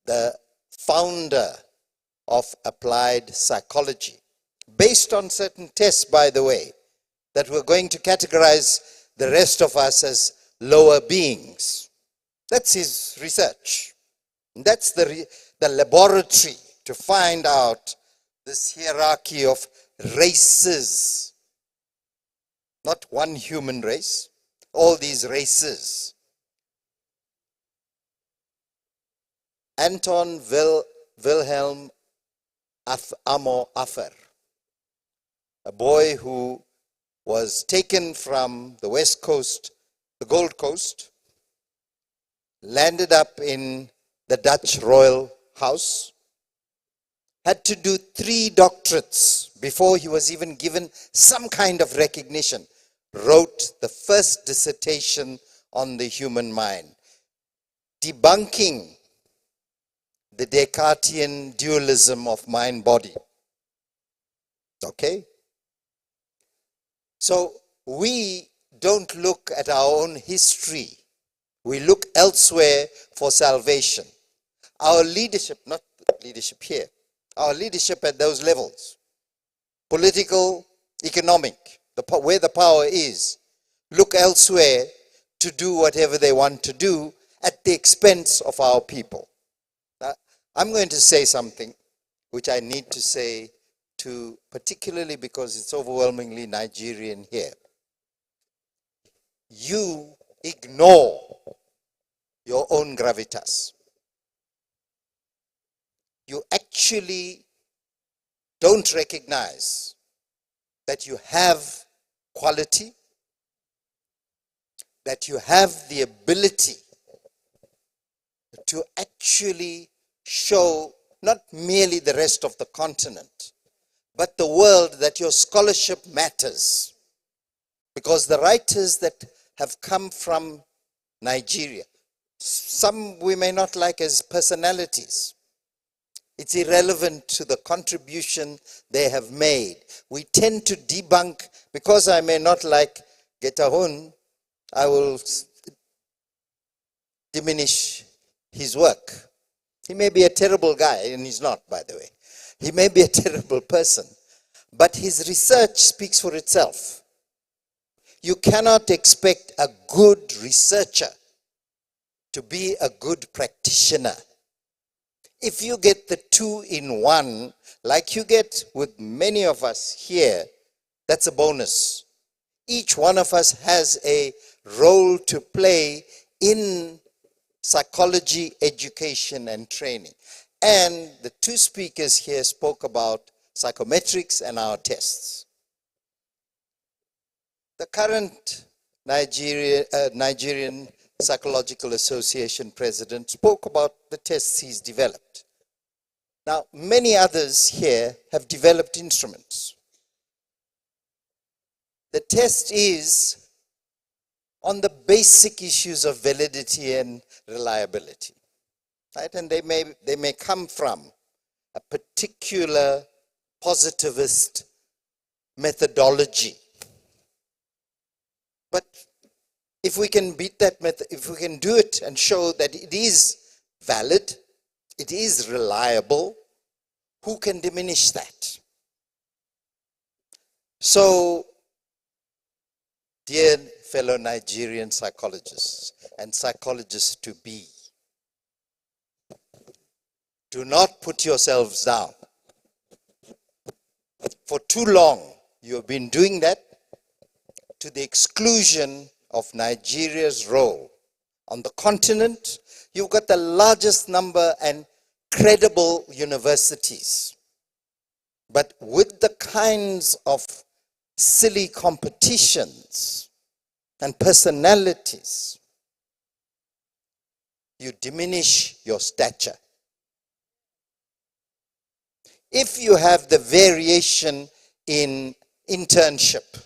the founder of applied psychology, based on certain tests, by the way, that were going to categorize the rest of us as lower beings. That's his research. And that's the laboratory to find out this hierarchy of races. Not one human race, all these races. Anton Wilhelm Amo Affer, a boy who was taken from the West Coast, the Gold Coast, landed up in the Dutch Royal House, had to do 3 doctorates before he was even given some kind of recognition, wrote the first dissertation on the human mind, debunking the Descartesian dualism of mind-body. Okay? So we don't look at our own history. We look elsewhere for salvation. our leadership, not leadership here, our leadership at those levels, political, economic, where the power is, look elsewhere to do whatever they want to do at the expense of our people. Now, I'm going to say something which I need to say to, particularly because it's overwhelmingly Nigerian here. You ignore your own gravitas. You actually don't recognize that you have quality, that you have the ability to actually show not merely the rest of the continent, but the world that your scholarship matters. Because the writers that have come from Nigeria, some we may not like as personalities. It's irrelevant to the contribution they have made. We tend to debunk, because I may not like Getahun, I will diminish his work. He may be a terrible guy, and he's not, by the way. He may be a terrible person, but his research speaks for itself. You cannot expect a good researcher to be a good practitioner. If you get the two in one, like you get with many of us here, that's a bonus. Each one of us has a role to play in psychology, education, and training. And the two speakers here spoke about psychometrics and our tests. The current Nigerian Psychological Association president spoke about the tests he's developed. Now, many others here have developed instruments. The test is on the basic issues of validity and reliability, right? And they may come from a particular positivist methodology. But if we can beat that method, if we can do it and show that it is valid, it is reliable, who can diminish that? So, dear fellow Nigerian psychologists and psychologists to be, do not put yourselves down. For too long, you have been doing that to the exclusion of Nigeria's role. On the continent, you've got the largest number and credible universities. But with the kinds of silly competitions and personalities, you diminish your stature. If you have the variation in internship,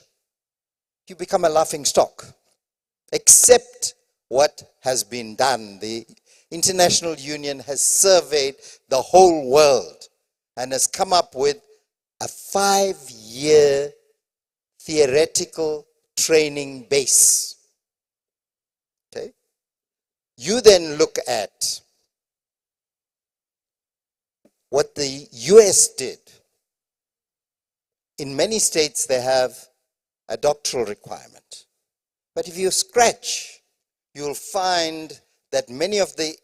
you become a laughing stock. Accept what has been done. The International Union has surveyed the whole world and has come up with a 5-year theoretical training base. Okay? You then look at what the US did. In many states, they have a doctoral requirement. But if you scratch, you'll find that many of the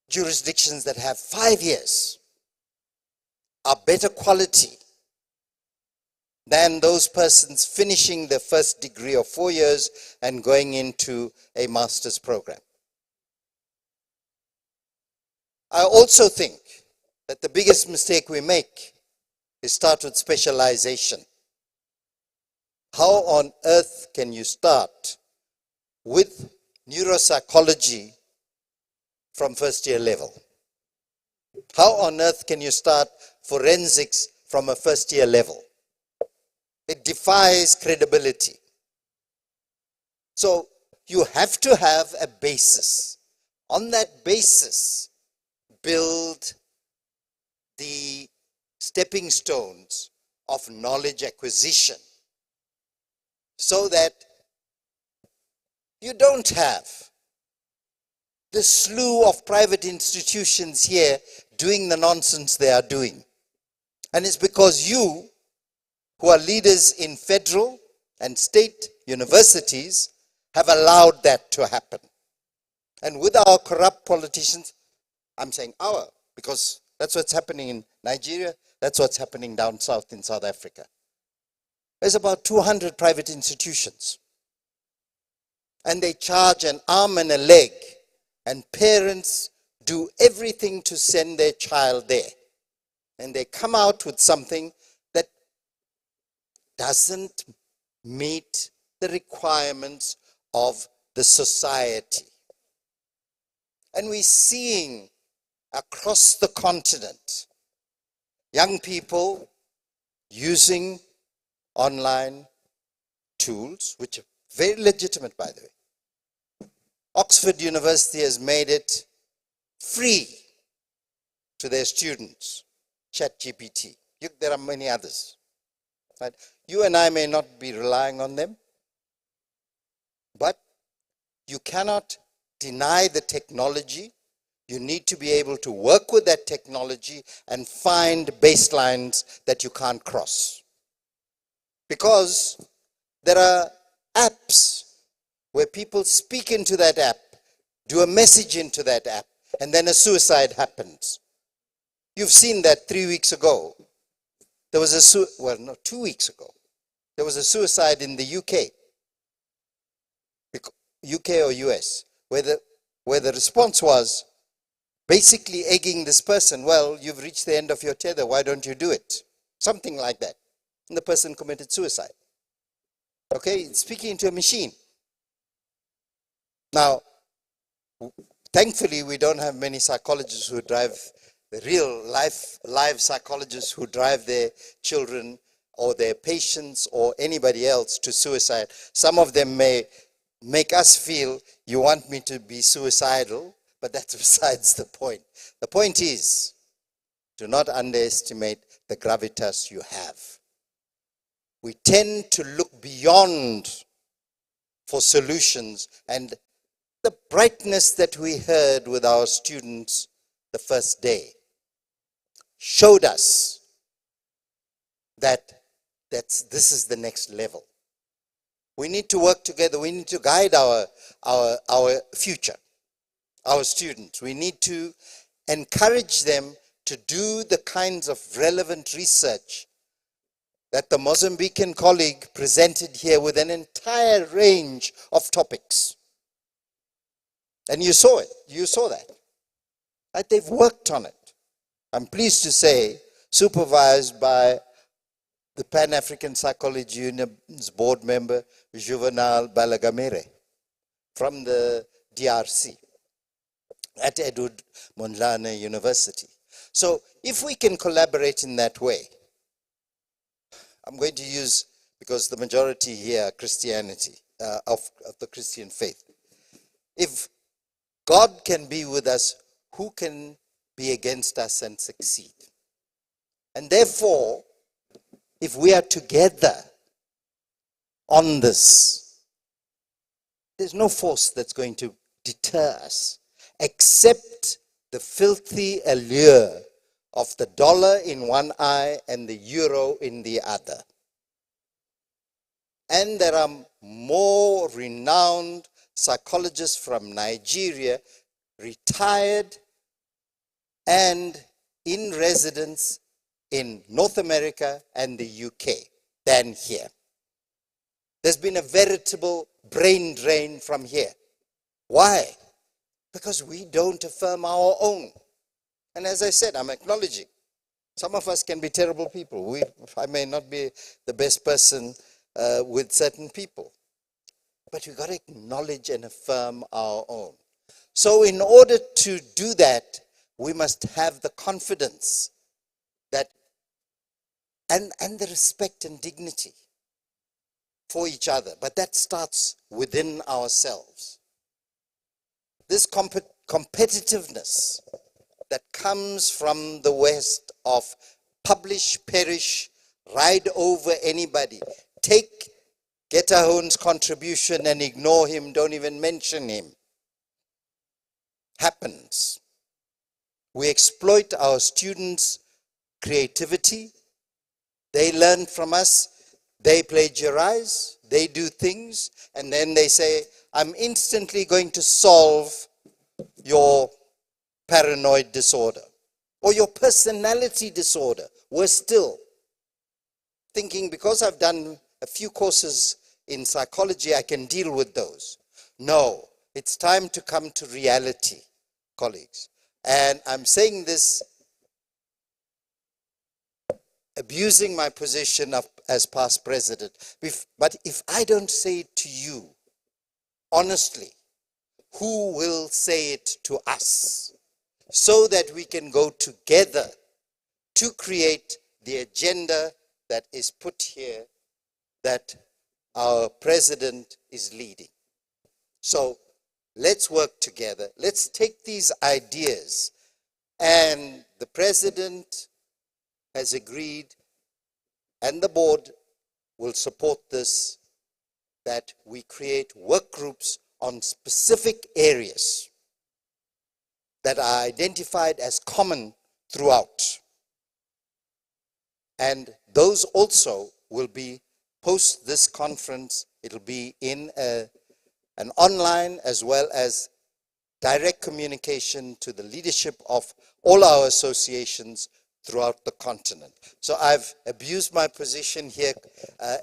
jurisdictions that have 5 years are better quality than those persons finishing their first degree of 4 years and going into a master's program. I also think that the biggest mistake we make is start with specialization. How on earth can you start with neuropsychology from first year level? How on earth can you start forensics from a first year level? It defies credibility. So you have to have a basis. On that basis, build the stepping stones of knowledge acquisition so that you don't have the slew of private institutions here doing the nonsense they are doing. And it's because you, who are leaders in federal and state universities, have allowed that to happen. And with our corrupt politicians, I'm saying our, because that's what's happening in Nigeria, that's what's happening down south in South Africa. There's about 200 private institutions. And they charge an arm and a leg, and parents do everything to send their child there. And they come out with something that doesn't meet the requirements of the society. And we're seeing across the continent young people using online tools, which are very legitimate, by the way. Oxford University has made it free to their students, ChatGPT. There are many others. Right? You and I may not be relying on them, but you cannot deny the technology. You need to be able to work with that technology and find baselines that you can't cross. Because there are apps where people speak into that app, do a message into that app, and then a suicide happens. You've seen that 3 weeks ago. There was a 2 weeks ago. There was a suicide in the UK. UK or US, where the response was basically egging this person, well, you've reached the end of your tether, why don't you do it? Something like that. And the person committed suicide. Okay, speaking to a machine. Now, thankfully, we don't have many psychologists who drive, the real live psychologists who drive their children or their patients or anybody else to suicide. Some of them may make us feel, you want me to be suicidal, but that's besides the point. The point is, do not underestimate the gravitas you have. We tend to look beyond for solutions, and the brightness that we heard with our students the first day showed us that this is the next level. We need to work together. We need to guide our future, our students. We need to encourage them to do the kinds of relevant research that the Mozambican colleague presented here with an entire range of topics. And you saw it. You saw that. Right? They've worked on it. I'm pleased to say, supervised by the Pan-African Psychology Union's board member, Juvenal Balagamere, from the DRC at Edward Mondlane University. So if we can collaborate in that way, I'm going to use, because the majority here are Christianity, of the Christian faith. If God can be with us, who can be against us and succeed? And therefore, if we are together on this, there's no force that's going to deter us except the filthy allure of the dollar in one eye and the euro in the other. And there are more renowned psychologists from Nigeria, retired and in residence in North America and the UK than here. There's been a veritable brain drain from here. Why? Because we don't affirm our own. And as I said, I'm acknowledging, some of us can be terrible people. I may not be the best person with certain people. But we've got to acknowledge and affirm our own. So in order to do that, we must have the confidence that, and the respect and dignity for each other. But that starts within ourselves. This competitiveness that comes from the West of publish, perish, ride over anybody, take Getahoon's contribution and ignore him, don't even mention him. happens. We exploit our students' creativity. They learn from us, they plagiarize, they do things, and then they say, I'm instantly going to solve your paranoid disorder or your personality disorder. We're still thinking, because I've done a few courses in psychology, I can deal with those. No, it's time to come to reality, colleagues. And I'm saying this abusing my position as past president. But if I don't say it to you, honestly, who will say it to us? So that we can go together to create the agenda that is put here, that our president is leading. So let's work together. Let's take these ideas. And the president has agreed, and the board will support this, that we create work groups on specific areas that are identified as common throughout. And those also will be post this conference. It'll be in an online as well as direct communication to the leadership of all our associations throughout the continent. So I've abused my position here,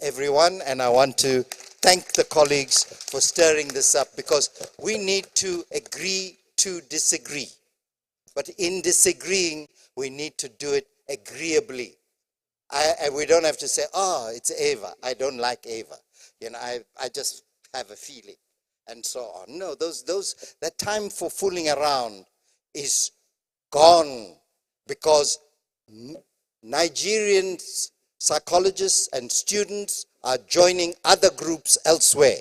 everyone, and I want to thank the colleagues for stirring this up, because we need to agree to disagree. But in disagreeing, we need to do it agreeably. We don't have to say, oh, it's Eva. I don't like Eva. You know, I just have a feeling, and so on. No, that time for fooling around is gone, because Nigerian psychologists and students are joining other groups elsewhere.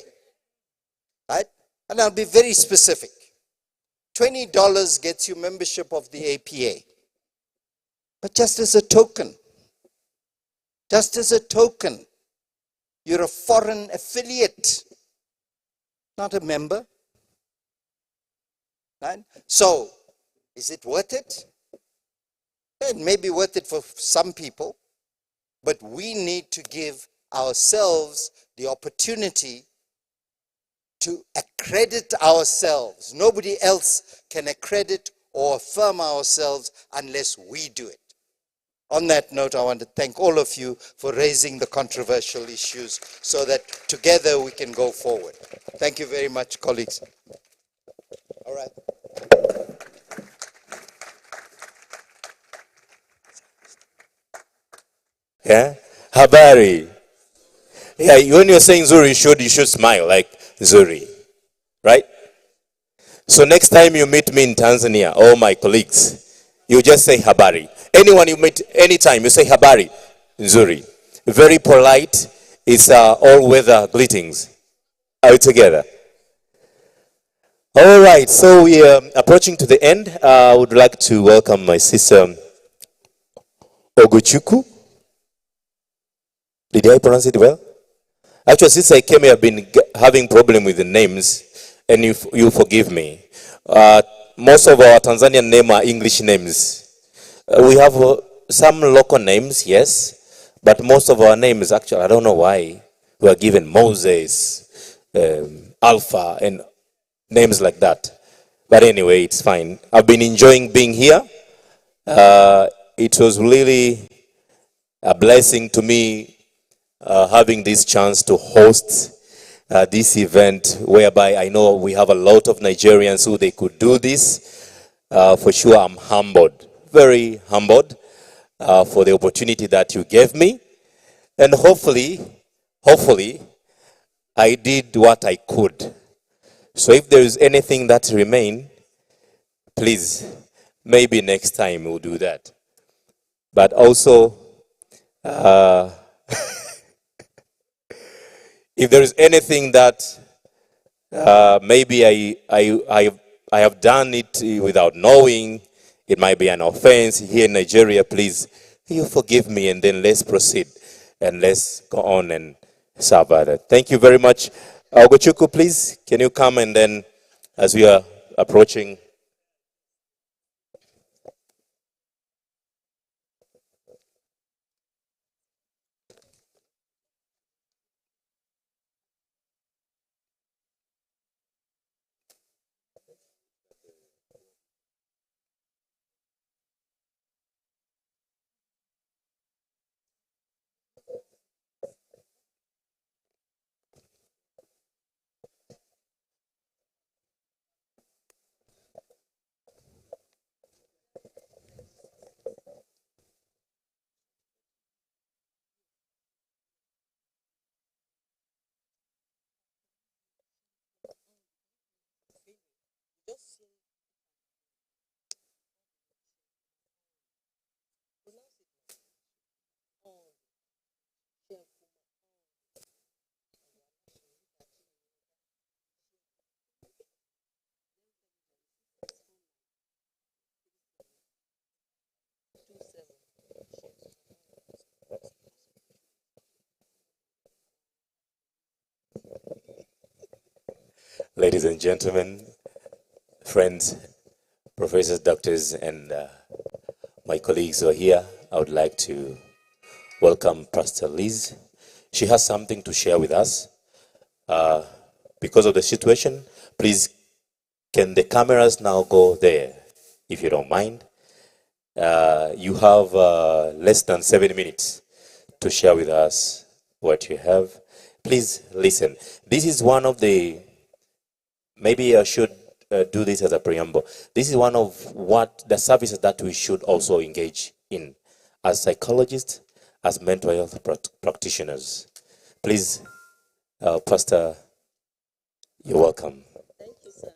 Right? And I'll be very specific. $20 gets you membership of the APA. But just as a token, you're a foreign affiliate, not a member. Right? So, is it worth it? It may be worth it for some people, but we need to give ourselves the opportunity to accredit ourselves. Nobody else can accredit or affirm ourselves unless we do it. On that note, I want to thank all of you for raising the controversial issues so that together we can go forward. Thank you very much, colleagues. All right. Yeah? Habari. Yeah, when you're saying Zuri, you should smile like Zuri. Right? So next time you meet me in Tanzania, all my colleagues, you just say Habari. Anyone you meet anytime, you say Habari, Zuri. Very polite. It's all-weather greetings. Are we together? All right, so we are approaching to the end. I would like to welcome my sister, Ogochukwu. Did I pronounce it well? Actually, since I came here, I've been having problem with the names, and you forgive me. Most of our Tanzanian names are English names. We have some local names, yes, but most of our names, actually, I don't know why, we are given Moses, Alpha, and names like that. But anyway, it's fine. I've been enjoying being here. It was really a blessing to me having this chance to host this event, whereby I know we have a lot of Nigerians who they could do this. For sure, I'm humbled, very humbled for the opportunity that you gave me. And hopefully, I did what I could. So if there is anything that remains, please, maybe next time we'll do that. But also, if there is anything that maybe I have done it without knowing, it might be an offense here in Nigeria, please, you forgive me, and then let's proceed and let's go on and serve others. Thank you very much. Ogochukwu, please, can you come, and then as we are approaching Ladies and gentlemen, friends, professors, doctors, and my colleagues who are here, I would like to welcome Pastor Liz. She has something to share with us. Because of the situation, please, can the cameras now go there, if you don't mind? You have less than 7 minutes to share with us what you have. Please listen. This is one of the, maybe I should do this as a preamble. This is one of what the services that we should also engage in as psychologists, as mental health practitioners. Please, Pastor, you're welcome. Thank you, sir.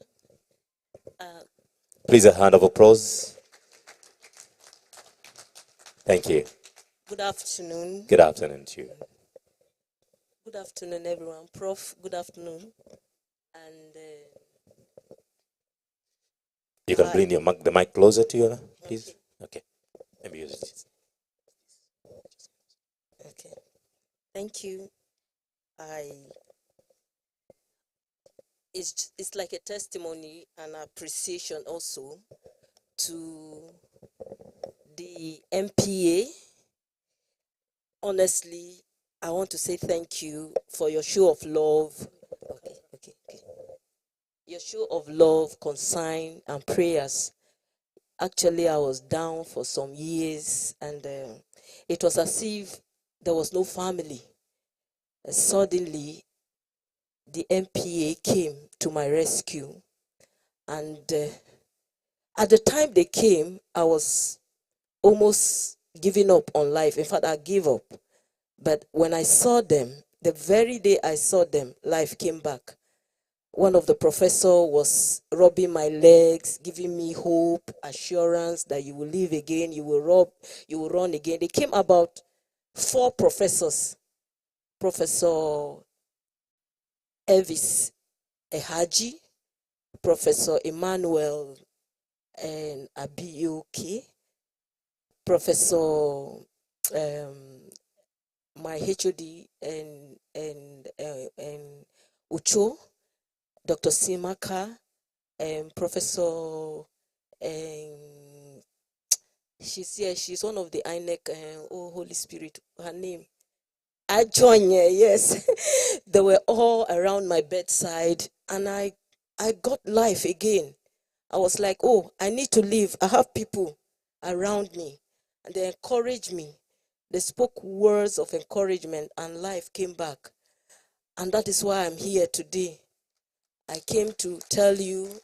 Please, a hand of applause. Thank you. Good afternoon. Good afternoon to you. Good afternoon, everyone. Prof, good afternoon. And You can bring your the mic closer to you, please. Okay. Let me use it. okay. Thank you. It's like a testimony and appreciation also to the MPA. Honestly, I want to say thank you for your show of love. Okay. Your show of love, concern, and prayers. Actually, I was down for some years, and it was as if there was no family. Suddenly, the MPA came to my rescue, and at the time they came, I was almost giving up on life. In fact, I gave up. But when I saw them, the very day I saw them, life came back. One of the professor was rubbing my legs, giving me hope, assurance that you will live again, you will run again. They came about 4 professors. Professor Elvis Ehaji, Professor Emmanuel and Abioke, Professor my HOD and Ucho, Dr. Simaka, and Professor, she's here, she's one of the INEC, oh Holy Spirit, her name, Ajonye, yes. They were all around my bedside, and I got life again. I was like, oh, I need to live. I have people around me, and they encouraged me. They spoke words of encouragement, and life came back. And that is why I'm here today. I came to tell you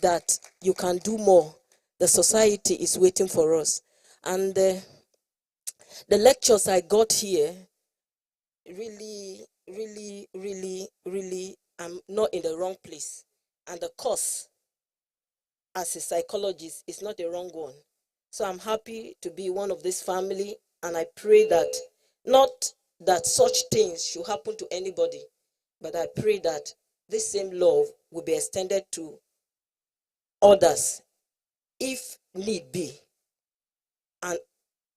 that you can do more. The society is waiting for us. And the lectures I got here, really, I'm not in the wrong place. And the course as a psychologist is not the wrong one. So I'm happy to be one of this family, and I pray that not that such things should happen to anybody, but I pray that this same love will be extended to others if need be. And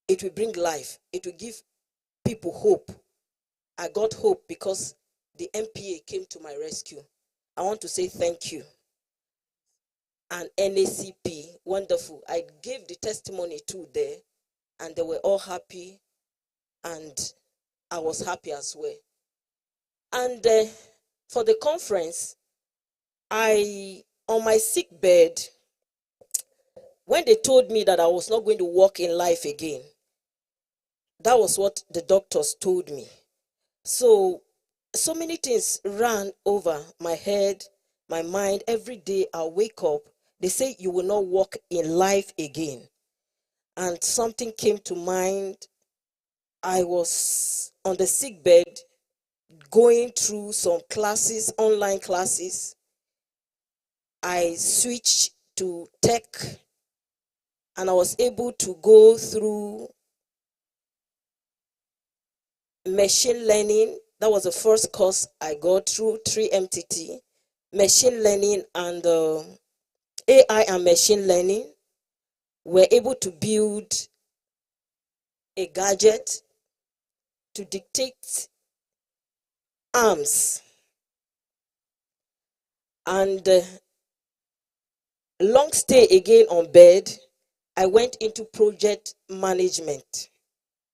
it will bring life. It will give people hope. I got hope because the MPA came to my rescue. I want to say thank you. And NACP, wonderful. I gave the testimony too there, and they were all happy, and I was happy as well. And for the conference, on my sick bed, when they told me that I was not going to walk in life again, that was what the doctors told me. So many things ran over my head, my mind. Every day I wake up, they say you will not walk in life again. And something came to mind. I was on the sick bed going through some classes, online classes. I switched to tech, and I was able to go through machine learning. That was the first course I got through 3MTT, machine learning and AI and machine learning. We're able to build a gadget to detect arms. And long stay again on bed, I went into project management.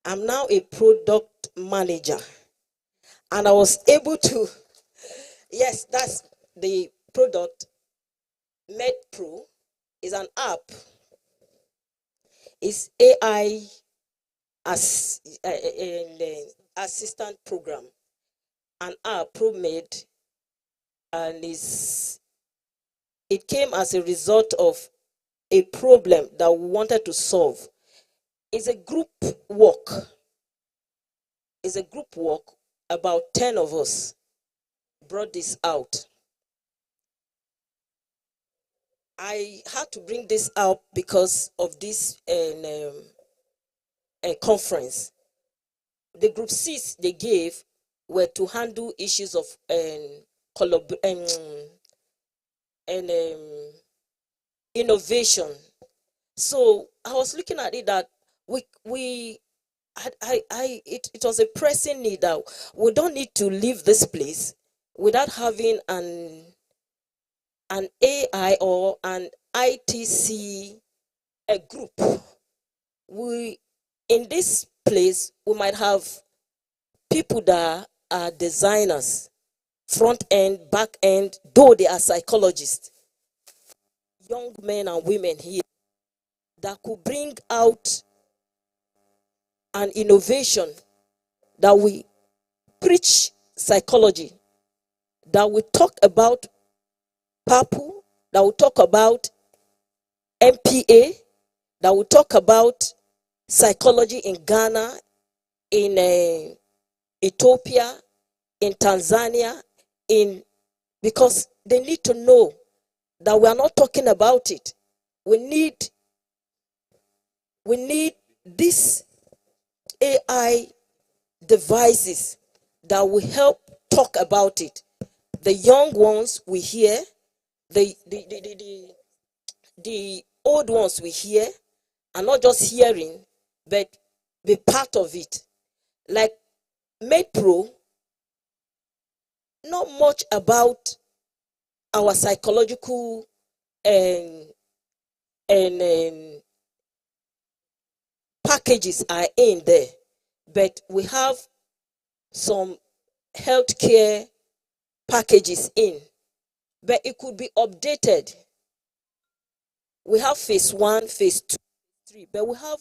I'm now a product manager. And I was able to, yes, that's the product. MedPro is an app. It's AI as an assistant program. An app ProMed, and it came as a result of a problem that we wanted to solve. It's a group work. It's a group work. About 10 of us brought this out. I had to bring this out because of this conference. The group Cs they gave were to handle issues of innovation. So I was looking at it that it was a pressing need that we don't need to leave this place without having an AI or an ITC group. In this place we might have people that are designers, front end, back end, though they are psychologists, young men and women here that could bring out an innovation, that we preach psychology, that we talk about PAPU, that we talk about MPA, that we talk about psychology in Ghana, in Ethiopia, in Tanzania, because they need to know that we are not talking about it. We need these AI devices that will help talk about it. The young ones we hear, the old ones we hear, and not just hearing, but be part of it. Like MedPro, not much about our psychological and packages are in there, but we have some healthcare packages in, but it could be updated. We have phase 1, phase 2, 3, but we have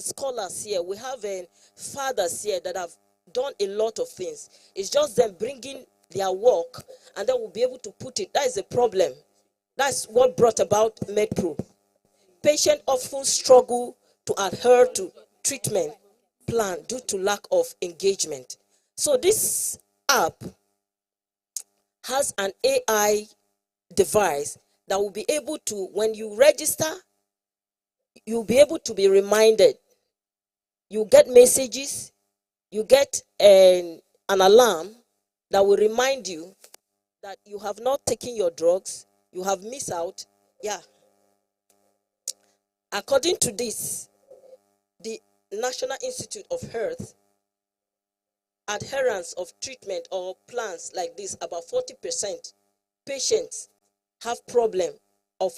scholars here, we have fathers here that have done a lot of things. It's just them bringing their work, and then we'll be able to put it. That is the problem. That's what brought about MedPro. Patients often struggle to adhere to treatment plan due to lack of engagement. So this app has an AI device that will be able to, when you register, you'll be able to be reminded. You get messages, you get an alarm that will remind you that you have not taken your drugs, you have missed out. Yeah. According to this, the National Institute of Health, adherence of treatment or plans like this, about 40% patients have problem of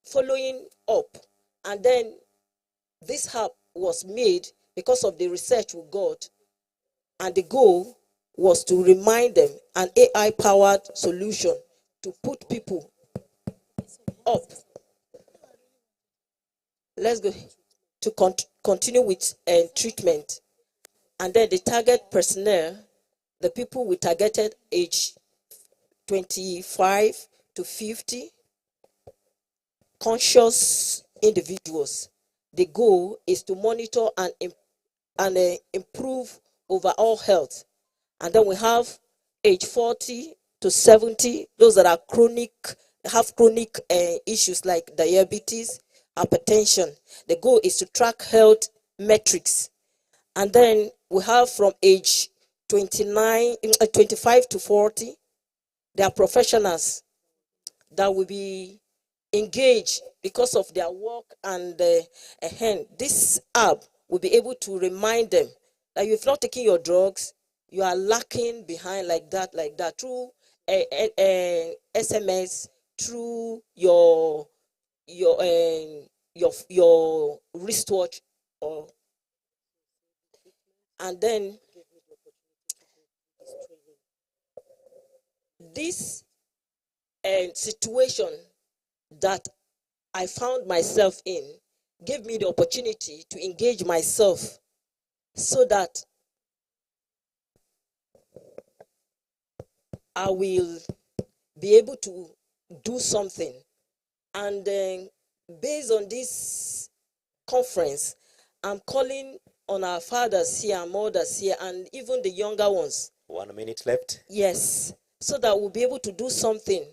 following up. And then this app was made because of the research we got, and the goal was to remind them, an AI-powered solution to put people up. Let's go to continue with treatment. And then the target personnel, the people we targeted age 25 to 50, conscious individuals. The goal is to monitor and improve overall health. And then we have age 40 to 70, those that are have chronic issues like diabetes, hypertension. The goal is to track health metrics. And then we have from age 25 to 40, there are professionals that will be engaged because of their work, and this app will be able to remind them that you've not taken your drugs, you are lacking behind like that, through SMS through your wristwatch, or and then this situation that I found myself in gave me the opportunity to engage myself so that I will be able to do something. And based on this conference, I'm calling on our fathers here, mothers here, and even the younger ones. 1 minute left. Yes, so that we'll be able to do something.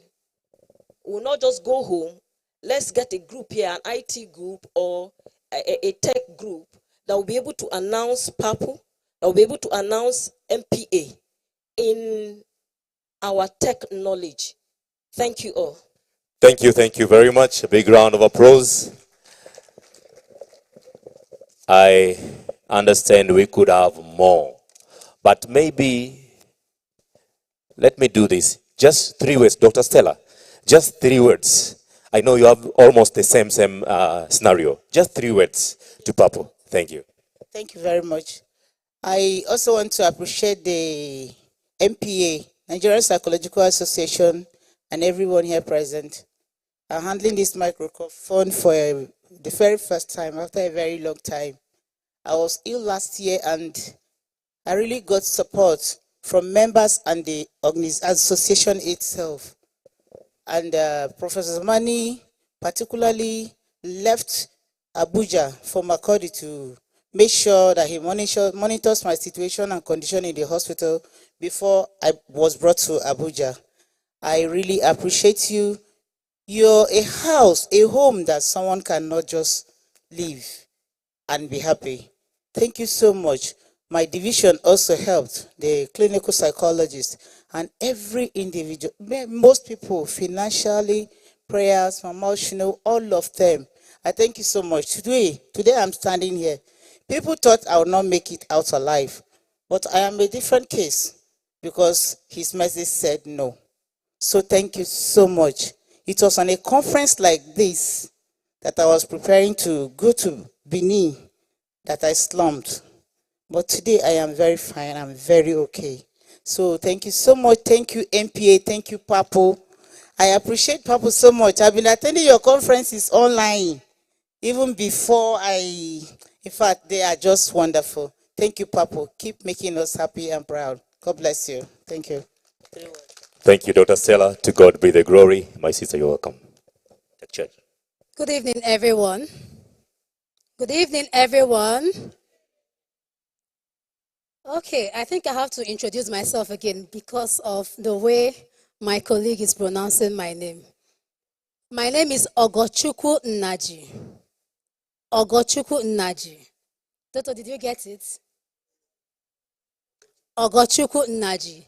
We'll not just go home. Let's get a group here, an IT group or a tech group that will be able to announce PAPU, that will be able to announce MPA in our tech knowledge. Thank you all. Thank you very much. A big round of applause. I understand we could have more, but maybe let me do this. Just 3 words, Dr. Stella. Just 3 words. I know you have almost the same scenario. Just 3 words to Papo. Thank you. Thank you very much. I also want to appreciate the MPA, Nigerian Psychological Association, and everyone here present. I'm handling this microphone for the very first time after a very long time. I was ill last year and I really got support from members and the association itself. And Professor Mani particularly left Abuja for Makurdi to make sure that he monitors my situation and condition in the hospital before I was brought to Abuja. I really appreciate you. You're a house, a home that someone cannot just leave and be happy. Thank you so much. My division also helped, the clinical psychologist and every individual, most people financially, prayers, emotional, all of them. I thank you so much. Today I'm standing here. People thought I would not make it out alive, but I am a different case because his message said no. So thank you so much. It was on a conference like this that I was preparing to go to Benin that I slumped. But today I am very fine. I'm very okay. So thank you so much. Thank you, MPA. Thank you, Papo. I appreciate Papo so much. I've been attending your conferences online even before in fact, they are just wonderful. Thank you, Papo. Keep making us happy and proud. God bless you. Thank you. Thank you, Dr. Stella. To God be the glory. My sister, you're welcome. The church. Good evening, everyone. Good evening, everyone. Okay, I think I have to introduce myself again because of the way my colleague is pronouncing my name. My name is Ogochukwu Nnaji. Ogochukwu Nnaji. Toto, did you get it? Ogochukwu Nnaji.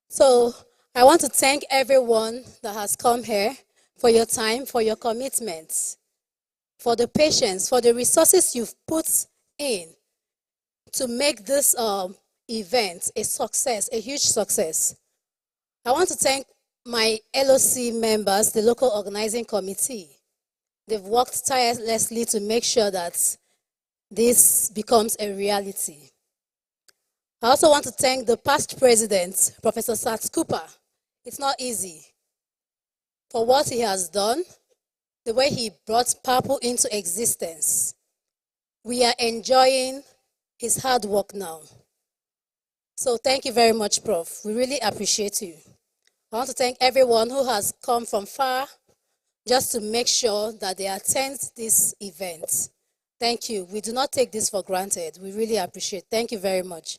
So, I want to thank everyone that has come here for your time, for your commitments, for the patience, for the resources you've put in to make this event a success, a huge success. I want to thank my LOC members, the local organizing committee. They've worked tirelessly to make sure that this becomes a reality. I also want to thank the past president, Professor Sats Cooper. It's not easy for what he has done, the way he brought PAPU into existence. We are enjoying his hard work now. So thank you very much, Prof. We really appreciate you. I want to thank everyone who has come from far just to make sure that they attend this event. Thank you. We do not take this for granted. We really appreciate it. Thank you very much.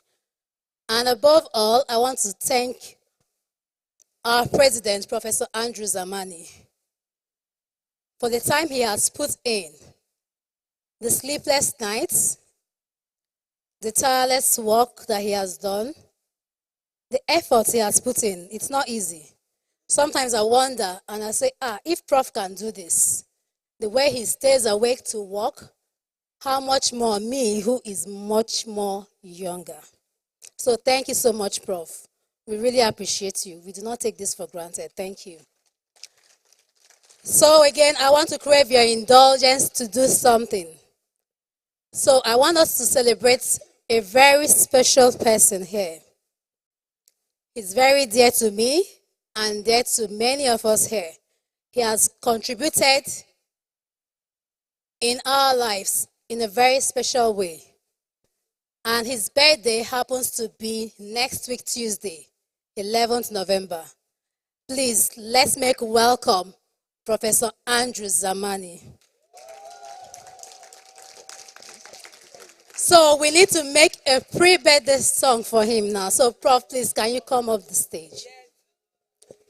And above all, I want to thank our president, Professor Andrew Zamani, for the time he has put in, the sleepless nights, the tireless work that he has done, the efforts he has put in. It's not easy. Sometimes I wonder and I say, if Prof can do this, the way he stays awake to work, how much more me, who is much more younger. So thank you so much, Prof. We really appreciate you. We do not take this for granted. Thank you. So again, I want to crave your indulgence to do something. So I want us to celebrate a very special person here. He's very dear to me and dear to many of us here. He has contributed in our lives in a very special way. And his birthday happens to be next week, Tuesday, 11th November. Please, let's make welcome Professor Andrew Zamani. So we need to make a pre-birthday song for him now. So Prof, please, can you come up the stage?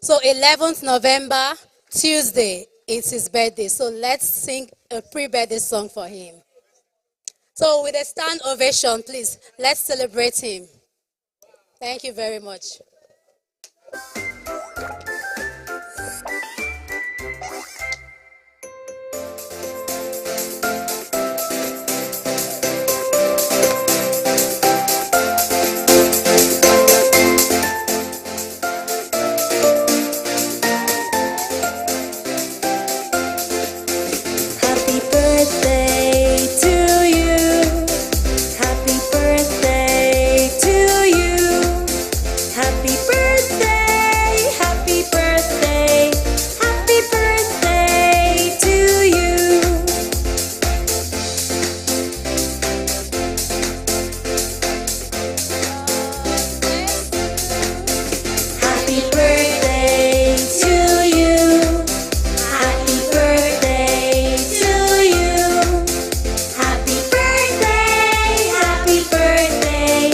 So 11th November, Tuesday, it's his birthday. So let's sing a pre-birthday song for him. So with a stand ovation, please, let's celebrate him. Thank you very much. Happy birthday to you. Happy birthday to you. Happy birthday, happy birthday, happy birthday to you. Happy birthday to you. Happy birthday to you. Happy birthday, happy birthday,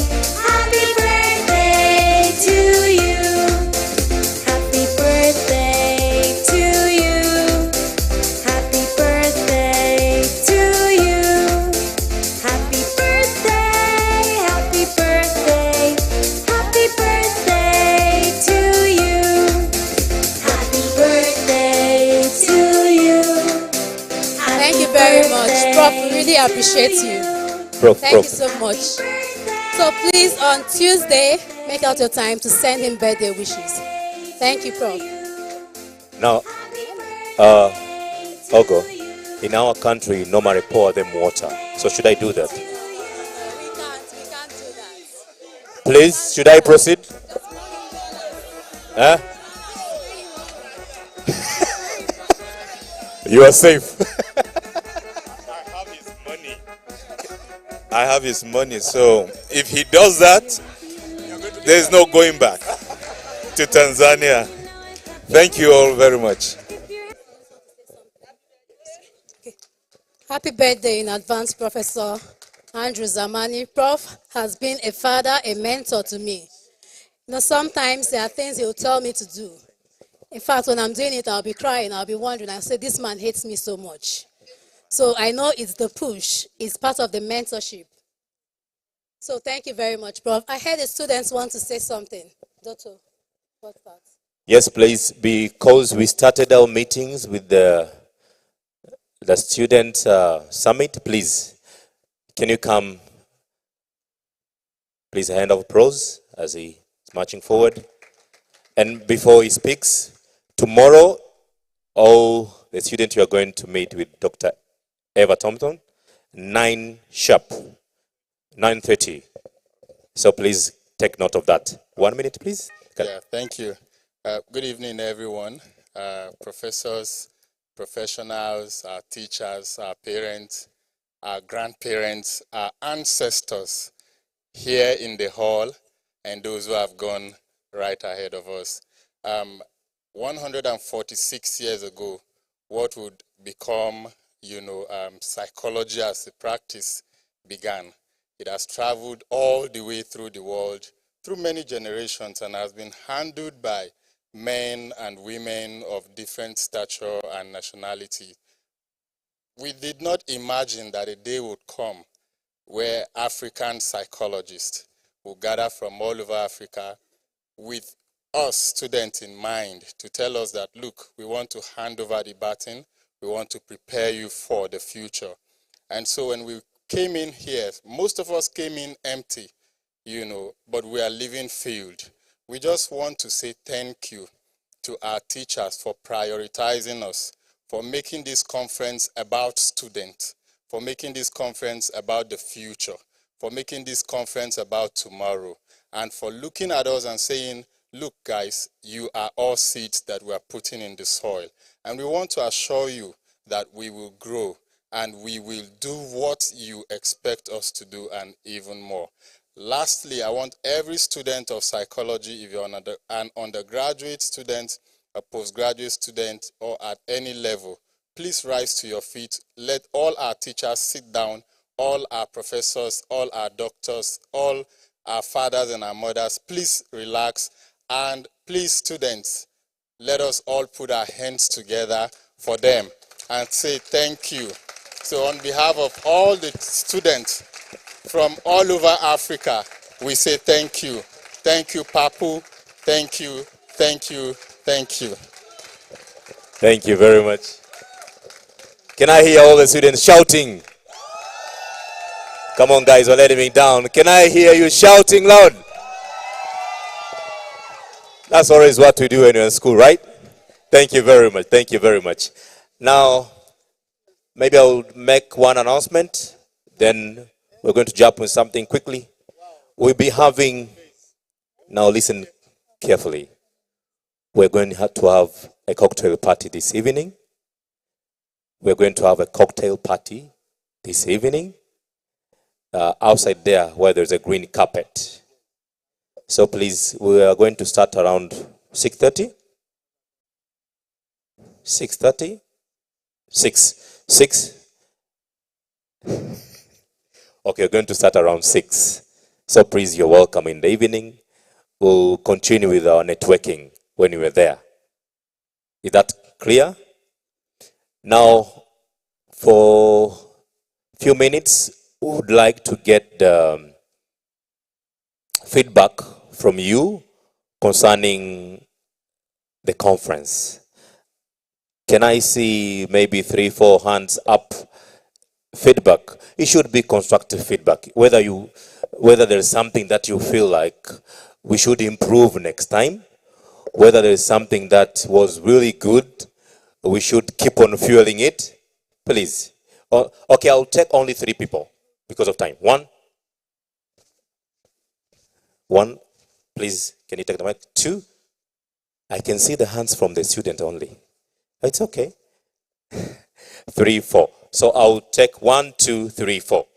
happy birthday to you. Happy birthday to you. Happy birthday to you. Happy birthday, happy birthday, happy birthday to you. Happy birthday to you. Thank you very much. Prof, we really appreciate you. Prof, Thank you so much. So please, on Tuesday, make out your time to send him birthday wishes. Thank you, Prof. Now, Ogo, in our country, normally pour them water. So should I do that? Please, should I proceed? Huh? You are safe. I have his money, so if he does that, there's no going back to Tanzania. Thank you all very much. Happy birthday in advance, Professor Andrew Zamani. Prof has been a father, a mentor to me. You know, sometimes there are things he will tell me to do. In fact, when I'm doing it, I'll be crying, I'll be wondering, I say, this man hates me so much. So I know it's the push, it's part of the mentorship. So thank you very much, Prof. I heard the students want to say something. Dotto, what part? Yes, please, because we started our meetings with the student summit, please, can you come, please, a hand of applause as he is marching forward. And before he speaks, tomorrow, all the students, you are going to meet with Dr. Eva Thompson, 9 sharp, 9:30. So please take note of that. 1 minute, please. Yeah, thank you. Good evening, everyone. Professors, professionals, our teachers, our parents, our grandparents, our ancestors here in the hall, and those who have gone right ahead of us. 146 years ago, what would become, psychology as a practice began. It has traveled all the way through the world, through many generations, and has been handled by men and women of different stature and nationality. We did not imagine that a day would come where African psychologists will gather from all over Africa with us students in mind to tell us that, look, we want to hand over the baton, we want to prepare you for the future. And so when we came in here, most of us came in empty, but we are living filled. We just want to say thank you to our teachers for prioritizing us, for making this conference about students, for making this conference about the future, for making this conference about tomorrow, and for looking at us and saying, look guys, you are all seeds that we are putting in the soil. And we want to assure you that we will grow and we will do what you expect us to do and even more. Lastly, I want every student of psychology, if you're an undergraduate student, a postgraduate student, or at any level, please rise to your feet. Let all our teachers sit down, all our professors, all our doctors, all our fathers and our mothers, please relax. And please, students, let us all put our hands together for them and say thank you. So on behalf of all the students from all over Africa, we say thank you. Thank you, Papu. Thank you, thank you, thank you. Thank you very much. Can I hear all the students shouting? Come on, guys, you're letting me down. Can I hear you shouting loud? That's always what we do when you're in school, right? Thank you very much. Thank you very much. Now, maybe I'll make one announcement. Then we're going to jump on something quickly. We'll be having, now listen carefully. We're going to have a cocktail party this evening. We're going to have a cocktail party this evening. Outside there where there's a green carpet. So please, we are going to start around 6:30. 6:30? 6. Okay, we're going to start around 6. So please, you're welcome in the evening. We'll continue with our networking when we're there. Is that clear? Now, for a few minutes, we would like to get feedback from you concerning the conference. Can I see maybe 3-4 hands up? Feedback. It should be constructive feedback. Whether there's something that you feel like we should improve next time, whether there's something that was really good, we should keep on fueling it. Please. Okay, I'll take only 3 people because of time. One, please, can you take the mic? 2, I can see the hands from the student only. It's okay. 3, 4. So I'll take 1, 2, 3, 4.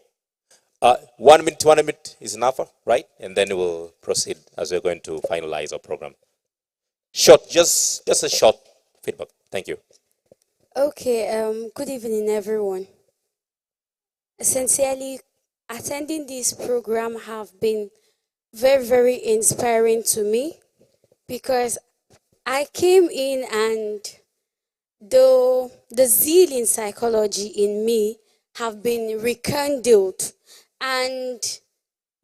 1 minute is enough, right? And then we'll proceed as we're going to finalize our program. Short, just a short feedback. Thank you. Okay, good evening, everyone. Sincerely, attending this program have been very, very inspiring to me because I came in and the zeal in psychology in me have been rekindled, and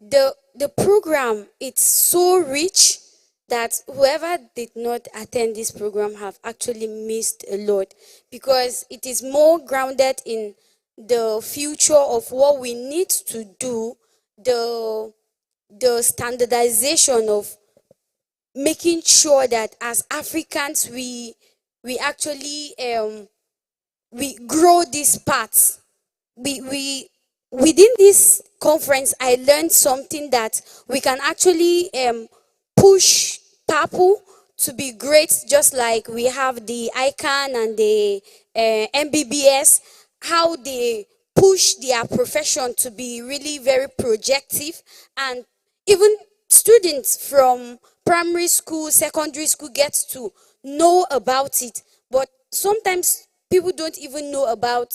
the program, it's so rich that whoever did not attend this program have actually missed a lot, because it is more grounded in the future of what we need to do, the standardization of making sure that as Africans we actually we grow these parts. We within this conference, I learned something that we can actually push PAPU to be great, just like we have the ICANN and the MBBS, how they push their profession to be really very projective, and even students from primary school, secondary school gets to know about it. But sometimes people don't even know about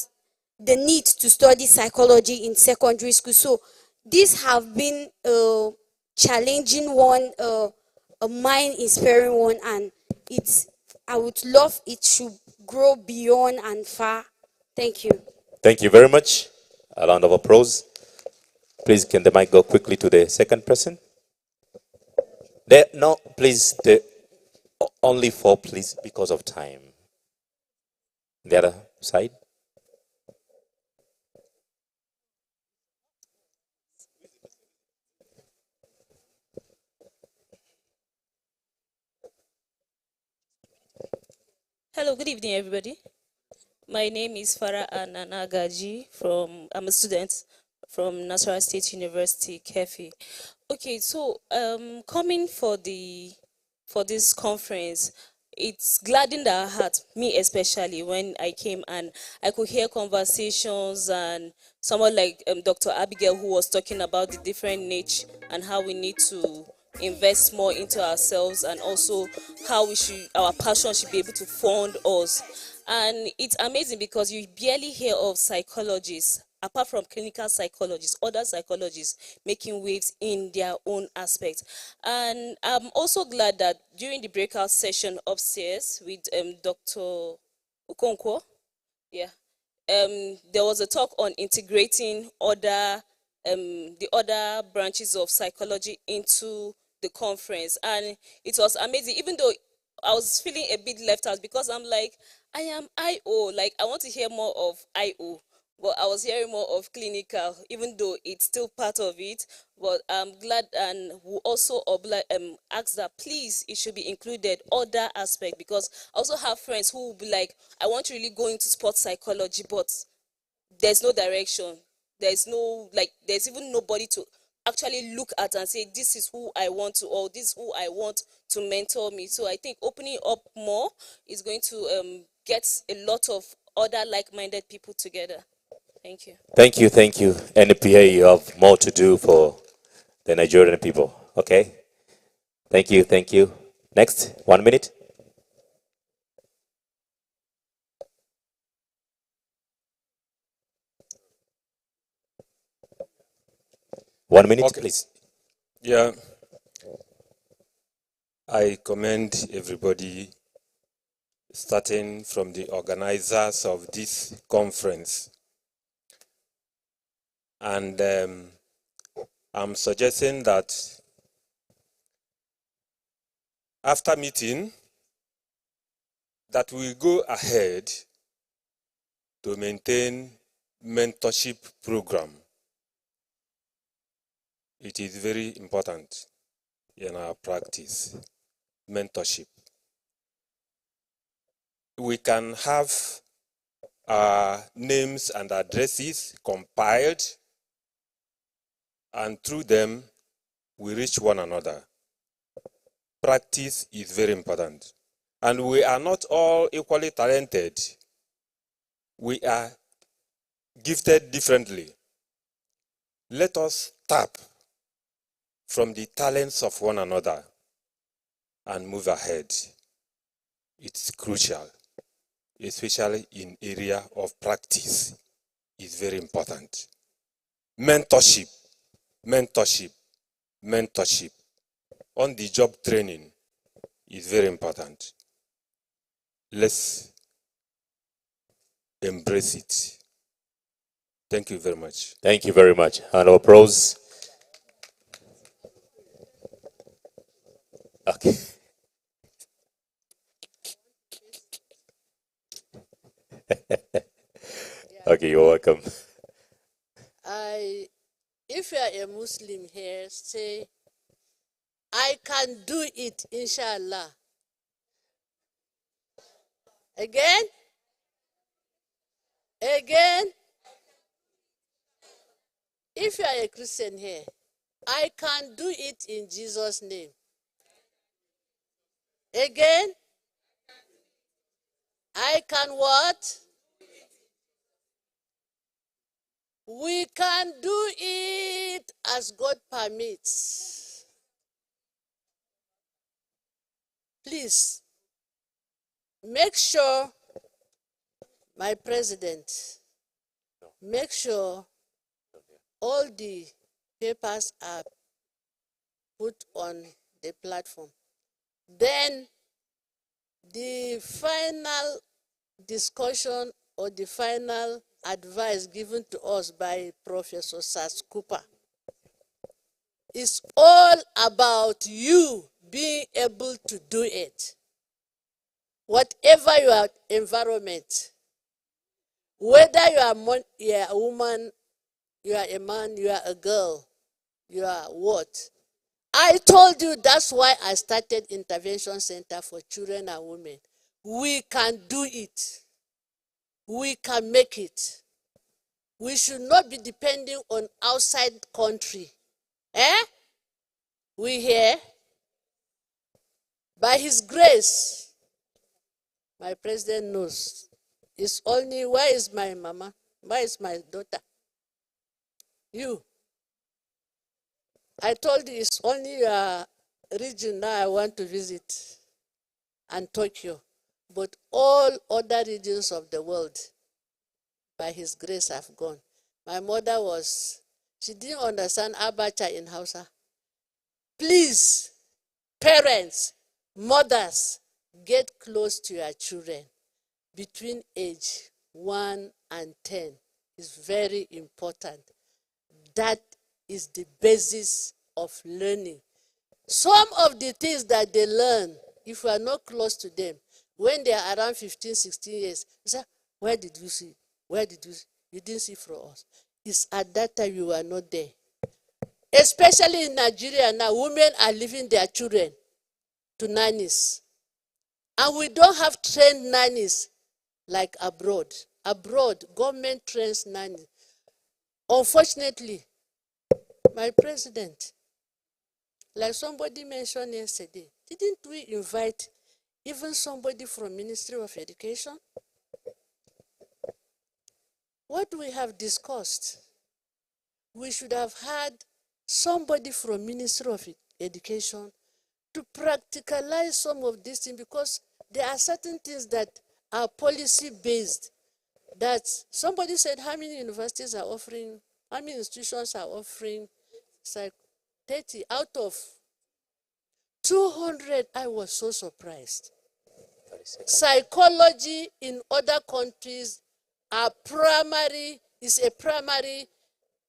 the need to study psychology in secondary school. So these have been a challenging one, a mind-inspiring one, and I would love it to grow beyond and far. Thank you. Thank you very much. A round of applause. Please, can the mic go quickly to the second person? No, please, only 4, please, because of time. The other side. Hello, good evening, everybody. My name is Farah Ananagaji I'm a student from Nasarawa State University, Kefi. Okay, so coming for this conference, it's gladdened our heart, me especially, when I came and I could hear conversations and someone like Dr. Abigail, who was talking about the different niche and how we need to invest more into ourselves, and also how our passion should be able to fund us. And it's amazing because you barely hear of psychologists, apart from clinical psychologists, other psychologists making waves in their own aspect. And I'm also glad that during the breakout session upstairs with Dr. Ukonkwo, yeah, there was a talk on integrating the other branches of psychology into the conference, and it was amazing. Even though I was feeling a bit left out, because I'm like, I am IO, like I want to hear more of IO, but I was hearing more of clinical, even though it's still part of it. But I'm glad, and we also ask that please it should be included other aspect, because I also have friends who will be like, I want to really go into sports psychology, but there's no direction. There's even nobody to actually look at and say, this is who I want to, or this is who I want to mentor me. So I think opening up more is going to get a lot of other like-minded people together. Thank you. Thank you, thank you. NPA, you have more to do for the Nigerian people. Okay? Thank you, thank you. Next, 1 minute. One minute, Okay. please. Yeah. I commend everybody, starting from the organizers of this conference. And I'm suggesting that after meeting, that we go ahead to maintain mentorship program. It is very important in our practice, mentorship. We can have our names and addresses compiled, and through them, we reach one another. Practice is very important. And we are not all equally talented. We are gifted differently. Let us tap from the talents of one another and move ahead. It's crucial, especially in area of practice. It's very important. Mentorship, mentorship, mentorship. On the job training is very important. Let's embrace it. Thank you very much. Thank you very much. And applause. Okay. Okay, you're welcome. If you are a Muslim here, say, I can do it, inshallah. Again? Again? If you are a Christian here, I can do it in Jesus' name. Again? I can what? We can do it as God permits. Please, make sure, my president, make sure all the papers are put on the platform. Then the final discussion or the final advice given to us by Professor Sas Cooper is all about you being able to do it. Whatever your environment, whether you are a woman, you are a man, you are a girl, you are what? I told you that's why I started Intervention Center for Children and Women. We can do it. We can make it. We should not be depending on outside country. Eh? We here, by his grace, my president knows. It's only, where is my mama? Where is my daughter? You. I told you it's only a region now I want to visit, and Tokyo. But all other regions of the world, by his grace, have gone. My mother she didn't understand Abacha in Hausa. Please, parents, mothers, get close to your children between age 1 and 10. Is very important. That is the basis of learning. Some of the things that they learn, if we are not close to them, when they are around 15, 16 years, they say, where did you see? Where did you see? You didn't see from us. It's at that time you were not there. Especially in Nigeria now, women are leaving their children to nannies. And we don't have trained nannies like abroad. Abroad, government trains nannies. Unfortunately, my president, like somebody mentioned yesterday, didn't we invite even somebody from Ministry of Education? What we have discussed, we should have had somebody from Ministry of Education to practicalize some of these things, because there are certain things that are policy based. That somebody said, how many universities are offering, how many institutions are offering? It's like 30 out of 200. I was so surprised. Psychology in other countries is a primary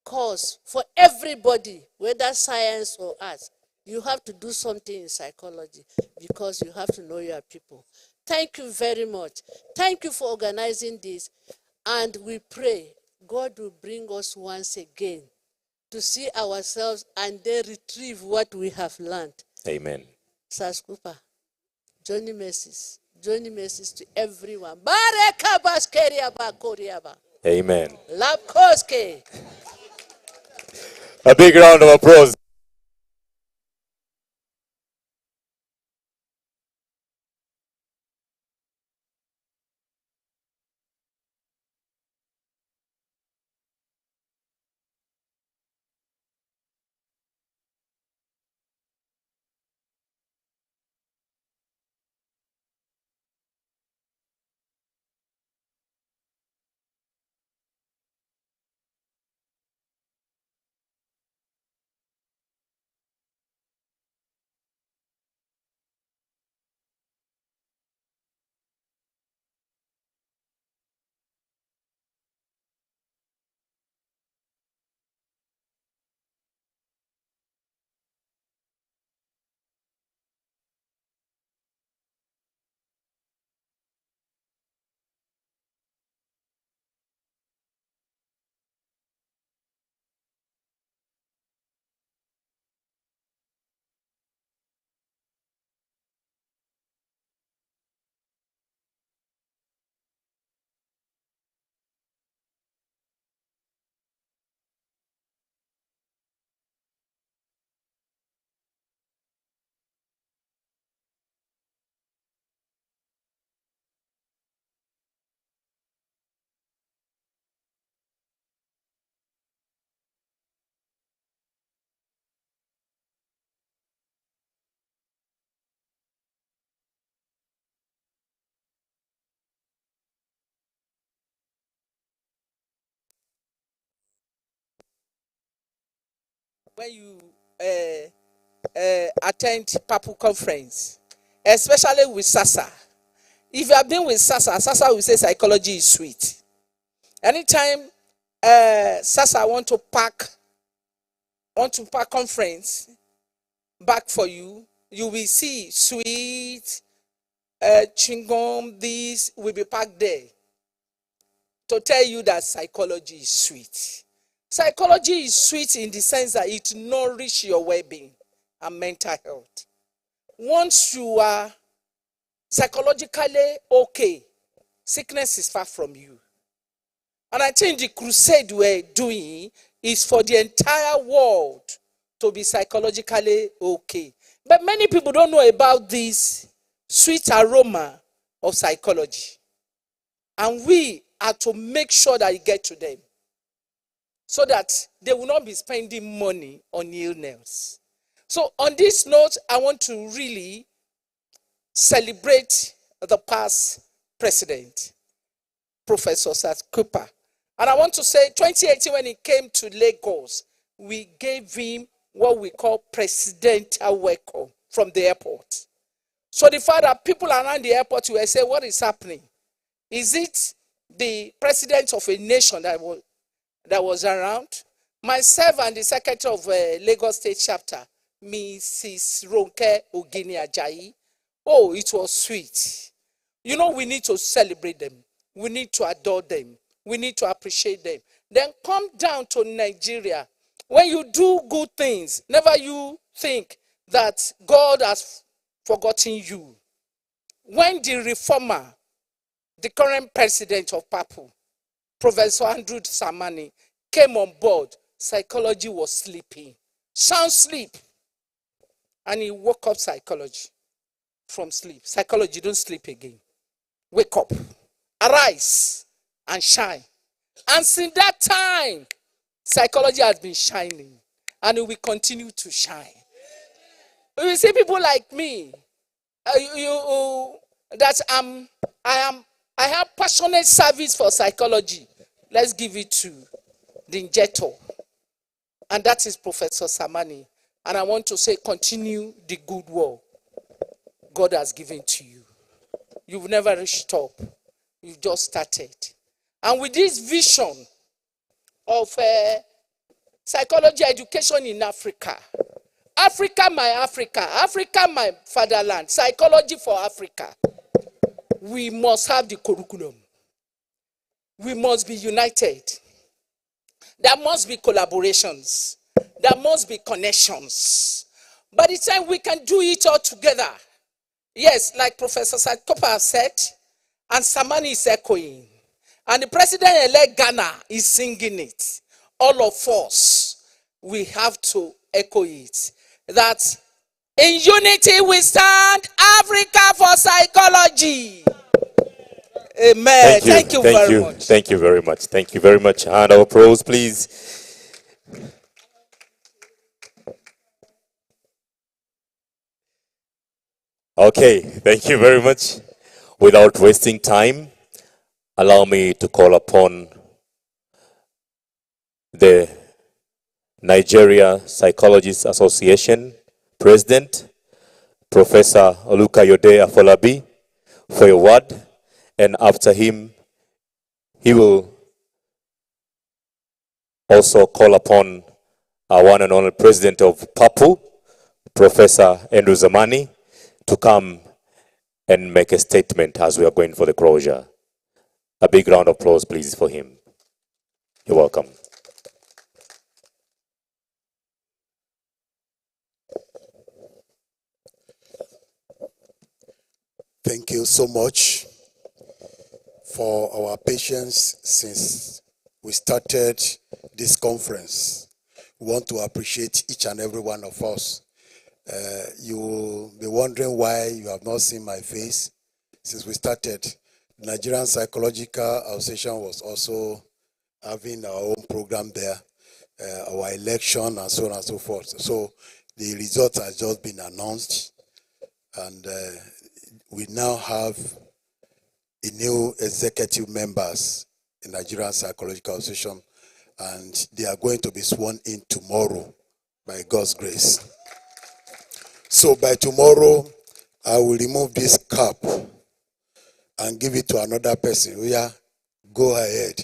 course for everybody, whether science or arts. You have to do something in psychology because you have to know your people. Thank you very much. Thank you for organizing this. And we pray God will bring us once again to see ourselves and then retrieve what we have learned. Amen. Saskupa, Johnny Mercies. Johnny Mercies to everyone. Baraka baskeria ba koriaba. Amen. Lapkoske. A big round of applause. When you attend PAPU conference, especially with SASA. If you have been with SASA, SASA will say psychology is sweet. Anytime SASA want to pack conference back for you, you will see sweet, chewing gum, this will be packed there to tell you that psychology is sweet. Psychology is sweet in the sense that it nourishes your well-being and mental health. Once you are psychologically okay, sickness is far from you. And I think the crusade we're doing is for the entire world to be psychologically okay. But many people don't know about this sweet aroma of psychology. And we are to make sure that it gets to them, so that they will not be spending money on illness. So on this note, I want to really celebrate the past president, Professor Sat Cooper. And I want to say 2018, when he came to Lagos, we gave him what we call presidential welcome from the airport. So the fact that people around the airport will say, what is happening? Is it the president of a nation that was around? Myself and the secretary of Lagos State Chapter, Mrs. Ronke Ogini Ajayi, oh, it was sweet. You know, we need to celebrate them. We need to adore them. We need to appreciate them. Then come down to Nigeria. When you do good things, never you think that God has forgotten you. When the reformer, the current president of PAPU, Professor Andrew Samani, came on board, psychology was sleeping. Sound sleep. And he woke up psychology from sleep. Psychology, don't sleep again. Wake up. Arise and shine. And since that time, psychology has been shining. And it will continue to shine. You see people like me, that I have passionate service for psychology. Let's give it to the injector. And that is Professor Samani. And I want to say, continue the good work God has given to you. You've never reached top. You've just started. And with this vision of psychology education in Africa, Africa, my fatherland, psychology for Africa, we must have the curriculum. We must be united. There must be collaborations. There must be connections. By the time we can do it all together, yes, like Professor Sadkopa said, and Samani is echoing, and the president-elect Ghana is singing it. All of us, we have to echo it. That in unity we stand, Africa for psychology. Amen. Thank you very much. Thank you very much. Thank you very much. Hand of applause, please. Okay, thank you very much. Without wasting time, allow me to call upon the Nigeria Psychologists Association President, Professor Olukayode Afolabi, for a word. And after him, he will also call upon our one and only president of PAPU, Professor Andrew Zamani, to come and make a statement as we are going for the closure. A big round of applause, please, for him. You're welcome. Thank you so much for our patience since we started this conference. We want to appreciate each and every one of us. You will be wondering why you have not seen my face since we started. The Nigerian Psychological Association was also having our own program there, our election and so on and so forth. So the results have just been announced, and we now have a new executive members in Nigerian Psychological Association, and they are going to be sworn in tomorrow by God's grace. So by tomorrow, I will remove this cap and give it to another person. Go ahead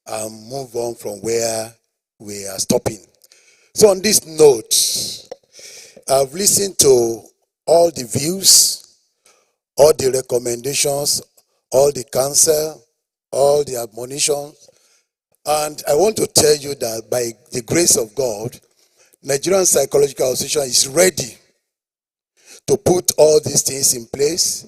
and move on from where we are stopping. So on this note, I've listened to all the views, all the recommendations, all the counsel, all the admonitions. And I want to tell you that by the grace of God, Nigerian Psychological Association is ready to put all these things in place.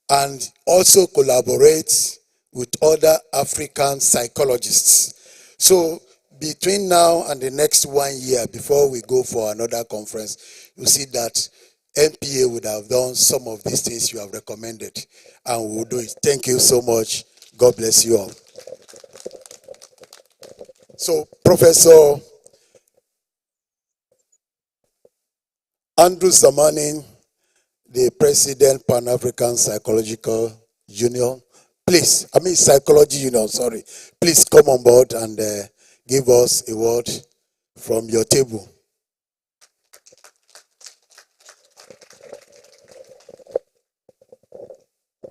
and also collaborate with other African psychologists. So between now and the next 1 year, before we go for another conference, you see that NPA would have done some of these things you have recommended, and we will do it. Thank you so much. God bless you all. So, Professor Andrew Zamani, the President, Pan-African Psychological Union, Psychology Union, sorry. Please come on board and give us a word from your table.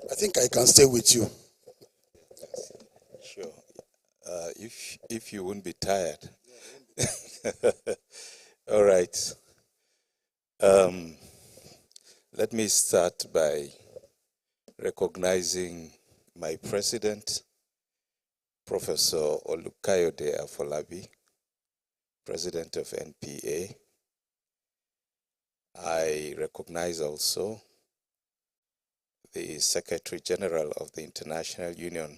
I think I can stay with you. Sure. If you wouldn't be tired. All right. Let me start by recognizing my president, Professor Olukayode Afolabi, president of NPA. I recognize also the Secretary General of the International Union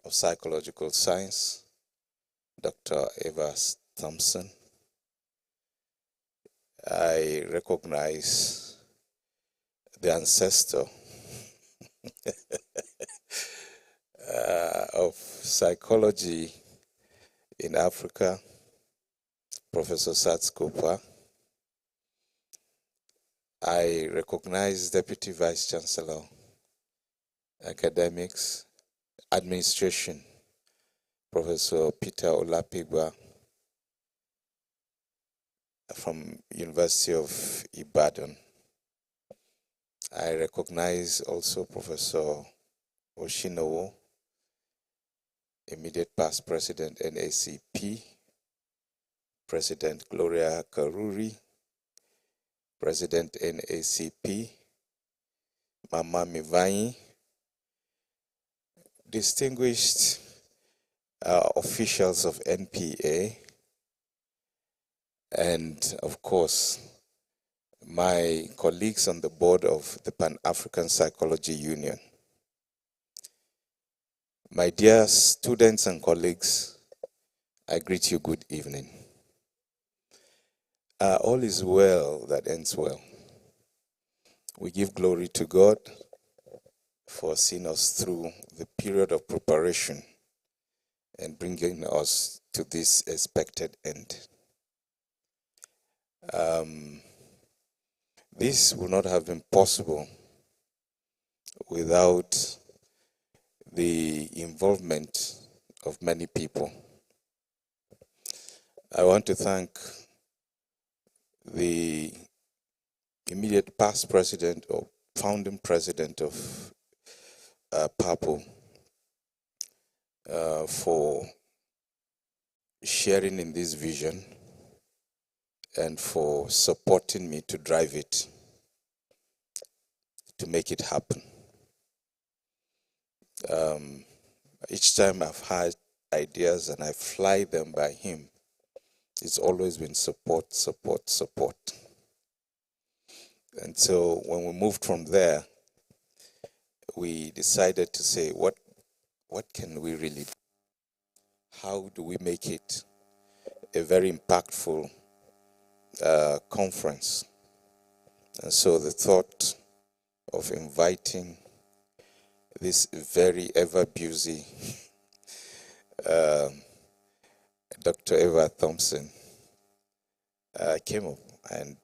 of Psychological Science, Dr. Eva Thompson. I recognize the ancestor of psychology in Africa, Professor Sats Cooper. I recognize Deputy Vice Chancellor, Academics, Administration, Professor Peter Olapigba from University of Ibadan. I recognize also Professor Oshinowo, immediate past President NACP, President Gloria Karuri, President NACP, Mama Mivanyi, distinguished officials of NPA, and of course, my colleagues on the board of the Pan-African Psychology Union. My dear students and colleagues, I greet you good evening. All is well that ends well. We give glory to God for seeing us through the period of preparation and bringing us to this expected end. This would not have been possible without the involvement of many people. I want to thank the immediate past president or founding president of PAPO for sharing in this vision and for supporting me to drive it, to make it happen. Each time I've had ideas and I fly them by him, it's always been support, support, support. And so when we moved from there, we decided to say, what can we really do? How do we make it a very impactful conference? And so the thought of inviting this very ever-busy Dr. Eva Thompson came up, and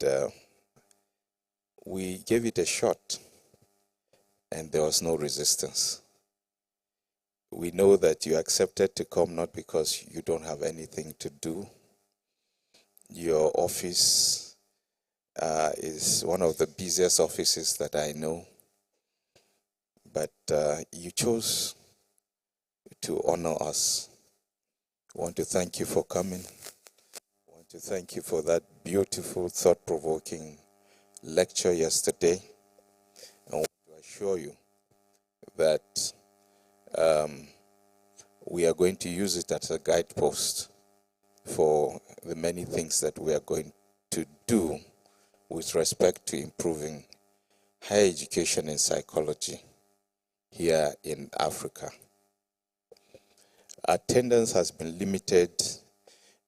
we gave it a shot, and there was no resistance. We know that you accepted to come not because you don't have anything to do. Your office is one of the busiest offices that I know, but you chose to honor us. I want to thank you for coming. I want to thank you for that beautiful, thought-provoking lecture yesterday. I want to assure you that we are going to use it as a guidepost for the many things that we are going to do with respect to improving higher education in psychology here in Africa. Attendance has been limited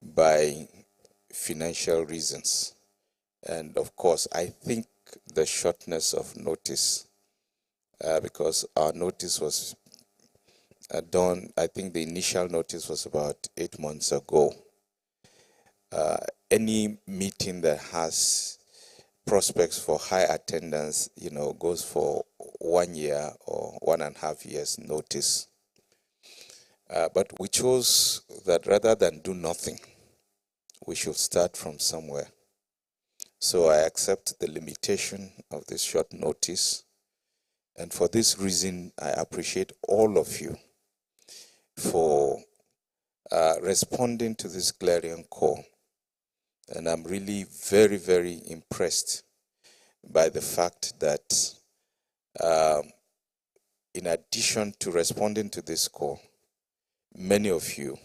by financial reasons. And of course, I think the shortness of notice, because our notice was done, I think the initial notice was about 8 months ago. Any meeting that has prospects for high attendance, goes for 1 year or 1.5 years notice. But we chose that rather than do nothing, we should start from somewhere. So I accept the limitation of this short notice. And for this reason, I appreciate all of you for responding to this clarion call. And I'm really very, very impressed by the fact that in addition to responding to this call, many of you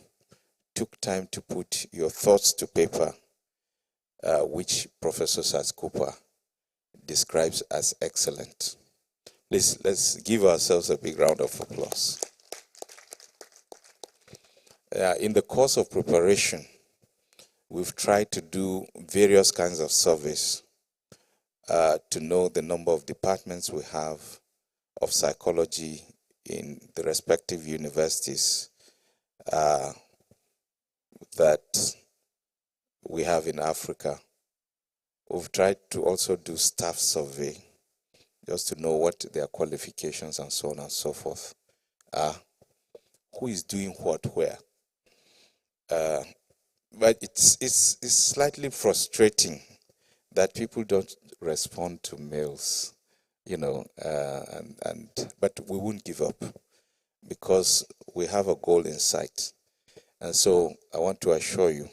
took time to put your thoughts to paper, which Professor Satz-Cooper describes as excellent. Please, let's give ourselves a big round of applause. In the course of preparation, we've tried to do various kinds of surveys to know the number of departments we have of psychology in the respective universities that we have in Africa. We've tried to also do staff survey just to know what their qualifications and so on and so forth are. Who is doing what where? But it's slightly frustrating that people don't respond to mails, but we won't give up because we have a goal in sight. And so I want to assure you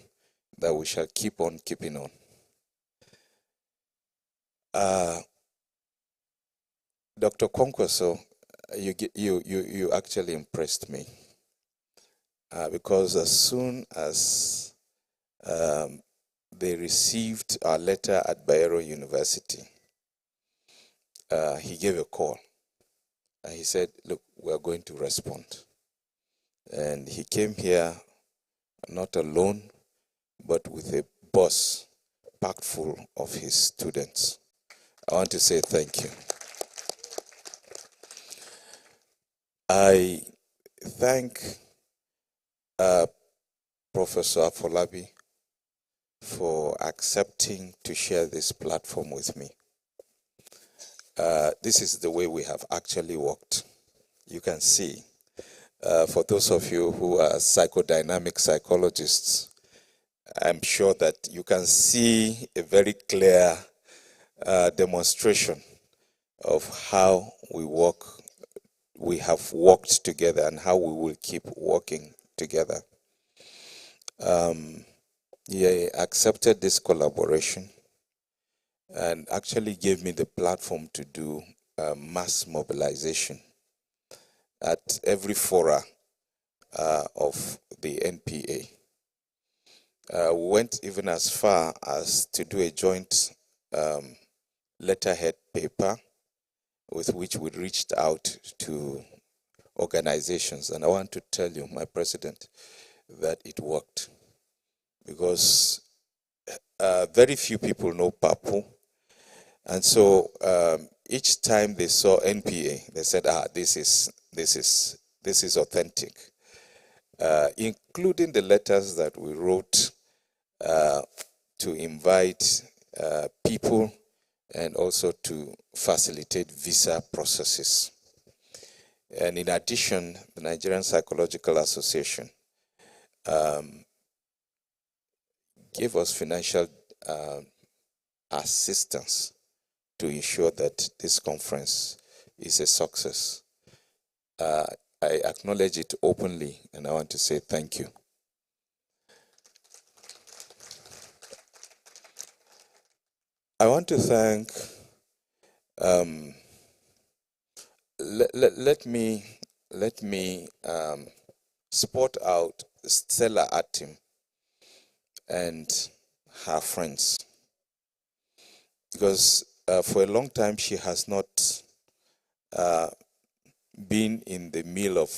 that we shall keep on keeping on. Dr. Kwankwaso, you actually impressed me because as soon as they received our letter at Bayero University, he gave a call and he said, look, we're going to respond. And he came here not alone, but with a bus packed full of his students. I want to say thank you. I thank Professor Afolabi for accepting to share this platform with me. This is the way we have actually worked. You can see, for those of you who are psychodynamic psychologists, I'm sure that you can see a very clear demonstration of how we have worked together and how we will keep working together. He accepted this collaboration and actually gave me the platform to do mass mobilization at every fora of the NPA. We went even as far as to do a joint letterhead paper with which we reached out to organizations. And I want to tell you, my president, that it worked. Because very few people know PAPU. And so each time they saw NPA, they said, this is authentic. Including the letters that we wrote to invite people and also to facilitate visa processes. And in addition, the Nigerian Psychological Association gave us financial assistance to ensure that this conference is a success. I acknowledge it openly, and I want to say thank you. I want to thank, let me spot out Stella Atim and her friends, because for a long time, she has not been in the middle of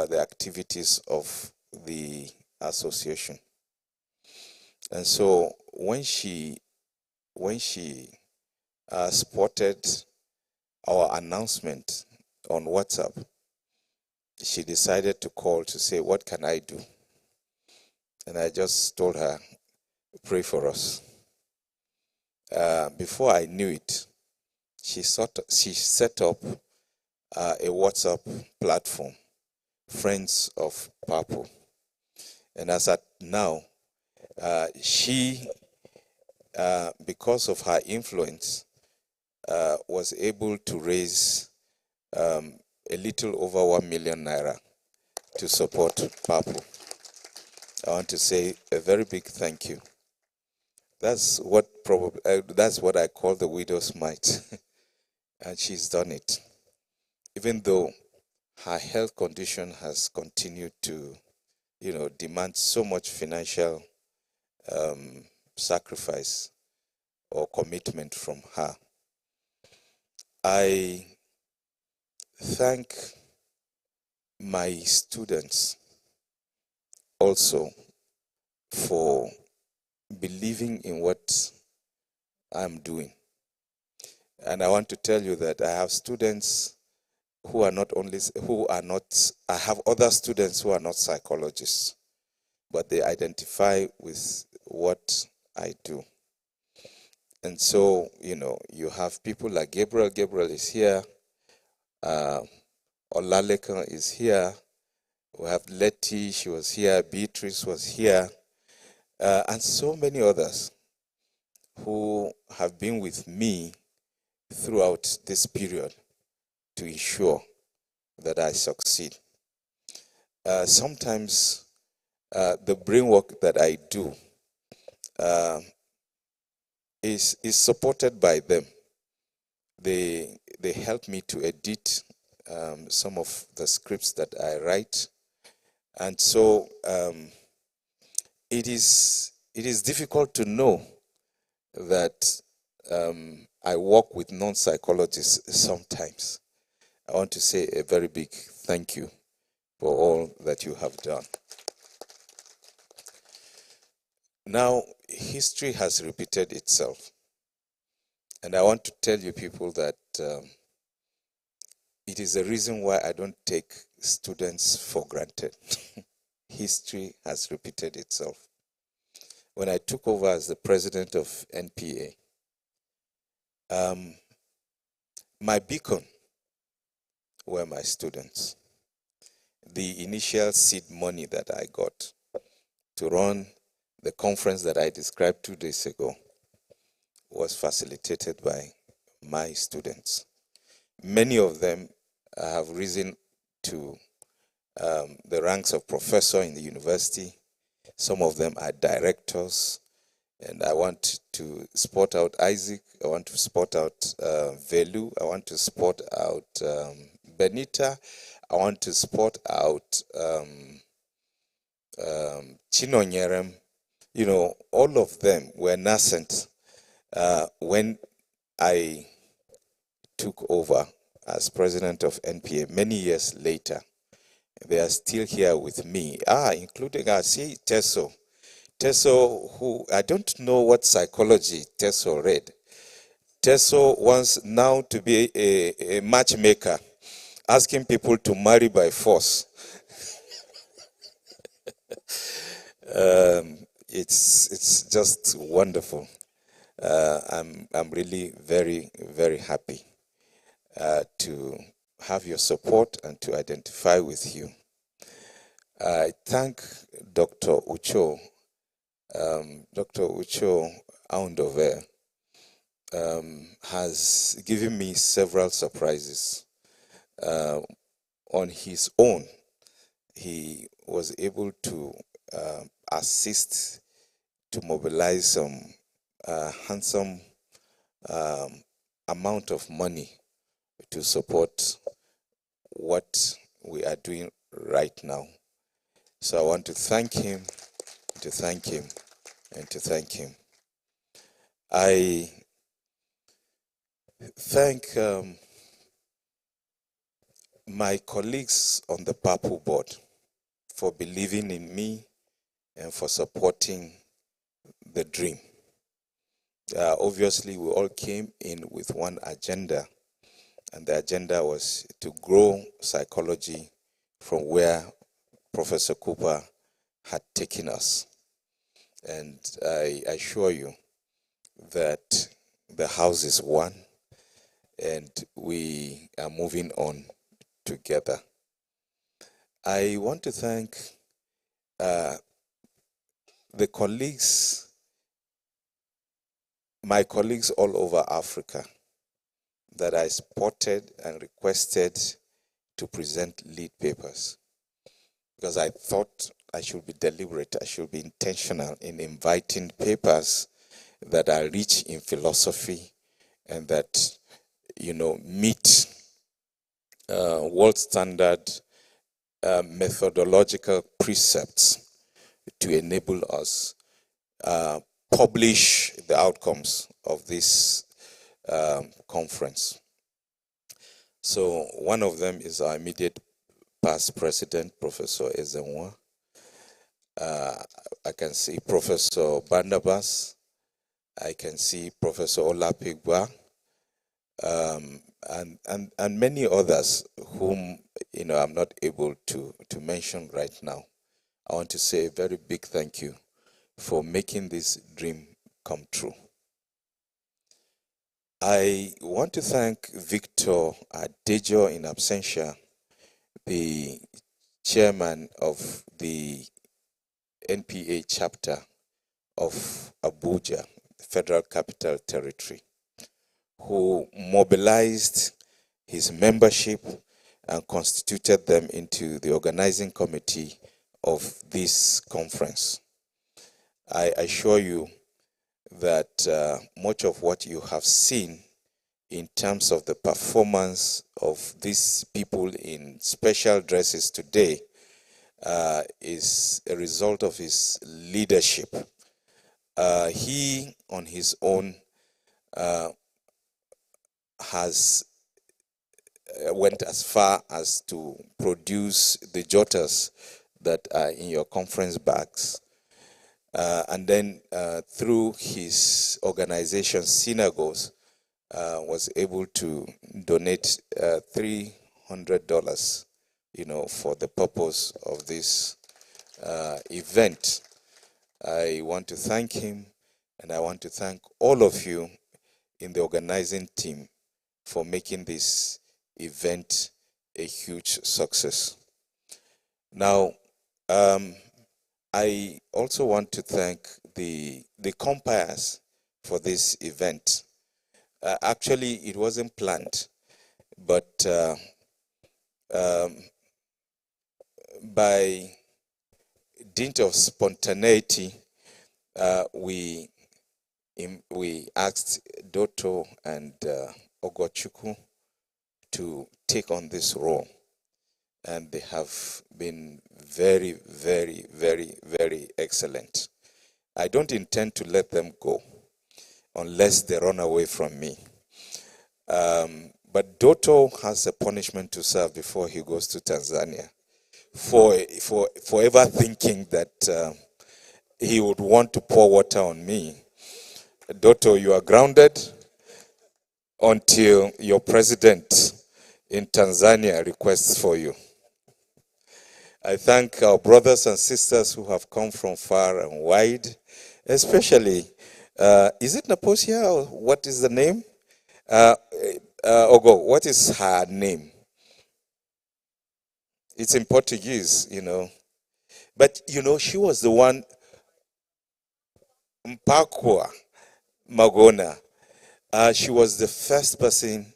the activities of the association. And so when she spotted our announcement on WhatsApp, she decided to call to say, what can I do? And I just told her, pray for us. Before I knew it, she set up a WhatsApp platform, Friends of Purple. And as at now, she, because of her influence, was able to raise a little over 1 million naira to support Purple. I want to say a very big thank you. That's what I call the widow's mite, and she's done it. Even though her health condition has continued to, demand so much financial sacrifice or commitment from her. I thank my students also for believing in what I'm doing. And I want to tell you that I have students I have other students who are not psychologists, but they identify with what I do. And so, you have people like Gabriel. Gabriel is here. Olalekan is here. We have Letty, she was here. Beatrice was here. And so many others who have been with me throughout this period to ensure that I succeed. Sometimes the brain work that I do is supported by them. They help me to edit some of the scripts that I write. And so it is difficult to know that I work with non-psychologists sometimes. I want to say a very big thank you for all that you have done. Now, history has repeated itself. And I want to tell you people that it is the reason why I don't take students for granted. History has repeated itself. When I took over as the president of NPA, my beacon were my students. The initial seed money that I got to run the conference that I described 2 days ago was facilitated by my students. Many of them have risen to the ranks of professor in the university. Some of them are directors. And I want to spot out Isaac. I want to spot out Velu. I want to spot out Benita. I want to spot out Chinonyerem. All of them were nascent when I took over as president of NPA many years later. They are still here with me, including, Teso. Teso, who, I don't know what psychology Teso read. Teso wants now to be a matchmaker, asking people to marry by force. It's just wonderful. I'm really very, very happy to have your support and to identify with you. I thank Dr. Ucho. Dr. Ucho Aundove has given me several surprises. On his own, he was able to assist to mobilize some handsome amount of money to support what we are doing right now. So I want to thank him, to thank him, and to thank him. I thank my colleagues on the Purple Board for believing in me and for supporting the dream. Obviously, we all came in with one agenda, and the agenda was to grow psychology from where Professor Cooper had taken us. And I assure you that the house is one, and we are moving on together. I want to thank the colleagues, my colleagues all over Africa that I spotted and requested to present lead papers, because I thought I should be deliberate, I should be intentional in inviting papers that are rich in philosophy and that, meet world standard methodological precepts to enable us publish the outcomes of this conference. So one of them is our immediate past president, Professor Ezenwa. I can see Professor Bandabas. I can see Professor Olapigba, and many others whom I'm not able to mention right now. I want to say a very big thank you for making this dream come true. I want to thank Victor Adejo in absentia, the chairman of the NPA chapter of Abuja, Federal Capital Territory, who mobilized his membership and constituted them into the organizing committee of this conference. I assure you that much of what you have seen in terms of the performance of these people in special dresses today is a result of his leadership. He, on his own, has went as far as to produce the jotters that are in your conference bags. And then through his organization, Synagogues, was able to donate $300, for the purpose of this event. I want to thank him, and I want to thank all of you in the organizing team for making this event a huge success. Now, I also want to thank the compires for this event. Actually, it wasn't planned, but by dint of spontaneity, we asked Doto and Ogochukwu to take on this role. And they have been very, very, very, very excellent. I don't intend to let them go unless they run away from me. But Doto has a punishment to serve before he goes to Tanzania for ever thinking that he would want to pour water on me. Doto, you are grounded until your president in Tanzania requests for you. I thank our brothers and sisters who have come from far and wide, especially, is it Naposia or what is the name? Ogo, what is her name? It's in Portuguese, But, she was the one, Mpakwa Magona. She was the first person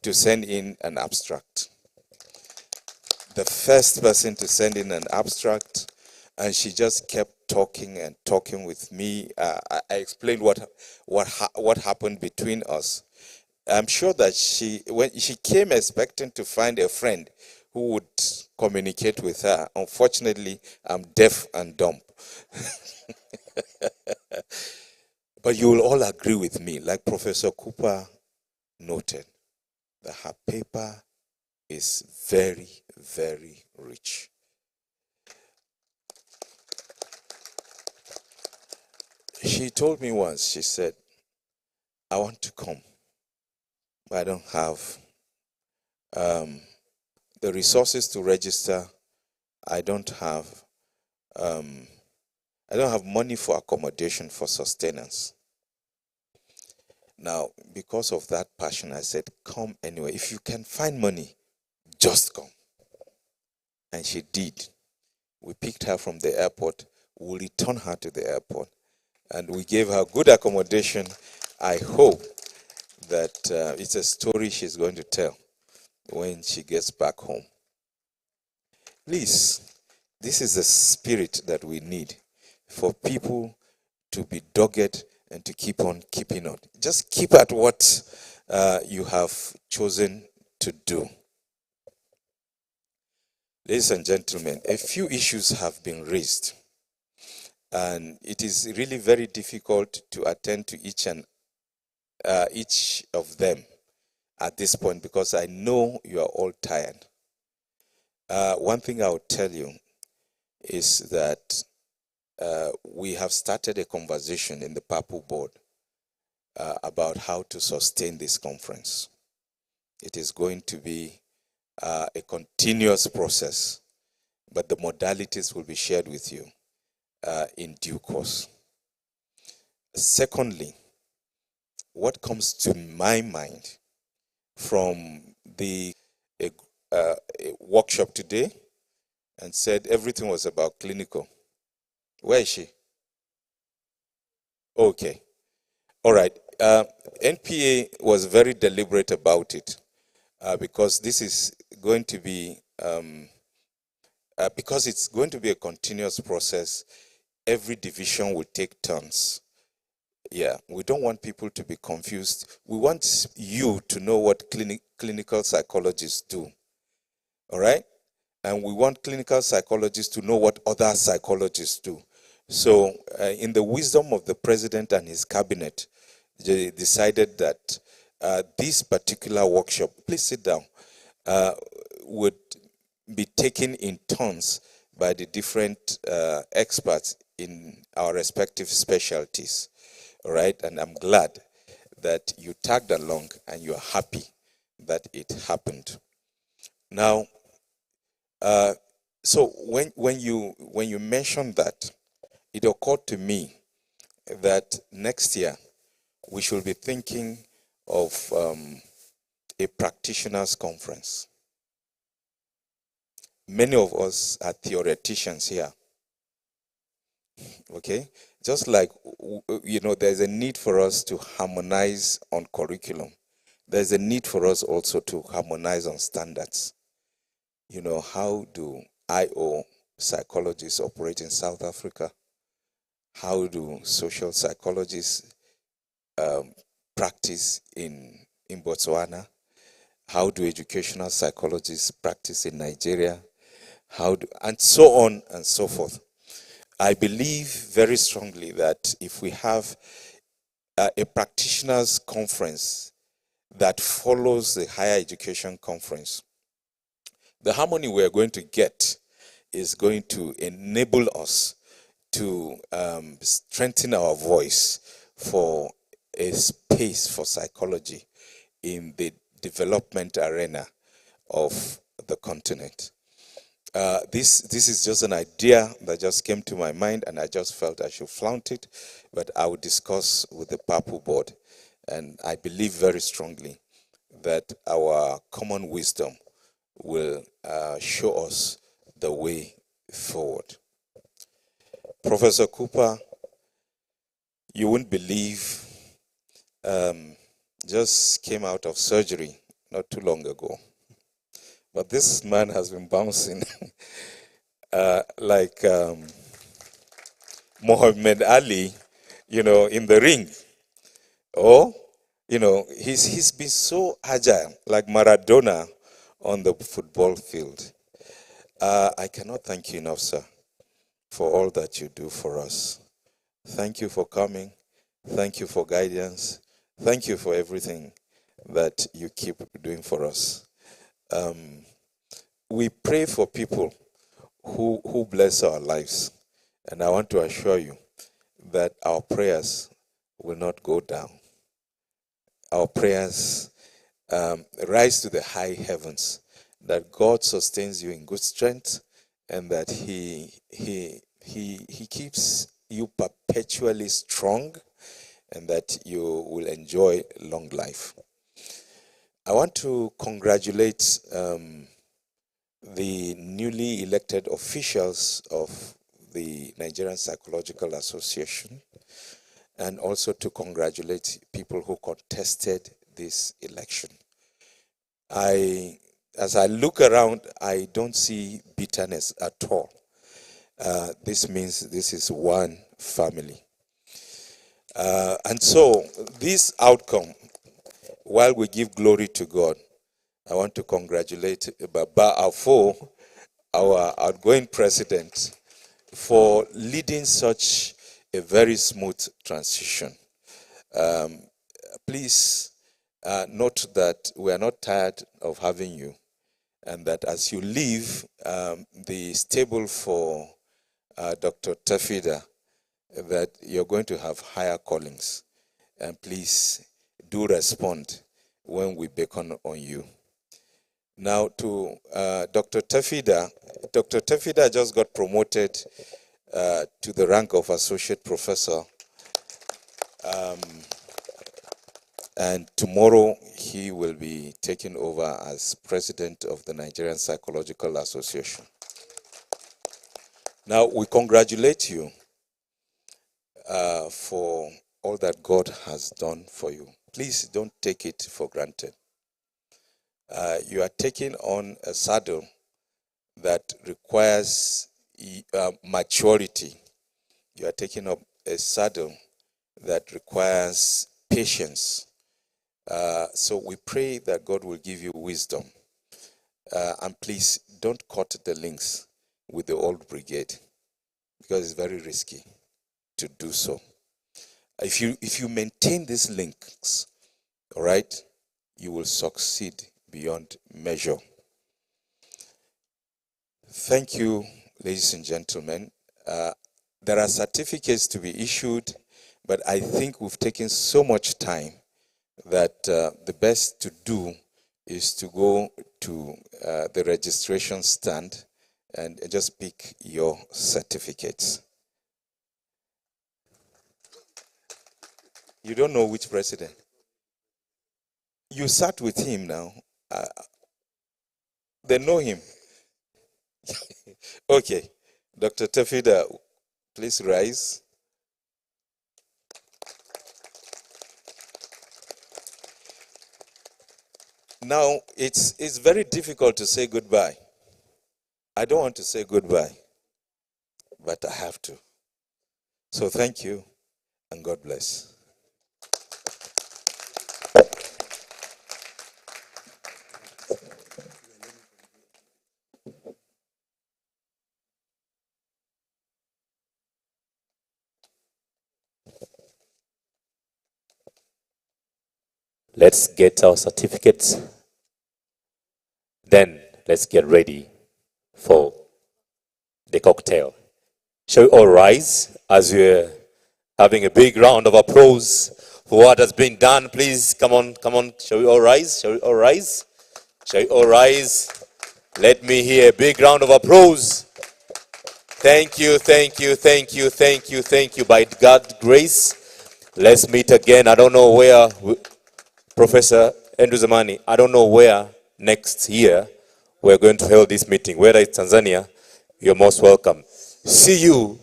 to send in an abstract. The first person to send in an abstract, and she just kept talking and talking with me. I explained what happened between us. I'm sure that when she came expecting to find a friend who would communicate with her. Unfortunately, I'm deaf and dumb. But you will all agree with me, like Professor Cooper noted that her paper is very, very rich. She told me once, she said, I want to come, but I don't have the resources to register. I don't have money for accommodation, for sustenance. Now, because of that passion, I said, come anyway. If you can find money, just come. And she did. We picked her from the airport. We returned her to the airport. And we gave her good accommodation. I hope that it's a story she's going to tell when she gets back home. Please, this is the spirit that we need for people to be dogged and to keep on keeping on. Just keep at what you have chosen to do. Ladies and gentlemen, a few issues have been raised, and it is really very difficult to attend to each of them at this point because I know you are all tired. One thing I will tell you is that we have started a conversation in the PAPU board about how to sustain this conference. It is going to be a continuous process, but the modalities will be shared with you in due course. Secondly, what comes to my mind from the workshop today and said everything was about clinical. Where is she? Okay. All right. NPA was very deliberate about it because this is going to be, because it's going to be a continuous process, every division will take turns. Yeah, we don't want people to be confused. We want you to know what clinical psychologists do. All right? And we want clinical psychologists to know what other psychologists do. So, in the wisdom of the president and his cabinet, they decided that this particular workshop, please sit down, would be taken in turns by the different experts in our respective specialties. All right? And I'm glad that you tagged along and you're happy that it happened. Now, so when you mentioned that, it occurred to me that next year we should be thinking of a practitioners conference. Many of us are theoreticians here. Okay? Just like, there's a need for us to harmonize on curriculum. There's a need for us also to harmonize on standards. How do IO psychologists operate in South Africa? How do social psychologists practice in Botswana? How do educational psychologists practice in Nigeria? And so on and so forth. I believe very strongly that if we have a practitioners conference that follows the higher education conference, the harmony we are going to get is going to enable us to strengthen our voice for a space for psychology in the development arena of the continent. This is just an idea that just came to my mind, and I just felt I should flaunt it, but I will discuss with the PAPU board. And I believe very strongly that our common wisdom will show us the way forward. Professor Cooper, you wouldn't believe, just came out of surgery not too long ago. But this man has been bouncing like Muhammad Ali, in the ring. Or, he's been so agile, like Maradona on the football field. I cannot thank you enough, sir, for all that you do for us. Thank you for coming. Thank you for guidance. Thank you for everything that you keep doing for us. We pray for people who bless our lives. And I want to assure you that our prayers will not go down. Our prayers rise to the high heavens, that God sustains you in good strength, and that He keeps you perpetually strong, and that you will enjoy long life. I want to congratulate the newly elected officials of the Nigerian Psychological Association, and also to congratulate people who contested this election. As I look around, I don't see bitterness at all. This means this is one family. And so this outcome, while we give glory to God, I want to congratulate Baba Afo, our outgoing president, for leading such a very smooth transition. Please note that we are not tired of having you, and that as you leave the stable for Dr. Tafida, that you're going to have higher callings. And please do respond when we beckon on you. Now to Dr. Tafida. Dr. Tafida just got promoted to the rank of associate professor. And tomorrow he will be taking over as president of the Nigerian Psychological Association. Now we congratulate you for all that God has done for you. Please don't take it for granted. You are taking on a saddle that requires maturity. You are taking up a saddle that requires patience. So we pray that God will give you wisdom. And please don't cut the links with the old brigade, because it's very risky to do so. If you maintain these links, all right, you will succeed beyond measure. Thank you, ladies and gentlemen. There are certificates to be issued, but I think we've taken so much time that the best to do is to go to the registration stand and just pick your certificates. You don't know which president. You sat with him now. They know him. Okay. Dr. Tafida, please rise. Now, it's very difficult to say goodbye. I don't want to say goodbye, but I have to. So thank you, and God bless. Let's get our certificates. Then let's get ready for the cocktail. Shall we all rise as we're having a big round of applause for what has been done? Please, come on. Shall we all rise? Shall we all rise? Shall we all rise? Let me hear a big round of applause. Thank you. By God's grace, let's meet again. I don't know where, Professor Andrew Zamani, I don't know where next year we're going to hold this meeting. Whether it's Tanzania, you're most welcome. See you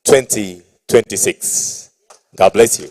2026. God bless you.